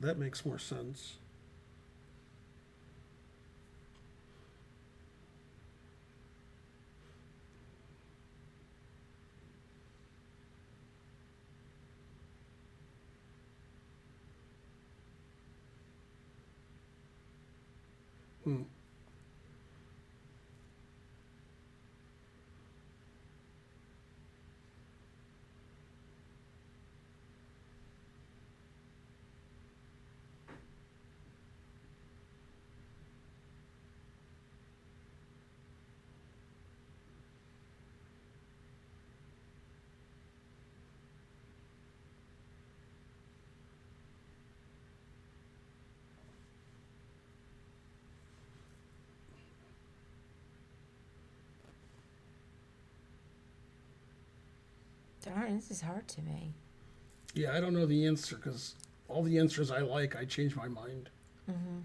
That makes more sense. Hmm. Darn, this is hard to me. Yeah, I don't know the answer because all the answers I like, I change my mind. Mm-hmm.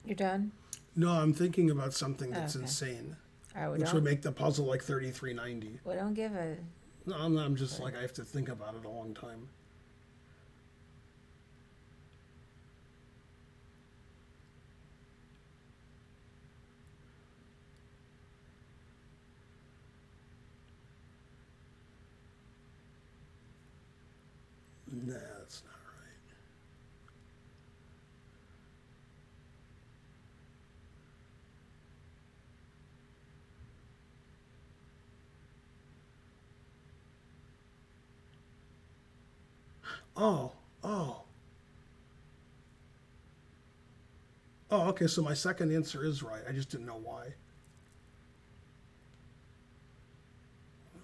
You're done? No, I'm thinking about something that's Okay. insane, All right, which would make the puzzle like 3390. we don't give a. No, I'm just like, I have to think about it a long time. Nah, that's not right. Oh, oh. Oh, okay, so my second answer is right. I just didn't know why.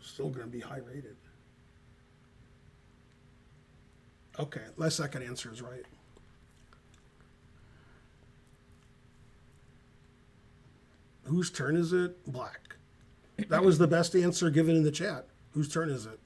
Still going to be high rated. Okay, my second answer is right. Whose turn is it? Black. That was the best answer given in the chat. Whose turn is it?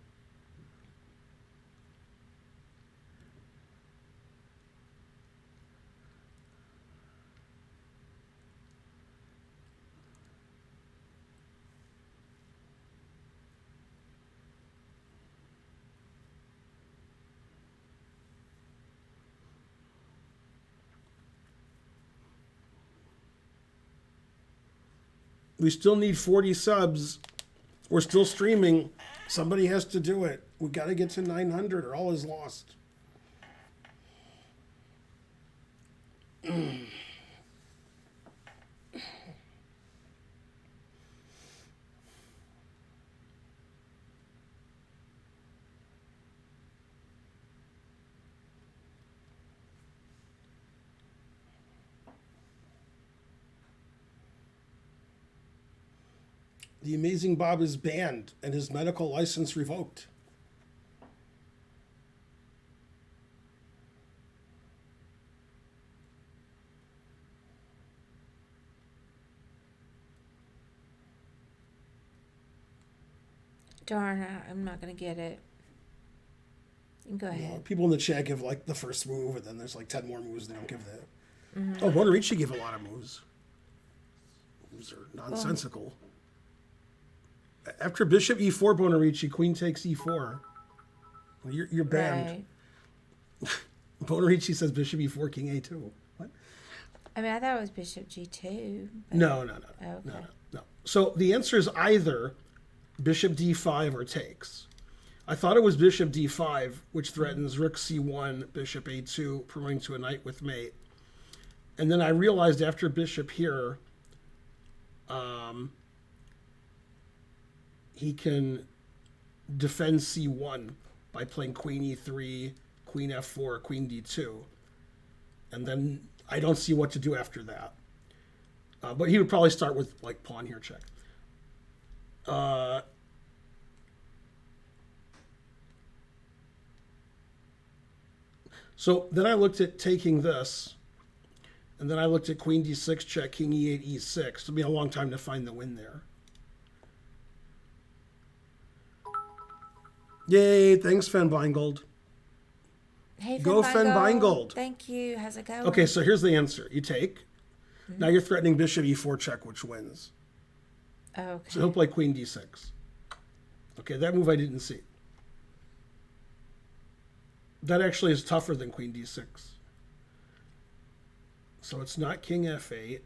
We still need 40 subs. We're still streaming. Somebody has to do it. We got to get to 900 or all is lost. The Amazing Bob is banned and his medical license revoked. Darn, I'm not going to get it. You can go ahead. People in the chat give like the first move, and then there's like 10 more moves they don't give that. Oh, Bonarici gave a lot of moves. Moves are nonsensical. After bishop e4, Bonarici, queen takes e4. Well, you're banned. Right. Bonarici says bishop e4, king a2. What? I mean, I thought it was bishop g2. No. Okay. No. So the answer is either bishop d5 or takes. I thought it was bishop d5, which threatens rook c1, bishop a2, promoting to a knight with mate. And then I realized after bishop here, he can defend c1 by playing queen e3, queen f4, queen d2. And then I don't see what to do after that. But he would probably start with like pawn here check. So then I looked at taking this, and then I looked at queen d6 check, king e8, e6. It'll be a long time to find the win there. Yay, thanks, Fen Beingold. Hey, Go Fen Beingold. Thank you. How's it going? Okay, so here's the answer. You take. Now you're threatening bishop e4 check, which wins. Okay. So he'll play queen d6. Okay, that move I didn't see. That actually is tougher than queen d6. So it's not king f8.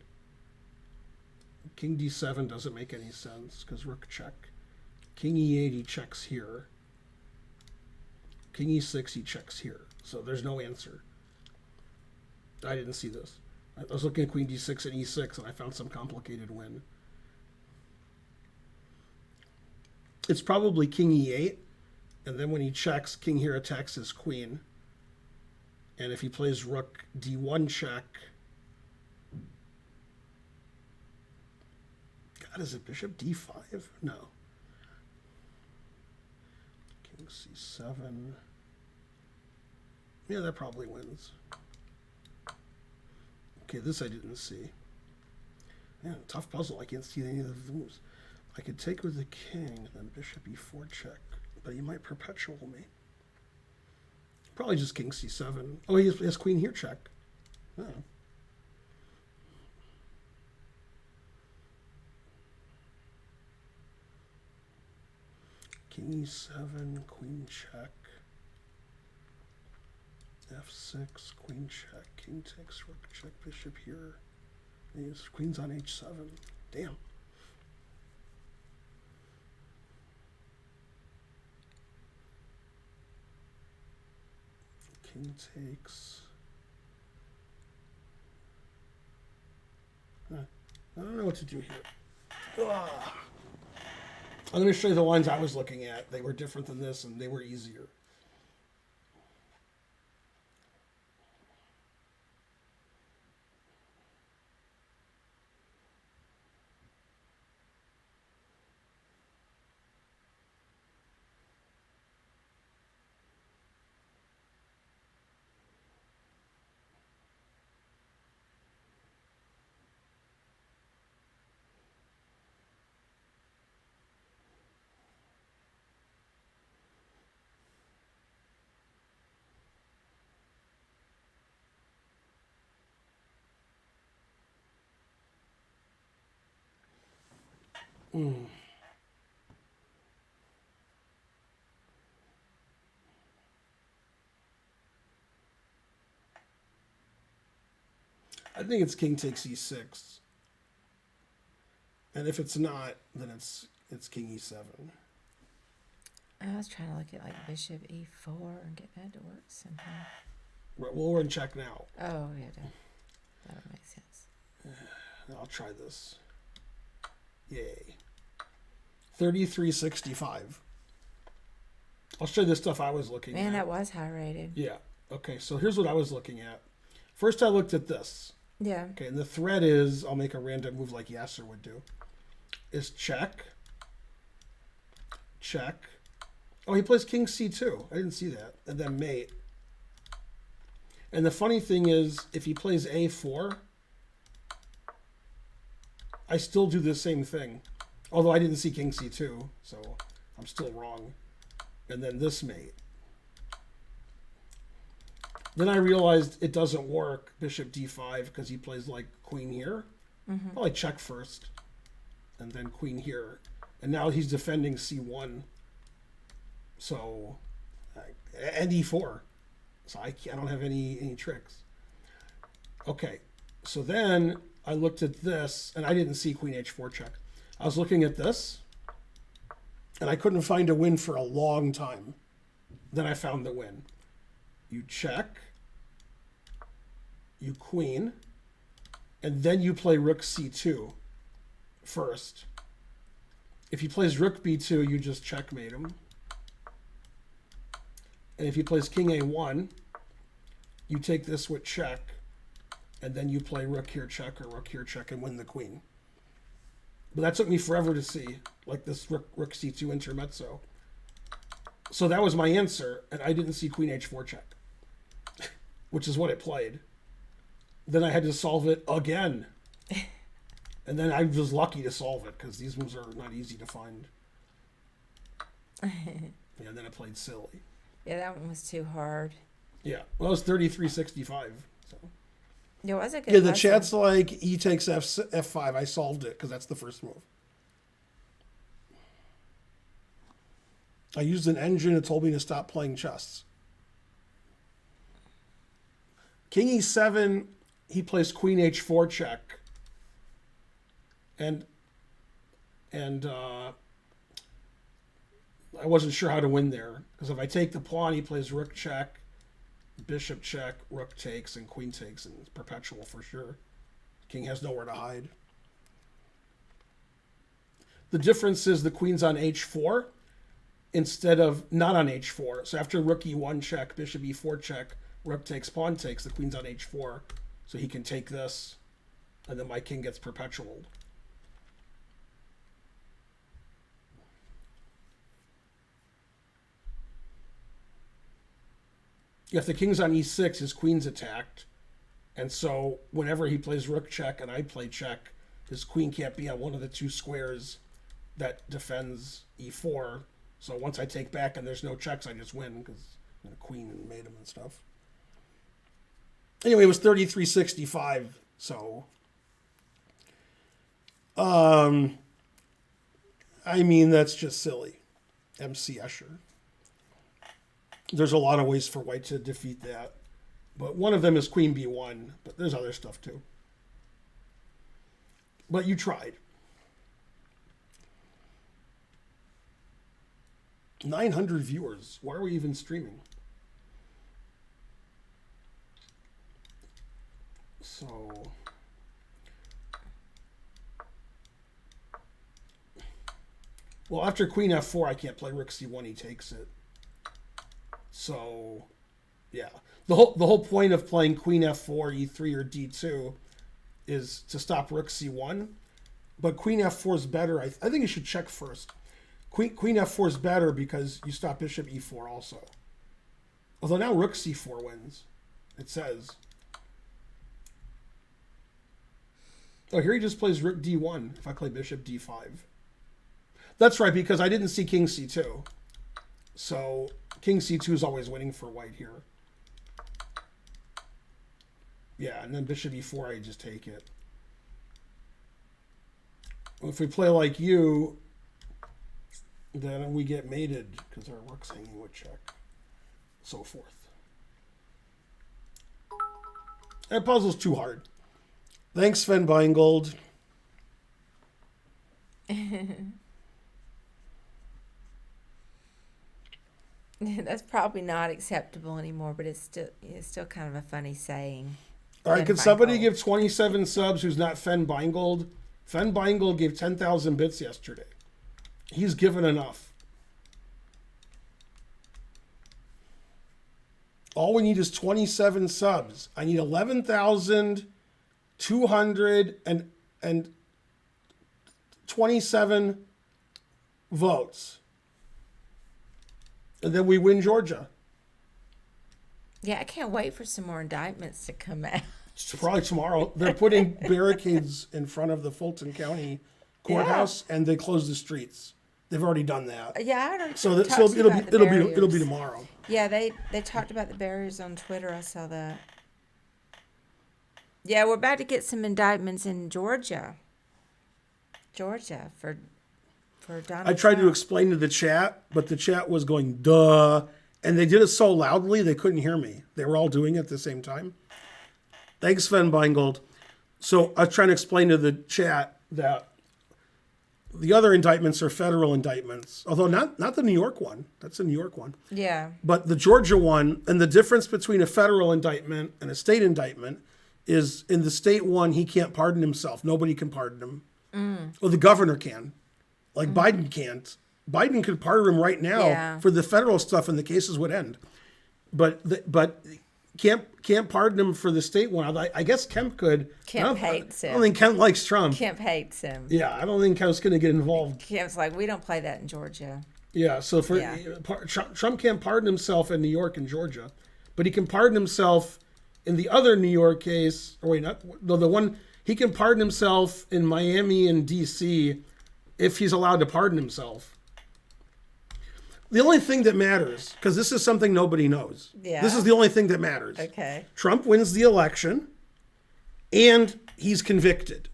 King d7 doesn't make any sense because rook check. King e8, he checks here. King e6, he checks here. So there's no answer. I didn't see this. I was looking at queen d6 and e6, and I found some complicated win. It's probably king e8, and then when he checks, king here attacks his queen. And if he plays rook d1 check... God, is it bishop d5? No. King c7. Yeah, that probably wins. Okay, this I didn't see. Man, tough puzzle. I can't see any of the moves. I could take with the king, then bishop e4 check, but he might perpetual me. Probably just king c7. Oh, he has queen here check. Oh. King e7, queen check. f6, queen check, king takes, rook check, bishop here. And his queen's on h7. Damn. King takes. I don't know what to do here. Ugh. I'm going to show you the lines I was looking at. They were different than this, and they were easier. I think it's king takes e6. And if it's not, then it's king e7. I was trying to look at like bishop e4 and get that to work somehow. Right, well, we're in check now. Oh, yeah, that would make sense. I'll try this. Yay. 3365. I'll show you the stuff I was looking at. Man, that was high rated. Yeah. Okay, so here's what I was looking at. First, I looked at this. Yeah. Okay, and the threat is, I'll make a random move like Yasser would do, is check, check. Oh, he plays king c2. I didn't see that. And then mate. And the funny thing is, if he plays a4, I still do the same thing. Although I didn't see king c2, so I'm still wrong. And then this mate. Then I realized it doesn't work, bishop d5, because he plays like queen here. Mm-hmm. Well, I check first, and then queen here. And now he's defending c1. So, and e4. So I don't have any tricks. Okay, so then I looked at this, and I didn't see queen h4 check. I was looking at this, and I couldn't find a win for a long time. Then I found the win. You check, you queen, and then you play rook c2 first. If he plays rook b2, you just checkmate him. And if he plays king a1, you take this with check, and then you play rook here check or rook here check and win the queen. But that took me forever to see, like this rook c2 intermezzo. So that was my answer, and I didn't see queen h4 check, which is what it played. Then I had to solve it again. And then I was lucky to solve it, because these moves are not easy to find. Yeah, then I played silly. Yeah, that one was too hard. Yeah, well, it was 33-65. So. It was a good Yeah, the lesson. chat's like, E takes F5. I solved it, because that's the first move. I used an engine. It told me to stop playing chess. King E7, he plays queen H4 check. And I wasn't sure how to win there. Because if I take the pawn, he plays rook check, bishop check, rook takes, and queen takes. And it's perpetual for sure. King has nowhere to hide. The difference is the queen's on H4 instead of not on H4. So after rook E1 check, bishop E4 check, rook takes, pawn takes, the queen's on H4. So he can take this, and then my king gets perpetual. If the king's on E6, his queen's attacked. And so whenever he plays rook check and I play check, his queen can't be on one of the two squares that defends E4. So once I take back and there's no checks, I just win because the queen made him and stuff. Anyway, it was 33-65. So, I mean, that's just silly. MC Escher. There's a lot of ways for white to defeat that. But one of them is queen b1. But there's other stuff too. But you tried. 900 viewers. Why are we even streaming? So... well, after queen f4, I can't play rook c1. He takes it. So, yeah. The whole point of playing queen f4, e3, or d2 is to stop rook c1. But queen f4 is better. I think you should check first. Queen f4 is better because you stop bishop e4 also. Although now rook c4 wins. It says. Oh, here he just plays rook d1 if I play bishop d5. That's right, because I didn't see king c2. So king c2 is always winning for white here. Yeah, and then bishop e4, I just take it. If we play like you, then we get mated because our rook's hanging with check. So forth. That puzzle's too hard. Thanks, Sven Beingold. That's probably not acceptable anymore, but it's still kind of a funny saying. All right, Fen could somebody Beingold. give 27 subs who's not Fen Beingold? Fen Beingold gave 10,000 bits yesterday. He's given enough. All we need is 27 subs. I need 11,227 votes. And then we win Georgia. Yeah, I can't wait for some more indictments to come out. It's probably tomorrow. They're putting barricades in front of the Fulton County courthouse, and they close the streets. They've already done that. Yeah, I don't. So it'll be tomorrow. Yeah, they talked about the barriers on Twitter. I saw that. Yeah, we're about to get some indictments in Georgia. Georgia for Donald I tried to Trump. explain to the chat, but the chat was going, duh. And they did it so loudly, they couldn't hear me. They were all doing it at the same time. Thanks, Sven Beingold. So I was trying to explain to the chat that the other indictments are federal indictments, although not the New York one. That's a New York one. Yeah. But the Georgia one, and the difference between a federal indictment and a state indictment is in the state one, he can't pardon himself. Nobody can pardon him. Well, the governor can. Like Biden can't. Biden could pardon him right now for the federal stuff and the cases would end. But can't pardon him for the state one. I guess Kemp could. Kemp hates him. I don't think Kemp likes Trump. Kemp hates him. Yeah, I don't think Kemp's going to get involved. Kemp's like, we don't play that in Georgia. Yeah, so Trump can't pardon himself in New York and Georgia, but he can pardon himself in the other New York case. Or wait, the one he can pardon himself in Miami and D.C. if he's allowed to pardon himself. The only thing that matters, because this is something nobody knows. Yeah. This is the only thing that matters. Okay. Trump wins the election, and he's convicted.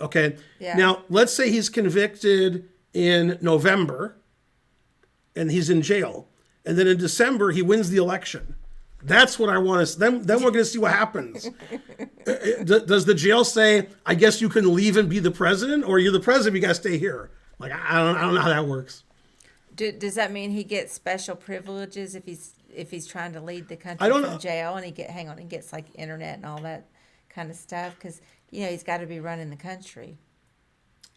Okay. Yeah. Now, let's say he's convicted in November, and he's in jail, and then in December he wins the election. That's what I want to. Then we're going to see what happens. Does the jail say, "I guess you can leave and be the president," or "You're the president, you got to stay here"? Like I don't know how that works. Does that mean he gets special privileges if he's trying to lead the country from jail and he gets like internet and all that kind of stuff? Because he's got to be running the country.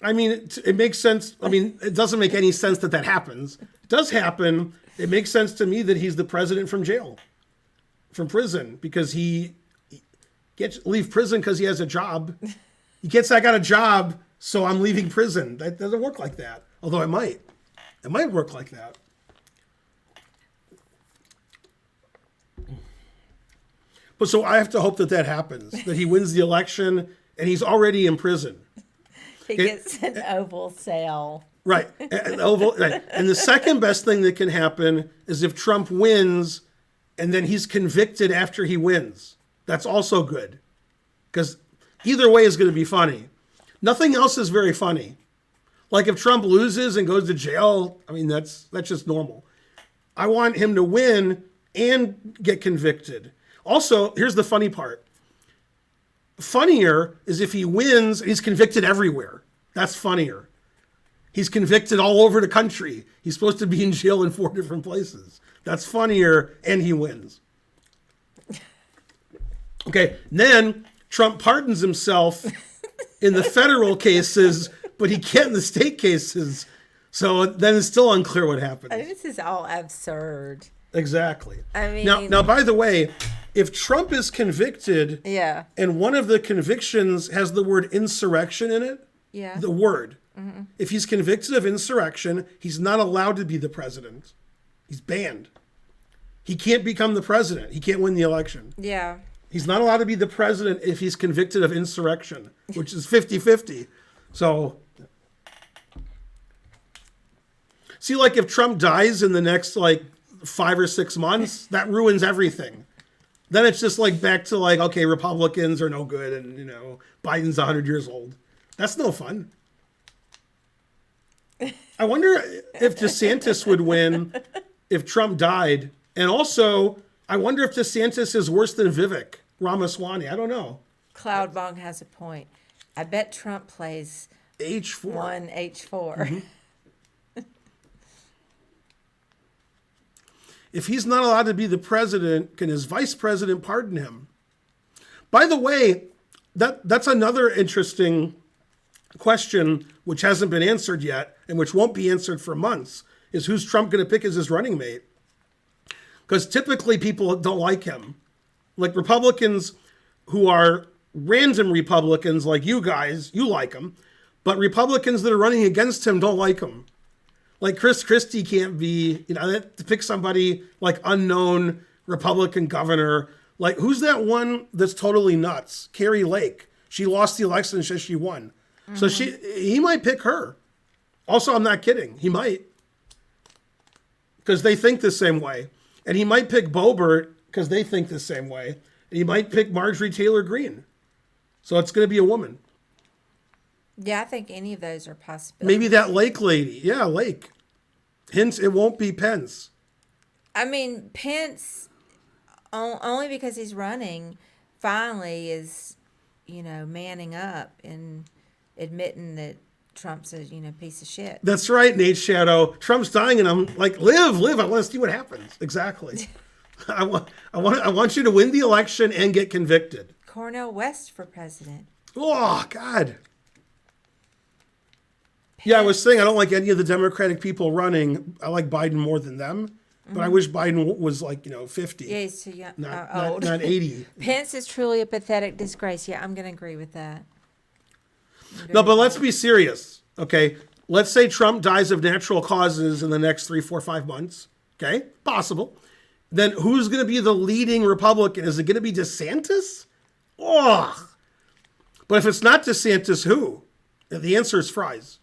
I mean, it makes sense. I mean, it doesn't make any sense that happens. It does happen. It makes sense to me that he's the president from jail, from prison, because he gets leave prison because he has a job. He gets, I got a job, so I'm leaving prison. That doesn't work like that. Although it might. It might work like that. But so I have to hope that happens, that he wins the election and he's already in prison. He gets an oval cell. Right. Right. And the second best thing that can happen is if Trump wins and then he's convicted after he wins. That's also good. Because either way is going to be funny. Nothing else is very funny. Like if Trump loses and goes to jail, I mean, that's just normal. I want him to win and get convicted. Also, here's the funny part. Funnier is if he wins and he's convicted everywhere. That's funnier. He's convicted all over the country. He's supposed to be in jail in 4 different places. That's funnier, and he wins. Okay, then Trump pardons himself in the federal cases, but he can't in the state cases. So then it's still unclear what happens. I mean, this is all absurd. Exactly. I mean, now, by the way, if Trump is convicted, yeah, and one of the convictions has the word insurrection in it, yeah, the word. Mm-hmm. If he's convicted of insurrection, he's not allowed to be the president. He's banned. He can't become the president. He can't win the election. Yeah. He's not allowed to be the president if he's convicted of insurrection, which is 50-50. So, see, like if Trump dies in the next 5 or 6 months, that ruins everything. Then it's just back to okay, Republicans are no good and, Biden's 100 years old. That's no fun. I wonder if DeSantis would win if Trump died. And also, I wonder if DeSantis is worse than Vivek Ramaswamy. I don't know. Cloudbong has a point. I bet Trump plays H4. 1H4. Mm-hmm. If he's not allowed to be the president, can his vice president pardon him? By the way, that's another interesting question which hasn't been answered yet and which won't be answered for months is who's Trump going to pick as his running mate? Because typically people don't like him. Like Republicans who are random Republicans like you guys, you like him. But Republicans that are running against him don't like him. Like Chris Christie can't be, to pick somebody like unknown Republican governor. Like who's that one that's totally nuts? Carrie Lake. She lost the election and says she won. Mm-hmm. So he might pick her. Also, I'm not kidding. He might. Because they think the same way. And he might pick Boebert because they think the same way. And he might pick Marjorie Taylor Greene. So it's going to be a woman. Yeah, I think any of those are possible. Maybe that Lake lady. Yeah, Lake. Hence, it won't be Pence. I mean, Pence, only because he's running, finally is, manning up and admitting that, Trump's a piece of shit. That's right, Nate Shadow. Trump's dying, and I'm like, live. I want to see what happens. Exactly. I want you to win the election and get convicted. Cornel West for president. Oh God. Yeah, I was saying I don't like any of the Democratic people running. I like Biden more than them, but I wish Biden was 50. Yeah, he's too young. Not, Old. not 80. Pence is truly a pathetic disgrace. Yeah, I'm going to agree with that. No, but let's be serious, okay? Let's say Trump dies of natural causes in the next 3, 4, 5 months, okay? Possible. Then who's going to be the leading Republican? Is it going to be DeSantis? Oh. But if it's not DeSantis, who? The answer is fries.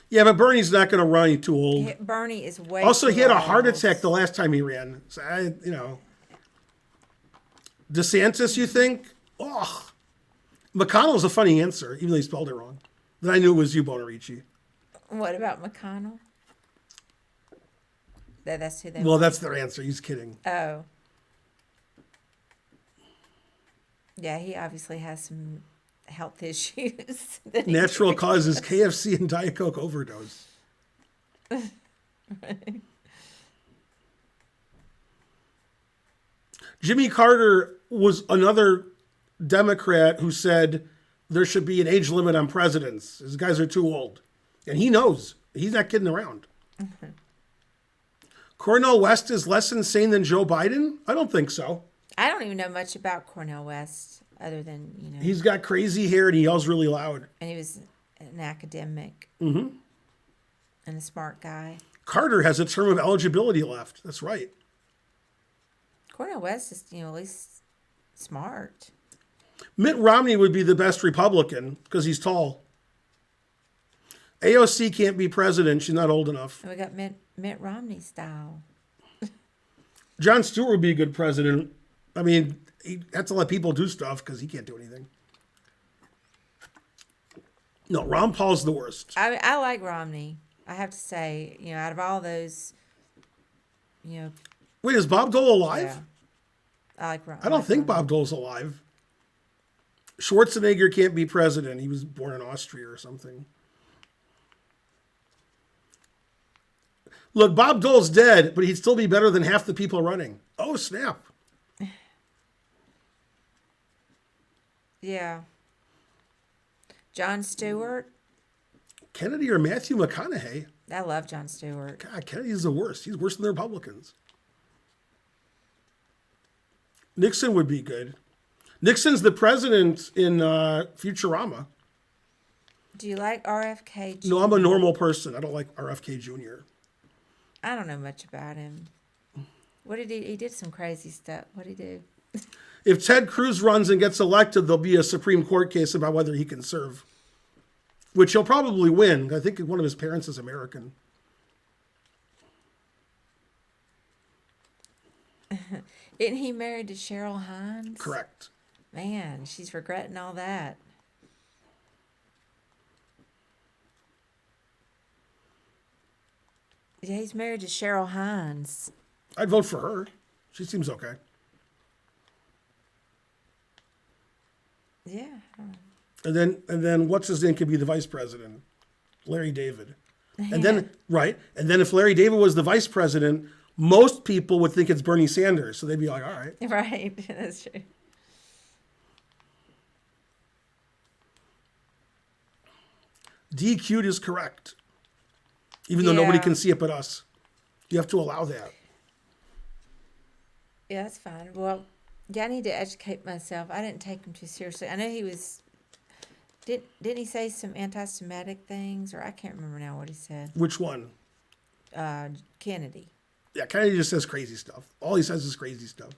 Yeah, but Bernie's not going to run. He's too old. Bernie is way Also, too he had a old. heart attack the last time he ran. So, DeSantis, you think? Oh. McConnell's a funny answer, even though he spelled it wrong. Then I knew it was you, Bonarici. What about McConnell? That's who they Well, that's their answer. He's kidding. Oh. Yeah, he obviously has some health issues. Natural causes KFC and Diet Coke overdose. Right. Jimmy Carter was another Democrat who said there should be an age limit on presidents. These guys are too old. And he knows. He's not kidding around. Mm-hmm. Cornel West is less insane than Joe Biden? I don't think so. I don't even know much about Cornel West other than, He's got crazy hair and he yells really loud. and he was an academic Mm-hmm. and a smart guy. Carter has a term of eligibility left. That's right. Cornel West is, at least smart. Mitt Romney would be the best Republican because he's tall. AOC can't be president. She's not old enough. And we got Mitt Romney style. Jon Stewart would be a good president. I mean, he has to let people do stuff because he can't do anything. No, Ron Paul's the worst. I like Romney. I have to say, out of all those, Wait, is Bob Dole alive? yeah, I like Romney. I don't think Bob Dole's alive. Schwarzenegger can't be president. He was born in Austria or something. Look, Bob Dole's dead, but he'd still be better than half the people running. Oh, snap. Yeah. Jon Stewart. Kennedy or Matthew McConaughey? I love Jon Stewart. God, Kennedy's the worst. He's worse than the Republicans. Nixon would be good. Nixon's the president in Futurama. Do you like RFK Jr.? No, I'm a normal person. I don't like RFK Jr. I don't know much about him. What did he did some crazy stuff. What did he do? If Ted Cruz runs and gets elected, there'll be a Supreme Court case about whether he can serve, which he'll probably win. I think one of his parents is American. Isn't he married to Cheryl Hines? Correct. Man, she's regretting all that. Yeah, he's married to Cheryl Hines. I'd vote for her. She seems okay. Yeah. And then what's his name could be the vice president? Larry David. And then if Larry David was the vice president, most people would think it's Bernie Sanders. So they'd be like, all right. Right. That's true. DQ'd is correct. Even though nobody Yeah. can see it but us. You have to allow that. Yeah, that's fine. Well, yeah, I need to educate myself. I didn't take him too seriously. I know he was. Didn't he say some anti-Semitic things, or I can't remember now what he said. Which one? Kennedy. Yeah, Kennedy just says crazy stuff. All he says is crazy stuff.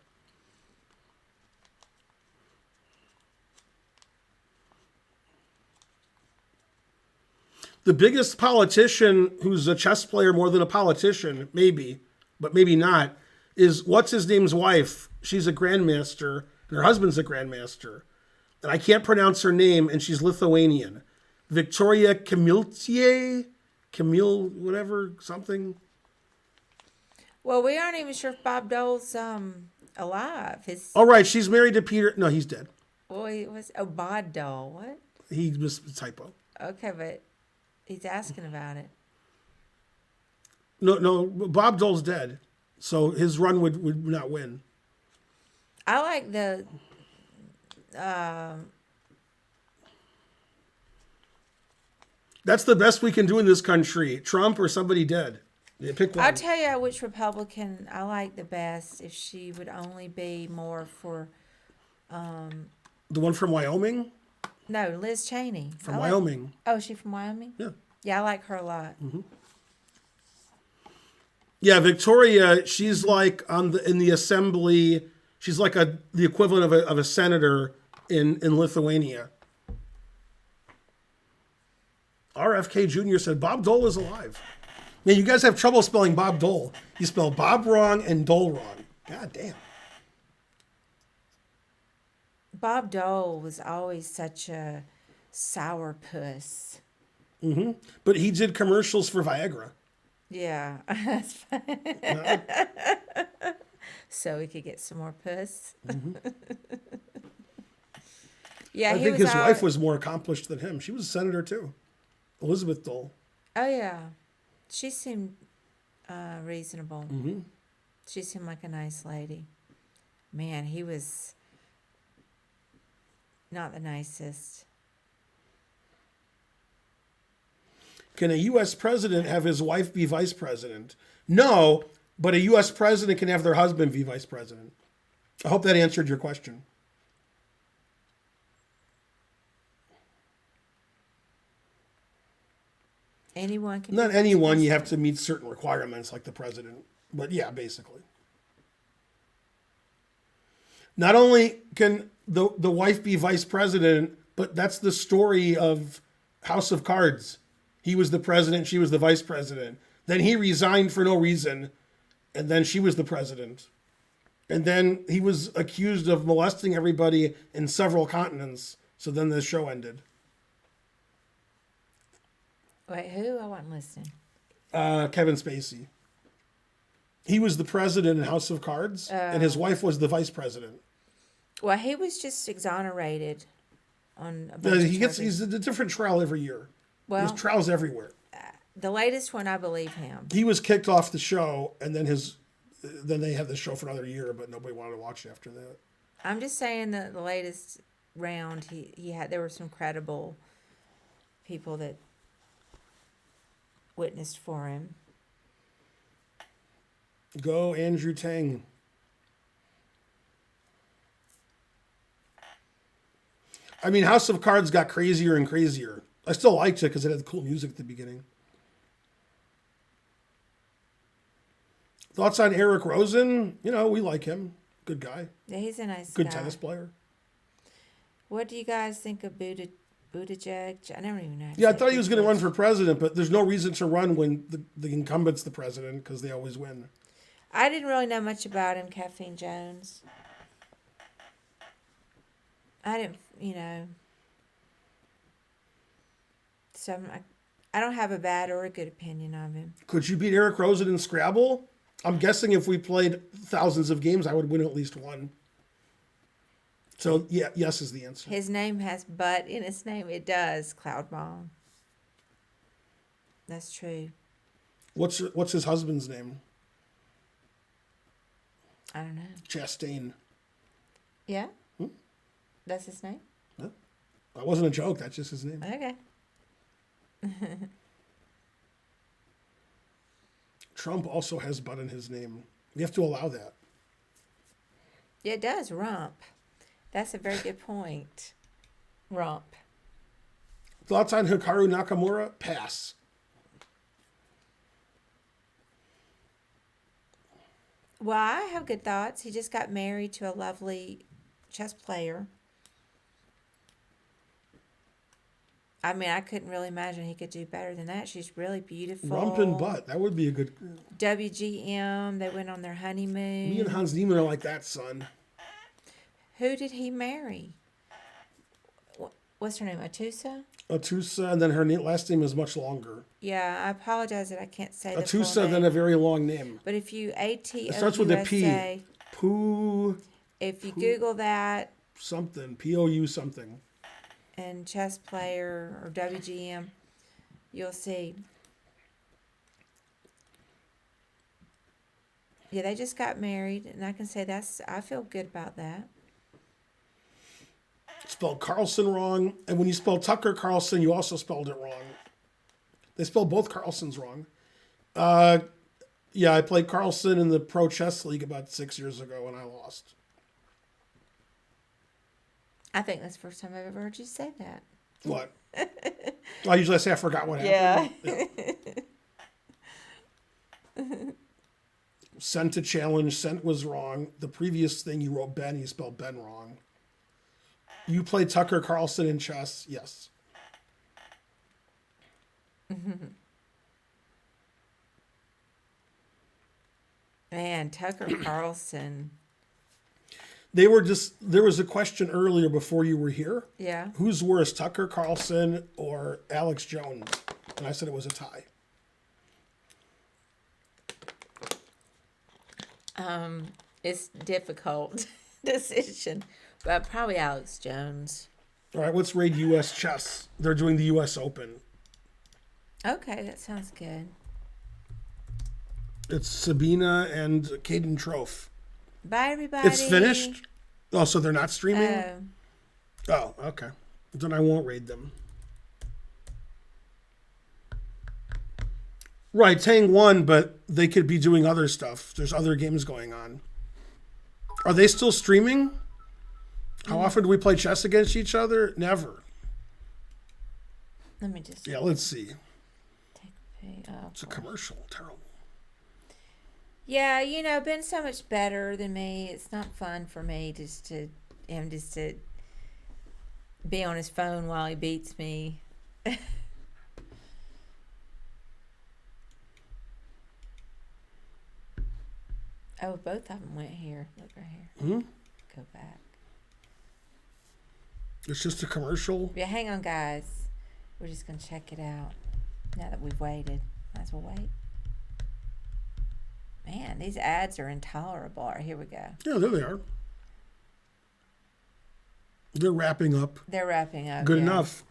The biggest politician who's a chess player more than a politician, maybe, but maybe not, is what's his name's wife. She's a grandmaster, and her husband's a grandmaster. And I can't pronounce her name, and she's Lithuanian. Victoria Camille, whatever, something. Well, we aren't even sure if Bob Dole's alive. All right, she's married to Peter. No, he's dead. Boy, it was Bob Dole. What? He was a typo. Okay, but he's asking about it. No, Bob Dole's dead, so his run would not win. I like the. That's the best we can do in this country. Trump or somebody dead. Yeah, pick one. I'll tell you which Republican I like the best if she would only be more for. The one from Wyoming? No, Liz Cheney. From Wyoming. Oh, is she from Wyoming? Yeah. Yeah, I like her a lot. Mm-hmm. Yeah, Victoria, she's like in the assembly. She's like the equivalent of a senator in Lithuania. RFK Jr. said Bob Dole is alive. Man, you guys have trouble spelling Bob Dole. You spell Bob wrong and Dole wrong. God damn. Bob Dole was always such a sourpuss. Mm-hmm. But he did commercials for Viagra. Yeah, that's fine. Yeah. So he could get some more puss. Mm-hmm. Yeah, I think his wife was more accomplished than him. She was a senator too. Elizabeth Dole. Oh yeah, she seemed reasonable. Mm-hmm. She seemed like a nice lady. Man, he was not the nicest. Can a U.S. president have his wife be vice president? No, but a U.S. president can have their husband be vice president. I hope that answered your question. Anyone can. Not be anyone. vice You have to meet certain requirements, like the president. But yeah, basically. Not only can the wife be vice president, but that's the story of House of Cards. He was the president, she was the vice president. Then he resigned for no reason, and then she was the president. And then he was accused of molesting everybody in several continents. So then the show ended. Wait, who? I wasn't listening. Kevin Spacey. He was the president in House of Cards, and his wife was the vice president. Well, he was just exonerated on a bunch of charges. He's a different trial every year. Well, There's trials everywhere. the latest one, I believe him. He was kicked off the show, and then then they had the show for another year, but nobody wanted to watch it after that. I'm just saying that the latest round, he had, there were some credible people that witnessed for him. Go Andrew Tang. I mean, House of Cards got crazier and crazier. I still liked it because it had cool music at the beginning. Thoughts on Eric Rosen? You know, we like him. Good guy. Yeah, he's a nice Good guy. tennis player. What do you guys think of Buttigieg? I never even know. Yeah, I thought he was going to run for president, but there's no reason to run when the incumbent's the president because they always win. I didn't really know much about him, Caffeine Jones. I didn't, so I don't have a bad or a good opinion of him. Could you beat Eric Rosen in Scrabble? I'm guessing if we played thousands of games, I would win at least one. So, yeah, yes is the answer. His name has "but" in its name. It does, Cloudball. That's true. What's his husband's name? I don't know. Chastain. Yeah? That's his name? Yeah. That wasn't a joke. That's just his name. Okay. Trump also has "but" in his name. We have to allow that. Yeah, it does, rump. That's a very good point. Rump. Thoughts on Hikaru Nakamura? Pass. Well, I have good thoughts. He just got married to a lovely chess player. I mean, I couldn't really imagine he could do better than that. She's really beautiful. Rump and butt. That would be a good... WGM. They went on their honeymoon. Me and Hans Niemann are like that, son. Who did he marry? What's her name? Atusa? Atusa, and then her last name is much longer. Yeah, I apologize that I can't say the full Atusa, name. then a very long name. But if you It starts with a P. Poo. if you Google that, something, POU something. and chess player or WGM, you'll see. Yeah, they just got married, and I can say I feel good about that. Spelled Carlson wrong, and when you spell Tucker Carlson, you also spelled it wrong. They spelled both Carlsons wrong. Yeah, I played Carlson in the Pro Chess League about 6 years ago, and I lost. I think that's the first time I've ever heard you say that. What? I usually say I forgot what happened. Yeah. Sent a challenge. Sent was wrong. The previous thing you wrote Ben, you spelled Ben wrong. You played Tucker Carlson in chess. Yes. Man, Tucker Carlson. There was a question earlier before you were here. Yeah. Who's worse, Tucker Carlson or Alex Jones? And I said it was a tie. It's difficult decision, but probably Alex Jones. All right, let's raid U.S. chess. They're doing the U.S. Open. Okay, that sounds good. It's Sabina and Caden Trofe. Bye, everybody. It's finished? Oh, so they're not streaming? Oh. Oh, okay. Then I won't raid them. Right, Tang won, but they could be doing other stuff. There's other games going on. Are they still streaming? How often do we play chess against each other? Never. Let me just. Yeah, let's see. Oh, It's a commercial. Terrible. yeah, Ben's so much better than me. It's not fun for me just to be on his phone while he beats me. Oh, both of them went here. Look right here. Hmm? Go back. It's just a commercial. Yeah, hang on, guys. We're just going to check it out. Now that we've waited. Might as well wait. Man, these ads are intolerable. All right, here we go. Yeah, there they are. They're wrapping up. They're wrapping up. Good yeah. enough.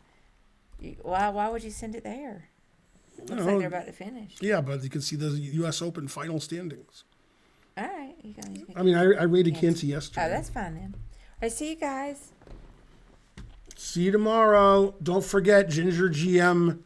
Why would you send it there? Looks like they're about to finish. Yeah, but you can see the U.S. Open final standings. All right. You guys. I mean, I rated Kansas yesterday. Oh, that's fine then. All right, see you guys. See you tomorrow. Don't forget Ginger GM